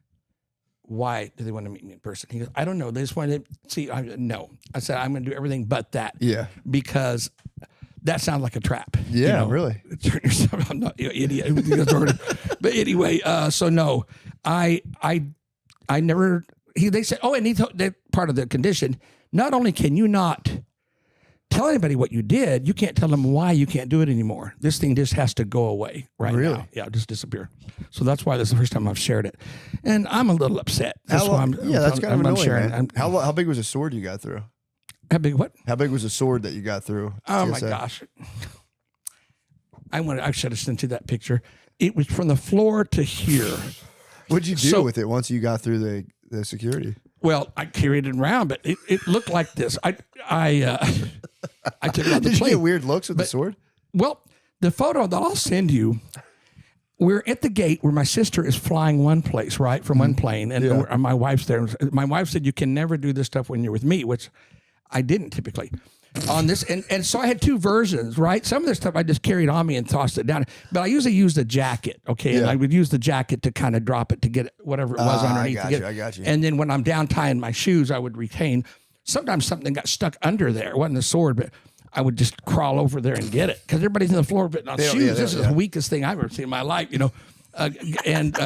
why do they want to meet me in person? He goes, I don't know. They just want to see. No. I said, I'm going to do everything but that. Yeah. Because that sounds like a trap. Yeah, really. Turn yourself. I'm not an idiot. But anyway, so no, I never. They said, oh, and that part of the condition. Not only can you not tell anybody what you did, you can't tell them why you can't do it anymore. This thing just has to go away now. Yeah, just disappear. So that's why this is the first time I've shared it. And I'm a little upset. That's kind of annoying, man. How big was the sword you got through? How big what? How big was the sword that you got through? Oh, my gosh. I should have sent you that picture. It was from the floor to here. What'd you do with it once you got through the security? Well, I carried it around, but it looked like this. I took it on the plane. Did you get weird looks with the sword? Well, the photo that I'll send you, we're at the gate where my sister is flying one place, right, from one plane, and my wife's there. My wife said, you can never do this stuff when you're with me, which I didn't typically. On this, and so I had 2 versions, right? Some of this stuff I just carried on me and tossed it down, but I usually use the jacket, okay? And I would use the jacket to kind of drop it to get whatever it was underneath. I got you. And then when I'm down tying my shoes, I would retain. Sometimes something got stuck under there. It wasn't the sword, but I would just crawl over there and get it because everybody's in the floor putting on shoes. This is the weakest thing I've ever seen in my life, you know. And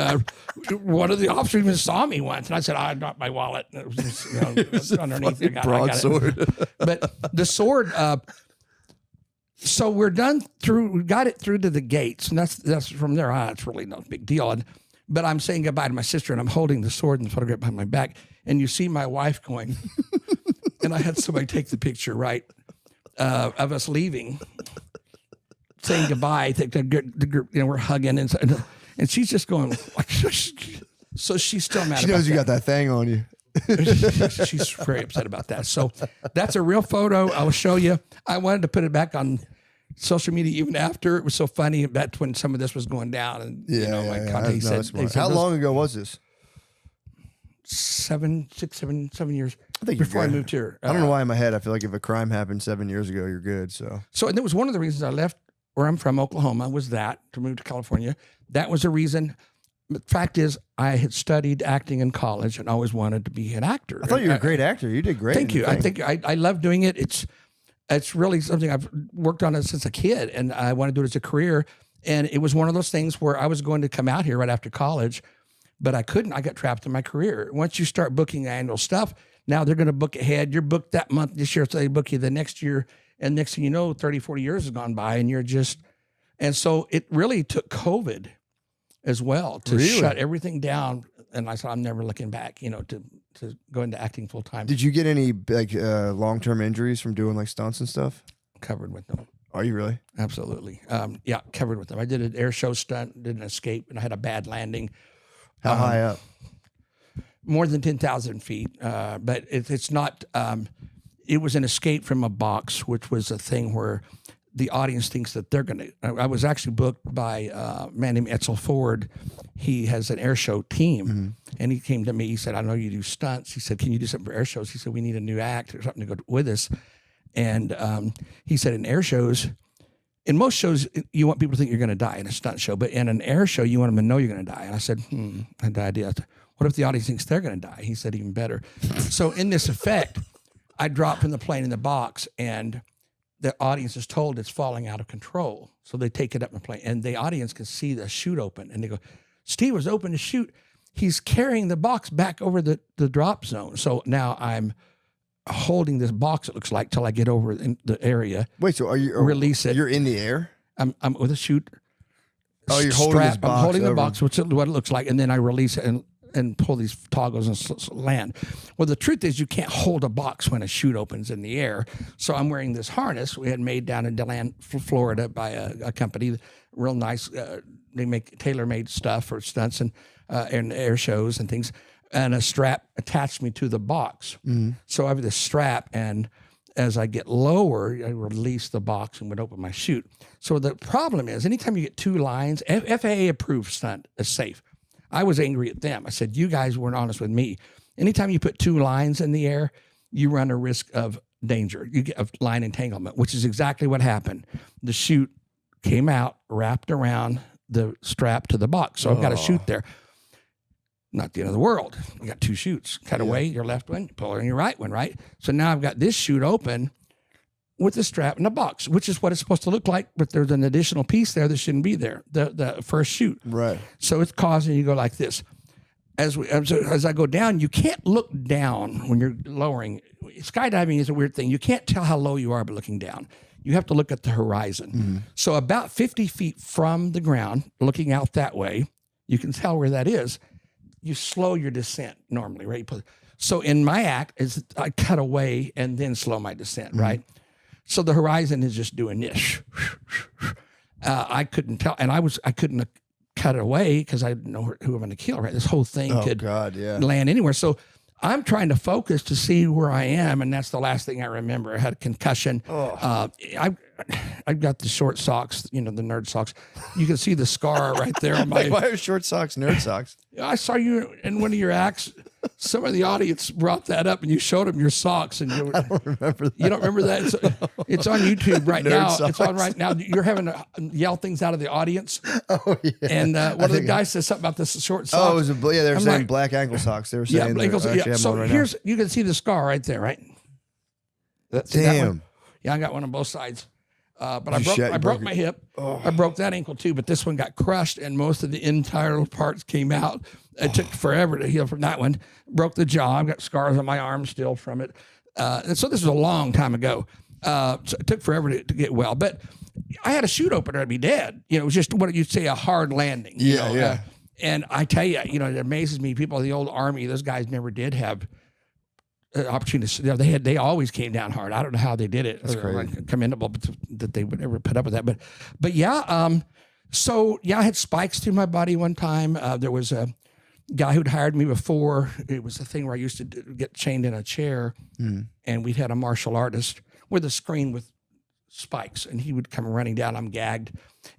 one of the officers even saw me once, and I said, I dropped my wallet. And it was just, you know, underneath. I got broadsword. But the sword. So we're done through. We got it through to the gates, and that's from there on. It's really no big deal. But I'm saying goodbye to my sister, and I'm holding the sword and the photograph behind my back, and you see my wife going, and I had somebody take the picture right of us leaving, saying goodbye. The group, you know, we're hugging and she's just going like, so she's still mad. She knows you got that thing on you. She's very upset about that. So that's a real photo. I'll show you. I wanted to put it back on social media even after. It was so funny. That's when some of this was going down. And Yeah, you know, yeah, my yeah. God, he said, How long ago was this? 7 years I think you're before I good. moved here. I don't know why in my head I feel like if a crime happened 7 years ago, you're good. So And it was one of the reasons I left where I'm from, Oklahoma, was that to move to California. That was a reason. The fact is, I had studied acting in college and always wanted to be an actor. I thought you were a great actor. You did great. Thank you. I think I love doing it. It's really something I've worked on it since a kid, and I want to do it as a career. And it was one of those things where I was going to come out here right after college, but I couldn't. I got trapped in my career. Once you start booking annual stuff, now they're going to book ahead. You're booked that month this year, so they book you the next year. And next thing you know, 30, 40 years has gone by, and you're just, and so it really took COVID as well to shut everything down. And I said, I'm never looking back, you know, to go into acting full time. Did you get any like long-term injuries from doing like stunts and stuff? Covered with them. Are you really? Absolutely. Yeah, covered with them. I did an air show stunt, did an escape, and I had a bad landing. How high up? More than 10,000 feet. But it's not, it was an escape from a box, which was a thing where the audience thinks that they're going to. I was actually booked by a man named Etzel Ford. He has an air show team, and he came to me. He said, I know you do stunts. He said, can you do something for air shows? He said, we need a new act or something to go with us. And he said, in air shows, in most shows, you want people to think you're going to die in a stunt show, but in an air show, you want them to know you're going to die. And I said, I had the idea. What if the audience thinks they're going to die? He said, even better. So in this effect, I dropped from the plane in the box, and the audience is told it's falling out of control. So they take it up in the plane, and the audience can see the chute open, and they go, Steve was open to shoot. He's carrying the box back over the drop zone. So now I'm holding this box, it looks like, till I get over in the area. Wait, so are you release it? You're in the air? I'm with a chute. Oh, you're holding this box. I'm holding the over. box, which is what it looks like, and then I release it and pull these toggles and land. Well, the truth is you can't hold a box when a chute opens in the air. So I'm wearing this harness we had made down in DeLand, Florida by a company, real nice. They make tailor-made stuff for stunts and air shows and things. And a strap attached me to the box. So I have this strap, and as I get lower, I release the box and would open my chute. So the problem is, anytime you get two lines, FAA approved stunt is safe. I was angry at them. I said, you guys weren't honest with me. Anytime you put two lines in the air, you run a risk of danger. You get of line entanglement, which is exactly what happened. The chute came out, wrapped around the strap to the box. So I've got a chute there. Not the end of the world. You got two chutes. Cut away your left one, pull in your right one, right? So now I've got this chute open with the strap in the box, which is what it's supposed to look like, but there's an additional piece there that shouldn't be there, the first chute. Right. So it's causing you to go like this. As I go down, you can't look down when you're lowering. Skydiving is a weird thing. You can't tell how low you are by looking down. You have to look at the horizon. So about 50 feet from the ground, looking out that way, you can tell where that is. You slow your descent normally, right? So in my act, is I cut away and then slow my descent, right? So the horizon is just doing this. I couldn't tell, and I couldn't cut it away because I didn't know who I'm going to kill, right? This whole thing could land anywhere. So I'm trying to focus to see where I am, and that's the last thing I remember. I had a concussion. I've got the short socks, the nerd socks. You can see the scar right there on my. Why are short socks nerd socks? I saw you in one of your acts. Some of the audience brought that up, and you showed them your socks, and I don't remember that. you don't remember that? It's on YouTube right Nerd now. socks. It's on right now. You're having to yell things out of the audience. Oh yeah. And one of the guys says something about this short socks. Oh, it was they were I'm saying like, black ankle socks. They were saying ankles, actually have So one right here's you can see the scar right there, right? now. Damn. Yeah, I got one on both sides. But You I broke my hip. I broke that ankle too, but this one got crushed and most of the internal parts came out. It took forever to heal from that one. Broke the jaw. I've got scars on my arm still from it. And so this was a long time ago. So it took forever to get well. But I had a chute opener, I'd be dead. You know, it was just what you'd say a hard landing. You know? And I tell you, you know, it amazes me. People in the old Army, those guys never did have opportunities. You know, they always came down hard. I don't know how they did it. That's like commendable that they would ever put up with that. But yeah. So yeah, I had spikes through my body one time. There was a guy who'd hired me before. It was a thing where I used to get chained in a chair, and we'd had a martial artist with a screen with spikes, and he would come running down. I'm gagged,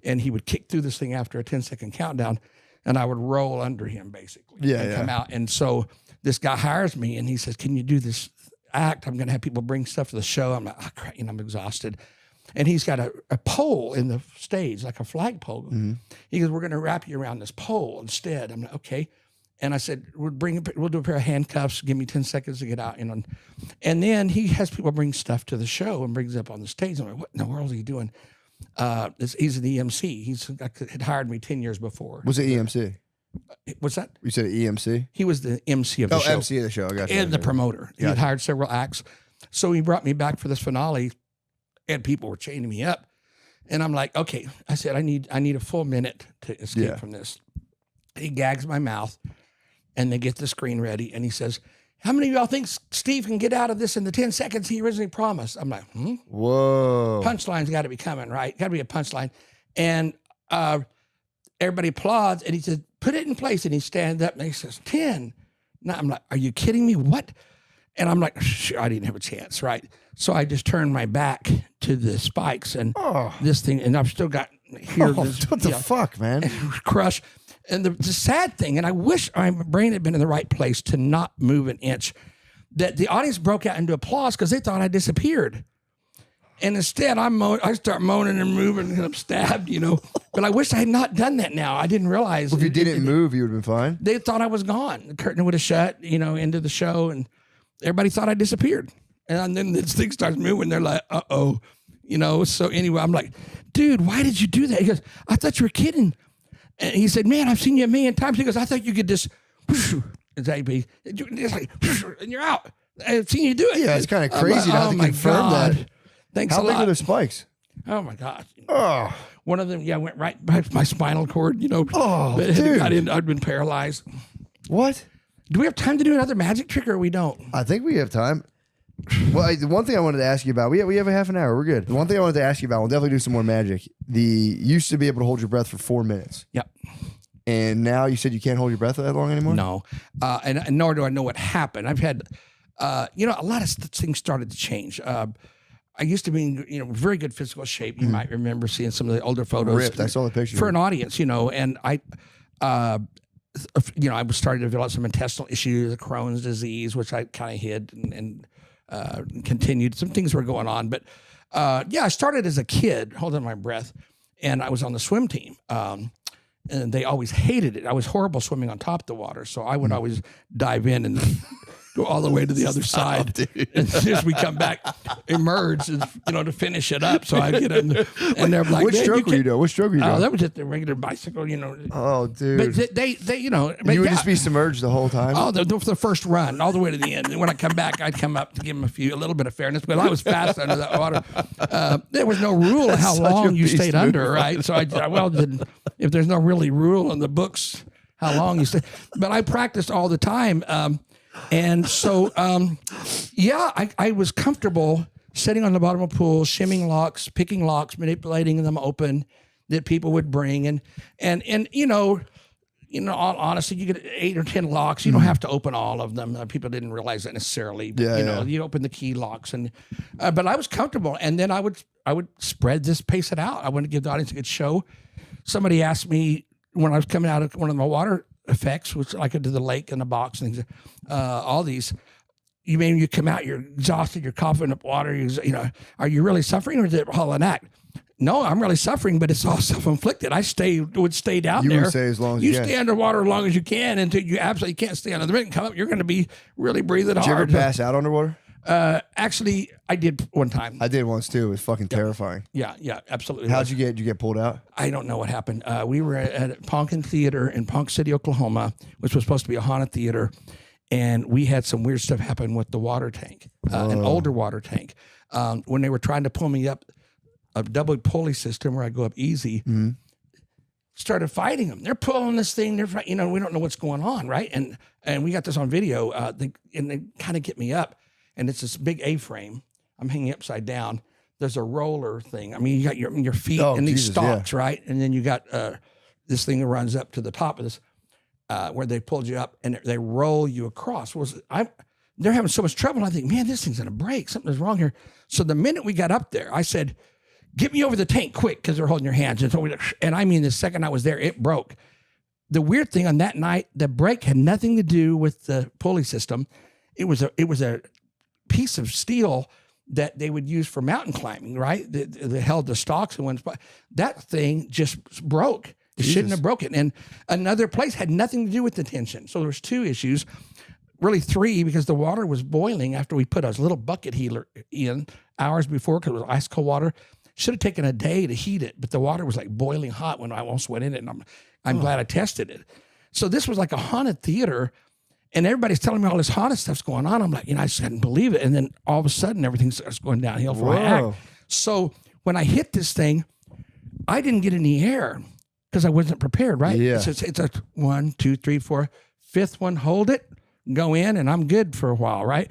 and he would kick through this thing after a 10-second countdown, and I would roll under him basically. And come out. And so this guy hires me, and he says, "Can you do this act? I'm going to have people bring stuff to the show." I'm like, "Oh, crap," you know, I'm exhausted. And he's got a pole in the stage, like a flagpole. He goes, "We're going to wrap you around this pole instead." I'm like, "Okay." And I said, we'll do a pair of handcuffs. Give me 10 seconds to get out. You know, and then he has people bring stuff to the show and brings it up on the stage. I'm like, "What in the world are you doing?" He's an EMC. He had hired me 10 years before. Was it EMC? What's that? You said EMC? He was the MC of the show. MC of the show. I got you. And the promoter. He had hired several acts. So he brought me back for this finale, and people were chaining me up. And I'm like, okay. I said, I need a full minute to escape from this. He gags my mouth, and they get the screen ready, and he says, "How many of y'all think Steve can get out of this in the 10 seconds he originally promised?" I'm like, Whoa. Punchline's got to be coming, right? Got to be a punchline. And everybody applauds, and he said, "Put it in place." And he stands up, and he says, 10. Now I'm like, "Are you kidding me? What?" And I'm like, sure, I didn't have a chance, right? So I just turned my back to the spikes and this thing, and I've still got here. What the fuck, man? Crush. And the sad thing, and I wish my brain had been in the right place to not move an inch, that the audience broke out into applause because they thought I disappeared. And instead, I start moaning and moving, and I'm stabbed, you know. But I wish I had not done that now. I didn't realize. Well, if you didn't move, you would have been fine. They thought I was gone. The curtain would have shut, you know, into the show, and everybody thought I disappeared. And then this thing starts moving. They're like, uh-oh. You know, so anyway, I'm like, "Dude, why did you do that?" He goes, "I thought you were kidding." And he said, "Man, I've seen you a million times." He goes, "I thought you could just, it's like, and you're out. I've seen you do it." Yeah, it's kind of crazy to have to confirm that. Thanks a How lot. big are the spikes? Oh my God. Oh, One of them, went right by my spinal cord, you know. Oh, but dude. I'd been paralyzed. what? Do we have time to do another magic trick, or we don't? I think we have time. Well, the one thing I wanted to ask you about, we have a half an hour. We're good. The one thing I wanted to ask you about, we'll definitely do some more magic. You used to be able to hold your breath for 4 minutes. Yep. And now you said you can't hold your breath that long anymore? No. And nor do I know what happened. I've had, a lot of things started to change. I used to be in, very good physical shape. You might remember seeing some of the older photos. Ripped. I saw the picture. For an audience, and I was starting to develop some intestinal issues, Crohn's disease, which I kind of hid and continued. Some things were going on. But, I started as a kid, holding my breath, and I was on the swim team. And they always hated it. I was horrible swimming on top of the water, so I would always dive in and go all the way to the other side. Dude. And as we come back, emerge, to finish it up. So I get in, and they're like, "What stroke were you doing? What stroke were you doing?" Oh, that was just a regular bicycle, Oh, dude. But they you would just be submerged the whole time? Oh, the first run, all the way to the end. And when I come back, I'd come up to give them a little bit of fairness, but I was fast under that water. There was no rule of how long you stayed under, right? So if there's no really rule in the books, how long you stay. But I practiced all the time. And so, I was comfortable sitting on the bottom of a pool, shimming locks, picking locks, manipulating them open that people would bring. And honestly, you get 8 or 10 locks. You don't have to open all of them. People didn't realize that necessarily. But, you open the key locks. But I was comfortable. And then I would spread this, pace it out. I wanted to give the audience a good show. Somebody asked me when I was coming out of one of my water effects, which like I did the lake and the box and things, all these, you come out, you're exhausted, you're coughing up water, are you really suffering, or is it all an act? No, I'm really suffering, but it's all self-inflicted. I would stay down there. You would stay as long as you can. Stay underwater as long as you can until you absolutely can't stay under the ring. Come up, you're going to be really breathing hard. Did you ever pass out underwater? Actually, I did one time. I did once too. It was fucking terrifying. Yeah, absolutely. How'd you get? Did you get pulled out? I don't know what happened. We were at Ponkin Theater in Ponk City, Oklahoma, which was supposed to be a haunted theater, and we had some weird stuff happen with the water tank, an older water tank. When they were trying to pull me up a double pulley system where I go up easy, started fighting them. They're pulling this thing. They're we don't know what's going on, right? And we got this on video. And they kind of get me up, and it's this big A-frame. I'm hanging upside down. There's a roller thing. I mean, you got your feet in these stalks, right? And then you got this thing that runs up to the top of this, where they pulled you up and they roll you across. They're having so much trouble. I think, man, this thing's gonna break. Something's wrong here. So the minute we got up there, I said, "Get me over the tank quick," because they're holding your hands. And I mean, the second I was there, it broke. The weird thing on that night, the brake had nothing to do with the pulley system. It was a piece of steel that they would use for mountain climbing, right? They held the stalks in one spot. That thing just broke. It shouldn't have broken. And another place had nothing to do with the tension. So there was 2 issues, really 3, because the water was boiling after we put a little bucket heater in hours before because it was ice cold water. Should have taken a day to heat it, but the water was like boiling hot when I almost went in it, and I'm glad I tested it. So this was like a haunted theater, and everybody's telling me all this haunted stuff's going on. I'm like, I just couldn't believe it. And then all of a sudden, everything starts going downhill for my act. So when I hit this thing, I didn't get any air because I wasn't prepared, right? Yeah. It's a 1, 2, 3, 4, 5th one, hold it, go in, and I'm good for a while, right?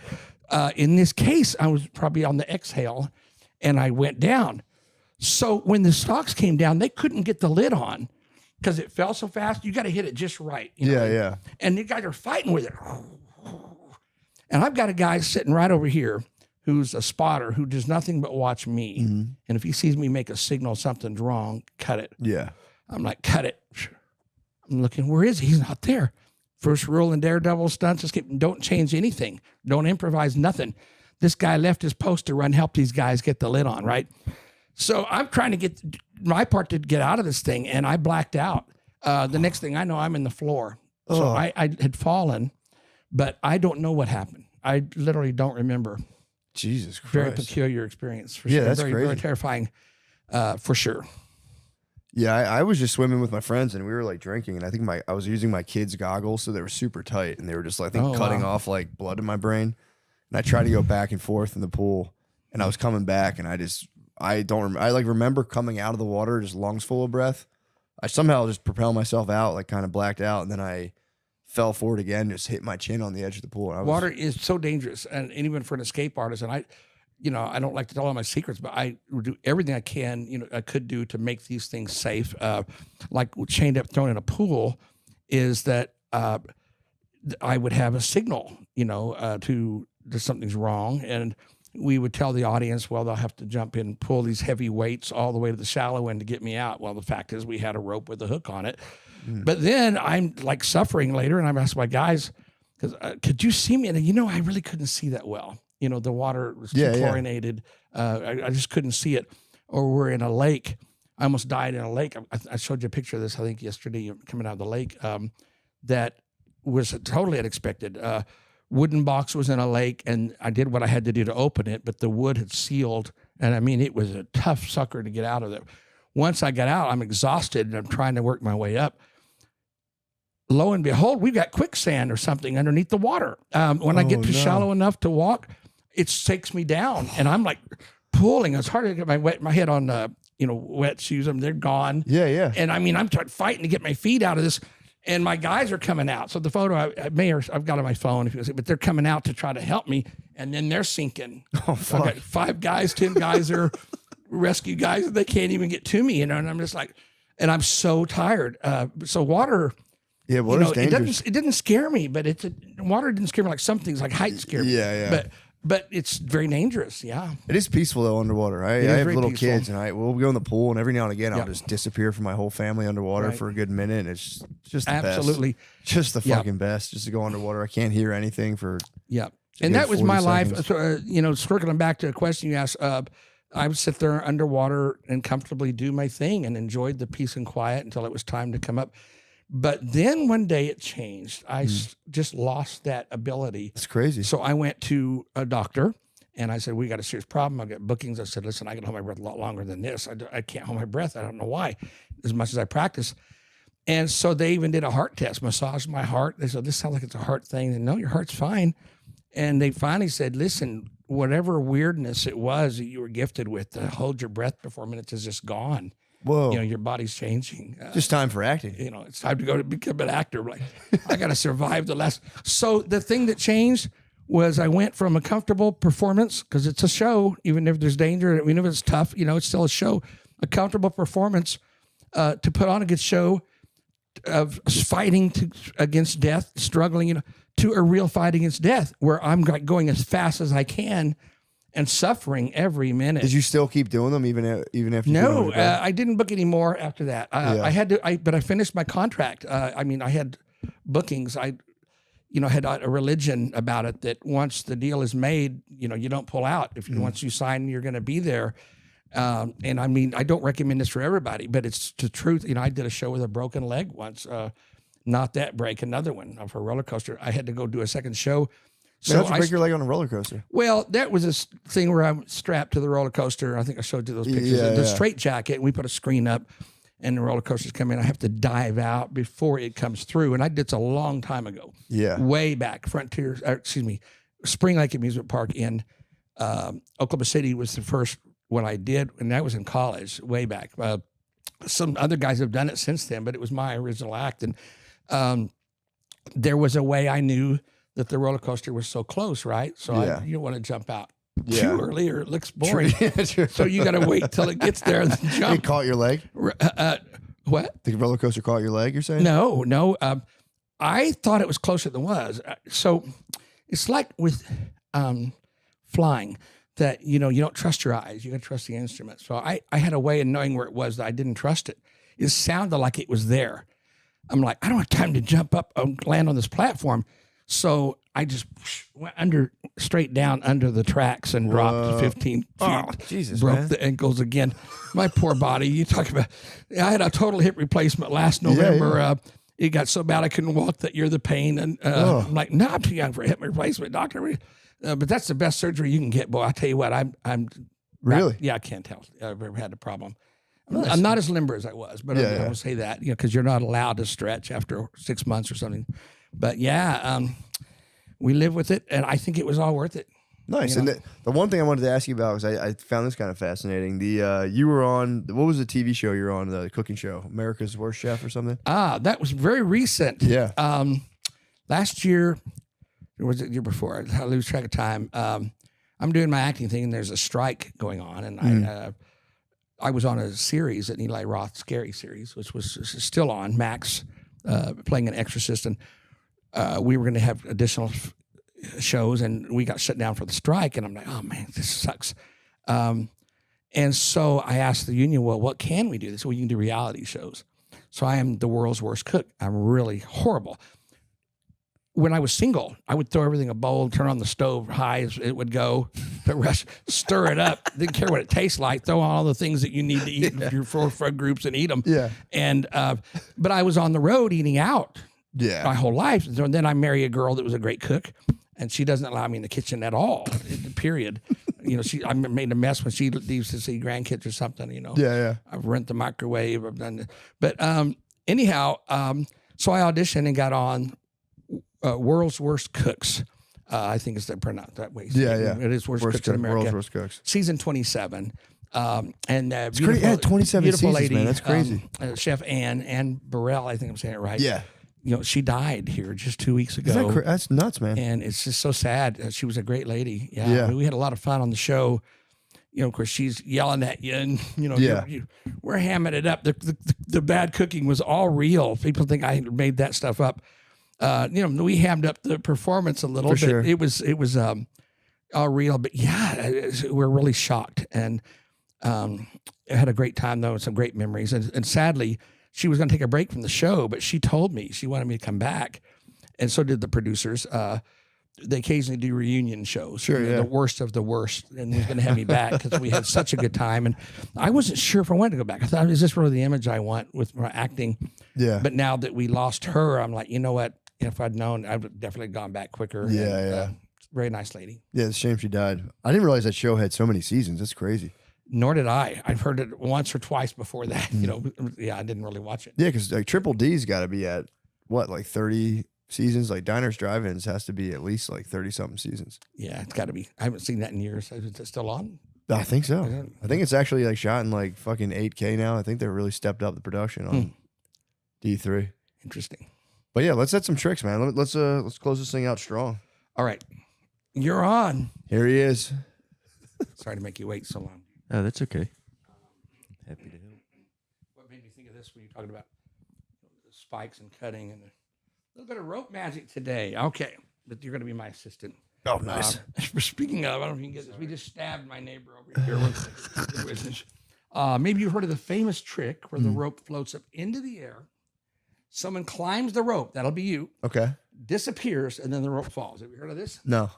In this case, I was probably on the exhale, and I went down. So when the stalks came down, they couldn't get the lid on because it fell so fast. You got to hit it just right. Yeah. And the guys are fighting with it. And I've got a guy sitting right over here who's a spotter who does nothing but watch me. And if he sees me make a signal something's wrong, cut it. Yeah. I'm like, cut it. I'm looking, where is he? He's not there. First rule in Daredevil stunts is don't change anything. Don't improvise nothing. This guy left his post to run help these guys get the lid on, right? So I'm trying to get my part to get out of this thing, and I blacked out. The next thing I know, I'm in the floor. So I had fallen, but I don't know what happened. I literally don't remember. Jesus Christ. Very peculiar experience. For Yeah, sure. that's very, crazy. very terrifying, for sure. Yeah, I was just swimming with my friends, and we were like drinking, and I think I was using my kids' goggles, so they were super tight, and they were just like, cutting off like blood in my brain. And I tried to go back and forth in the pool, and I was coming back, and I remember coming out of the water just lungs full of breath. I somehow just propelled myself out, like kind of blacked out, and then I fell forward again, just hit my chin on the edge of the pool. Water is so dangerous, and even for an escape artist, and I don't like to tell all my secrets, but I would do everything I can, I could do to make these things safe. Like chained up, thrown in a pool, is that I would have a signal, to something's wrong, and we would tell the audience, well, they'll have to jump in and pull these heavy weights all the way to the shallow end to get me out. Well, the fact is we had a rope with a hook on it. But then I'm like suffering later, and I'm asking my guys, because could you see me? And I really couldn't see that well. The water was too chlorinated. I just couldn't see it. Or we're in a lake. I almost died in a lake. I showed you a picture of this, I think, yesterday, coming out of the lake. That was totally unexpected. Wooden box was in a lake, and I did what I had to do to open it, but the wood had sealed, and I mean, it was a tough sucker to get out of there. Once I got out, I'm exhausted, and I'm trying to work my way up. Lo and behold, we've got quicksand or something underneath the water. When I get to shallow enough to walk, it takes me down, and I'm like pulling. It's hard to get my head on, wet shoes. I mean, they're gone. Yeah. And I mean, I'm fighting to get my feet out of this. And my guys are coming out. So the photo I've got on my phone, but they're coming out to try to help me, and then they're sinking. Oh, fuck. I've got 5 guys, 10 guys are rescue guys. They can't even get to me, and I'm just like, and I'm so tired. So water, water's dangerous. It didn't scare me, but water didn't scare me like some things, like height scare me. Yeah. But it's very dangerous. Yeah. It is peaceful though underwater. I have little kids, and we'll go in the pool, and every now and again I'll just disappear from my whole family underwater for a good minute. And it's just the absolutely best. Just the fucking best. Just to go underwater. I can't hear anything for And that was my life. seconds. So, circling back to a question you asked, I would sit there underwater and comfortably do my thing and enjoyed the peace and quiet until it was time to come up. But then one day it changed. I just lost that ability. It's crazy. So I went to a doctor and I said, we got a serious problem. I got bookings. I said, listen, I can hold my breath a lot longer than this. I can't hold my breath. I don't know why, as much as I practice. And so they even did a heart test, massaged my heart. They said, this sounds like it's a heart thing. And no, your heart's fine. And they finally said, listen, whatever weirdness it was that you were gifted with, to hold your breath for 4 minutes is just gone. Whoa. You know, your body's changing. Just time for acting. You know, it's time to go to become an actor. Like, I got to survive the last. So the thing that changed was I went from a comfortable performance, because it's a show, even if there's danger, even if it's tough, you know, it's still a show, a comfortable performance to put on a good show of fighting against death, struggling, you know, to a real fight against death where I'm going as fast as I can and suffering every minute. Did you still keep doing them even after? No, I didn't book anymore after that. I had to, but I finished my contract. I mean, I had bookings. I had a religion about it that once the deal is made, you know, you don't pull out. If once you sign, you're going to be there. And I mean, I don't recommend this for everybody, but it's the truth. You know, I did a show with a broken leg once. Not that break, another one for a roller coaster. I had to go do a second show. So how'd you break your leg on a roller coaster? Well, that was a thing where I'm strapped to the roller coaster. I think I showed you those pictures. The straight jacket, and we put a screen up, and the roller coasters come in. I have to dive out before it comes through. And I did this a long time ago. Yeah. Way back. Spring Lake Amusement Park in Oklahoma City was the first one I did, and that was in college, way back. Some other guys have done it since then, but it was my original act. And there was a way I knew that the roller coaster was so close, right? So you don't want to jump out too early or it looks boring. So you got to wait till it gets there and then jump. It caught your leg? What? The roller coaster caught your leg, you're saying? No. I thought it was closer than it was. So it's like with flying that, you know, you don't trust your eyes. You got to trust the instrument. So I had a way of knowing where it was that I didn't trust it. It sounded like it was there. I'm like, I don't have time to jump up and land on this platform. So I just went straight down under the tracks and dropped 15 feet. Oh, Jesus, broke the ankles again. My poor body. You talk about, I had a total hip replacement last November. It got so bad I couldn't walk that year, the pain. And I'm like, no, I'm too young for a hip replacement, doctor. But that's the best surgery you can get, boy. I tell you what, I'm really? I can't tell. I've ever had a problem. I'm not as limber as I was, but I will say that, you know, because you're not allowed to stretch after 6 months or something. But we live with it, and I think it was all worth it. Nice. You know? And the one thing I wanted to ask you about was I found this kind of fascinating. You were on, what was the TV show you were on, the cooking show, America's Worst Chef or something? That was very recent. Yeah. Last year, or was it the year before? I lose track of time. I'm doing my acting thing, and there's a strike going on, and I was on a series, an Eli Roth Scary series, which was still on Max, playing an exorcist, and we were going to have additional shows, and we got shut down for the strike. And I'm like, oh man, this sucks. And so I asked the union, well, what can we do? They said, well, you can do reality shows. So I am the world's worst cook. I'm really horrible. When I was single, I would throw everything in a bowl, turn on the stove high as it would go, stir it up. Didn't care what it tastes like. Throw on all the things that you need to eat in your 4 groups and eat them. Yeah. And but I was on the road eating out. Yeah. My whole life. And then I marry a girl that was a great cook, and she doesn't allow me in the kitchen at all. Period. You know, I made a mess when she leaves to see grandkids or something. You know. Yeah. I've rent the microwave. I've done it. But anyhow, so I auditioned and got on World's Worst Cooks. I think it's pronounced that way. Yeah. It is Worst Cooks in America. World's Worst Cooks. Season 27. And it's great. Yeah, 27 seasons, lady, man. That's crazy. Chef Ann Burrell, I think I'm saying it right. Yeah. You know, she died here just 2 weeks ago. That's nuts, man. And it's just so sad. She was a great lady. Yeah. I mean, we had a lot of fun on the show. You know, of course, she's yelling at you, and you know, we're hamming it up. The bad cooking was all real. People think I made that stuff up. You know, we hammed up the performance a little bit. Sure. It was all real, but we're really shocked, and I had a great time though, and some great memories. And sadly, she was going to take a break from the show, but she told me she wanted me to come back, and so did the producers. They occasionally do reunion shows. Sure, the worst of the worst, and was going to have me back because we had such a good time. And I wasn't sure if I wanted to go back. I thought, is this really the image I want with my acting? Yeah. But now that we lost her, I'm like, you know what? If I'd known, I would have definitely gone back quicker. Yeah, Very nice lady. Yeah, it's a shame she died. I didn't realize that show had so many seasons. That's crazy. Nor did I. I've heard it once or twice before that. You know, yeah, I didn't really watch it. Yeah, because like Triple D's got to be at what, like 30 seasons? Like Diners Drive-Ins has to be at least like 30-something seasons. Yeah, it's got to be. I haven't seen that in years. Is it still on? I think so. I think it's actually like shot in like fucking 8K now. I think they really stepped up the production on D3. Interesting. But yeah, let's set some tricks, man. Let's close this thing out strong. All right, you're on. Here he is. Sorry to make you wait so long. Oh, that's okay. Happy to help. What made me think of this when you talking about the spikes and cutting and a little bit of rope magic today? Okay, but you're going to be my assistant. Oh, nice. Speaking of, I don't know if you can get this. We just stabbed my neighbor over here. Maybe you've heard of the famous trick where the rope floats up into the air. Someone climbs the rope. That'll be you. Okay. Disappears, and then the rope falls. Have you heard of this? No.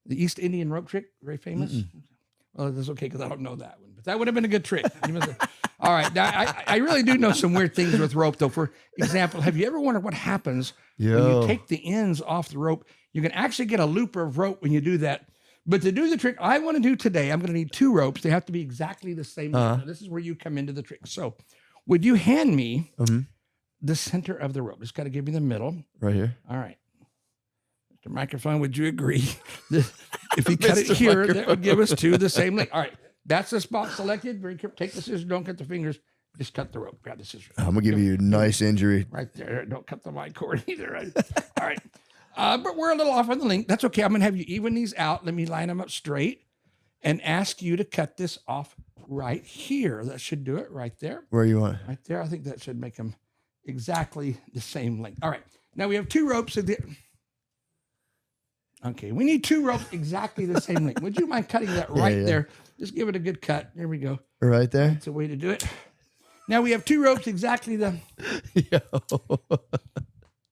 The East Indian rope trick, very famous. Well, that's okay because I don't know that one, but that would have been a good trick. All right. Now, I really do know some weird things with rope, though. For example, have you ever wondered what happens when you take the ends off the rope? You can actually get a looper of rope when you do that. But to do the trick I want to do today, I'm going to need 2 ropes. They have to be exactly the same. Now, this is where you come into the trick. So would you hand me the center of the rope? Just got to give me the middle. Right here. All right. Mr. Microphone, would you agree? If you cut it here, that would give us 2 the same length. All right. That's the spot selected. Very careful. Take the scissors. Don't cut the fingers. Just cut the rope. Grab the scissors. I'm going to give you a nice injury. Right there. Don't cut the mic cord either. Right? All right. But we're a little off on the length. That's okay. I'm going to have you even these out. Let me line them up straight and ask you to cut this off right here. That should do it right there. Where you want? Right there. I think that should make them exactly the same length. All right. Now we have 2 ropes. Okay. We need 2 ropes exactly the same length. Would you mind cutting that right there? Just give it a good cut. There we go. Right there? That's a way to do it. Now we have 2 ropes exactly the...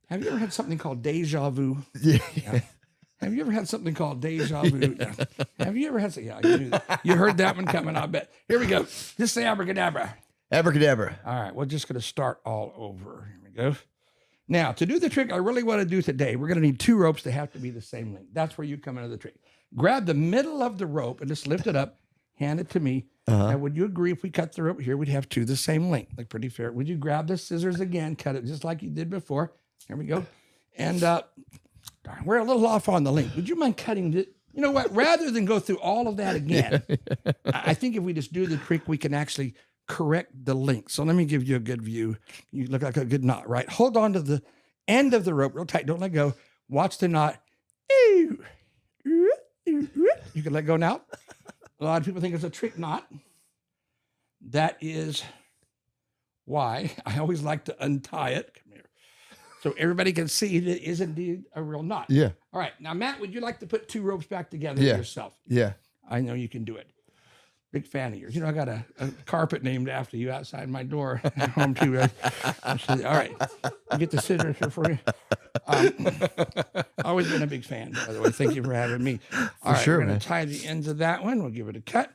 Have you ever had something called deja vu? Yeah. Have you ever had something called deja vu? Yeah. Have you ever had something? Yeah, you knew that. You heard that one coming, I bet. Here we go. Just say abracadabra. Abracadabra. All right, we're just going to start all over. Here we go. Now, to do the trick I really want to do today, we're going to need 2 ropes that have to be the same length. That's where you come into the trick. Grab the middle of the rope and just lift it up. Hand it to me. Now, would you agree if we cut the rope here, we'd have 2 the same length? Like pretty fair. Would you grab the scissors again, cut it just like you did before? Here we go. And we're a little off on the length. Would you mind cutting it? You know what? Rather than go through all of that again, I think if we just do the trick, we can actually correct the length. So let me give you a good view. You look like a good knot, right? Hold on to the end of the rope real tight. Don't let go. Watch the knot. You can let go now. A lot of people think it's a trick knot. That is why I always like to untie it. Come here. So everybody can see that it is indeed a real knot. Yeah. All right. Now, Matt, would you like to put 2 ropes back together yourself? Yeah. I know you can do it. Big fan of yours. You know, I got a carpet named after you outside my door at home, too. All right. I'll get the scissors here for you. Always been a big fan, by the way. Thank you for having me. All right. Sure, we're going man. to tie the ends of that one. We'll give it a cut.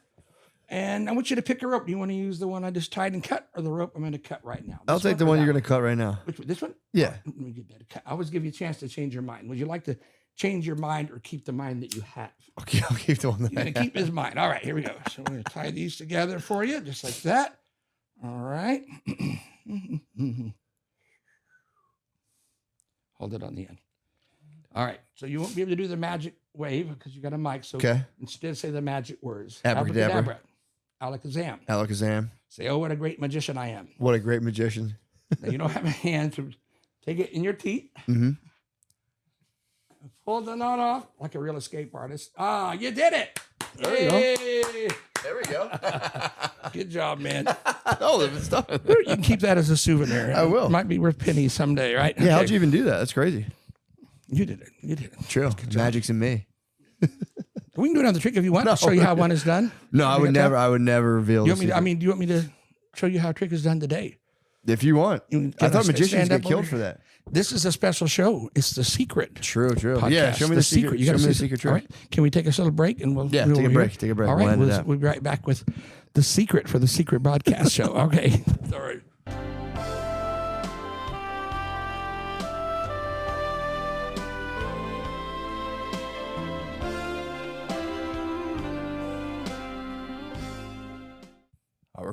And I want you to pick a rope. Do you want to use the one I just tied and cut or the rope I'm going to cut right now? I'll take the one you're going to cut right now. Which one? This one? Yeah. Let me get that a cut. I always give you a chance to change your mind. Would you like to change your mind or keep the mind that you have? Okay, I'll keep the one that You're going to keep his mind. All right, here we go. So we're going to tie these together for you, just like that. All right. Hold it on the end. All right. So you won't be able to do the magic wave because you got a mic. So instead say the magic words. Abracadabra. Alakazam. Alakazam. Say, oh, what a great magician I am. What a great magician. Now, you don't have a hand, so take it in your teeth. Mm-hmm. Pull the knot off like a real escape artist. Ah, you did it. There you go. There we go. Good job, man. Oh, it's done. You can keep that as a souvenir. I will. It might be worth pennies someday, right? Yeah, how'd you even do that? That's crazy. You did it. You did it. True. Magic's in me. We can do another trick if you want. I'll show you how one is done. No, I would never reveal Do you the want me to, secret. I mean, do you want me to show you how a trick is done today? If you want. Can I thought I magicians stand get up killed over for that. This is a special show. It's the secret. True. Podcast. Yeah, show me the secret. You Show gotta me the see secret All trick. right. Can we take a little break and we'll Yeah, we'll take a over break. here? Take a break. All We'll right, end it up. we'll be right back with the secret for the secret broadcast show. Okay. All right.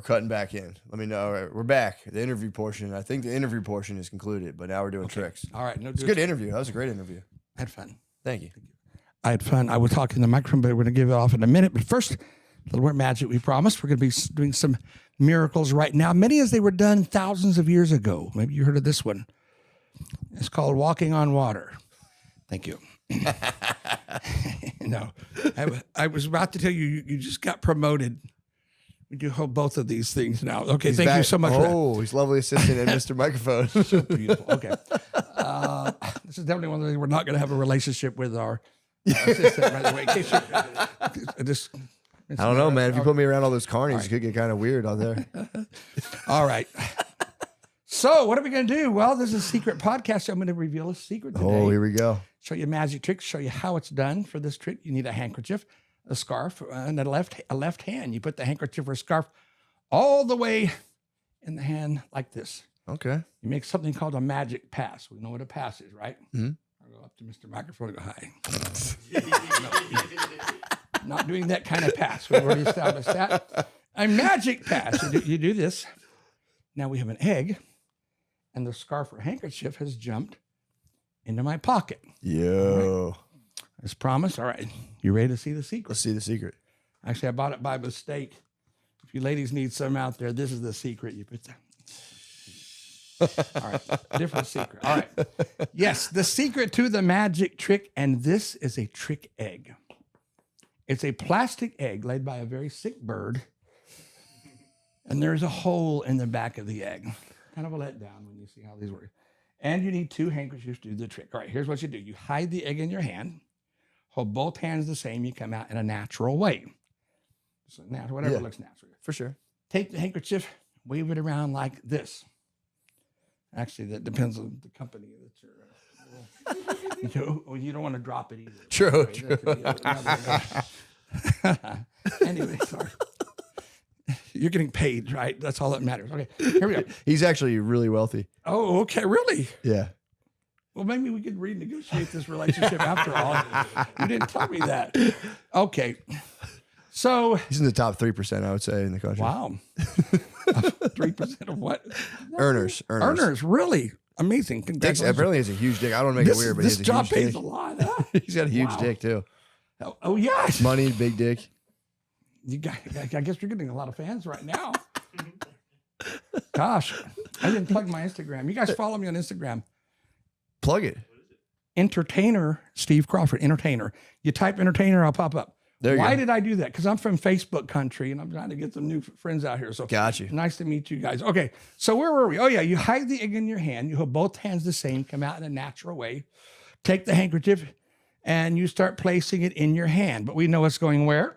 cutting back in. Let me know. All right, we're back. The interview portion. I think the interview portion is concluded, but now we're doing tricks. All right. No, It's a good interview. That was a great interview. I had fun. Thank you. I had fun. I was talking to the microphone, but we're going to give it off in a minute. But first, a little more magic we promised. We're going to be doing some miracles right now, many as they were done thousands of years ago. Maybe you heard of this one. It's called walking on water. Thank you. No, I was about to tell you, you just got promoted. We do hold both of these things now. Okay, He's thank back. you so much. Oh, he's lovely assistant and Mr. Microphone. So beautiful. Okay. This is definitely one of the things we're not going to have a relationship with our assistant, by the way. In case I don't know, man. If you put me around all those carnies, it could get kind of weird out there. All right. So what are we going to do? Well, this is a secret podcast. So I'm going to reveal a secret today. Oh, here we go. Show you a magic trick. Show you how it's done. For this trick, you need a handkerchief, a scarf, and a left hand. You put the handkerchief or scarf all the way in the hand like this. Okay. You make something called a magic pass. We know what a pass is, right? Mm-hmm. I'll go up to Mr. Microphone and go, hi. No, not doing that kind of pass. We've already established that. A magic pass. You do this. Now we have an egg, and the scarf or handkerchief has jumped into my pocket. Yo. Right. As promised. All right. You ready to see the secret? Let's see the secret. Actually, I bought it by mistake. If you ladies need some out there, this is the secret. You put that. All right. Different secret. All right. Yes, the secret to the magic trick, and this is a trick egg. It's a plastic egg laid by a very sick bird, and there's a hole in the back of the egg. Kind of a letdown when you see how these work. And you need two handkerchiefs to do the trick. All right, here's what you do. You hide the egg in your hand, hold both hands the same, you come out in a natural way. So natural, whatever looks natural. For sure. Take the handkerchief, wave it around like this. Actually, that depends on the company that you're. You don't want to drop it either. True. Anyway, sorry. You're getting paid, right? That's all that matters. Okay, here we go. He's actually really wealthy. Oh, okay, really? Yeah. Well, maybe we could renegotiate this relationship after all. You didn't tell me that. Okay. So he's in the top 3%, I would say, in the country. Wow. 3% of what? Earners, really? Amazing. Congratulations. Apparently he's a huge dick. I don't want to make it weird, but this he's a job huge pays dick. a lot. Huh? He's got a huge dick too. Oh yes. Money, big dick. I guess you're getting a lot of fans right now. Gosh, I didn't plug my Instagram. You guys follow me on Instagram. Plug it. Entertainer Steve Crawford. Entertainer. You type entertainer, I'll pop up. Why did I do that? Because I'm from Facebook country and I'm trying to get some new friends out here. So got you. Nice to meet you guys. Okay, so where were we? Oh yeah, you hide the egg in your hand. You hold both hands the same. Come out in a natural way. Take the handkerchief and you start placing it in your hand. But we know it's going where?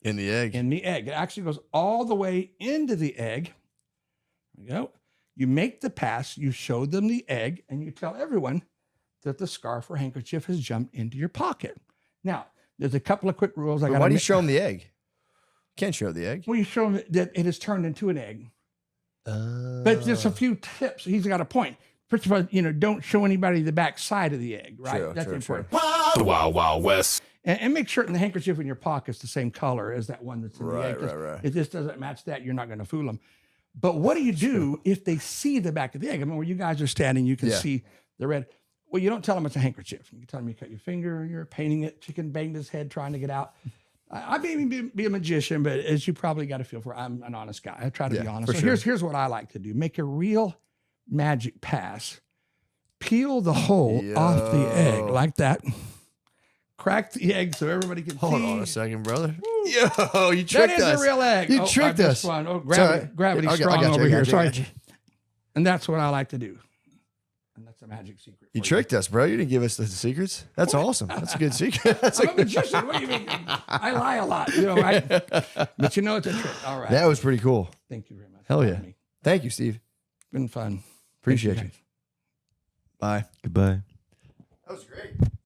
In the egg. In the egg. It actually goes all the way into the egg. There you go. You make the pass. You show them the egg, and you tell everyone that the scarf or handkerchief has jumped into your pocket. Now, there's a couple of quick rules. Why do you show them the egg? Can't show the egg. Well, you show them that it has turned into an egg. But there's a few tips. He's got a point. First of all, don't show anybody the back side of the egg, right? True, That's true, important. True. Wild, wild west. And make sure the handkerchief in your pocket's the same color as that one that's in the egg. Right. If this doesn't match that, you're not going to fool them. But what do you do if they see the back of the egg? I mean, where you guys are standing, you can see the red. Well, you don't tell them it's a handkerchief. You tell them you cut your finger, you're painting it, chicken banged his head trying to get out. I may even be a magician, but as you probably got a feel for, I'm an honest guy. I try to be honest. So here's what I like to do. Make a real magic pass. Peel the hole off the egg like that. Crack the egg so everybody can see. Hold on a second, brother. Yo, you tricked us. That is a real egg. You tricked us. Oh, gravity's strong over here. Sorry. And that's what I like to do. And that's a magic secret. You tricked us, bro. You didn't give us the secrets. That's awesome. That's a good secret. I'm a magician. What do you mean? I lie a lot, right? But it's a trick. All right. That was pretty cool. Thank you very much. Hell yeah. Thank you, Steve. Been fun. Appreciate you. Bye. Goodbye. That was great.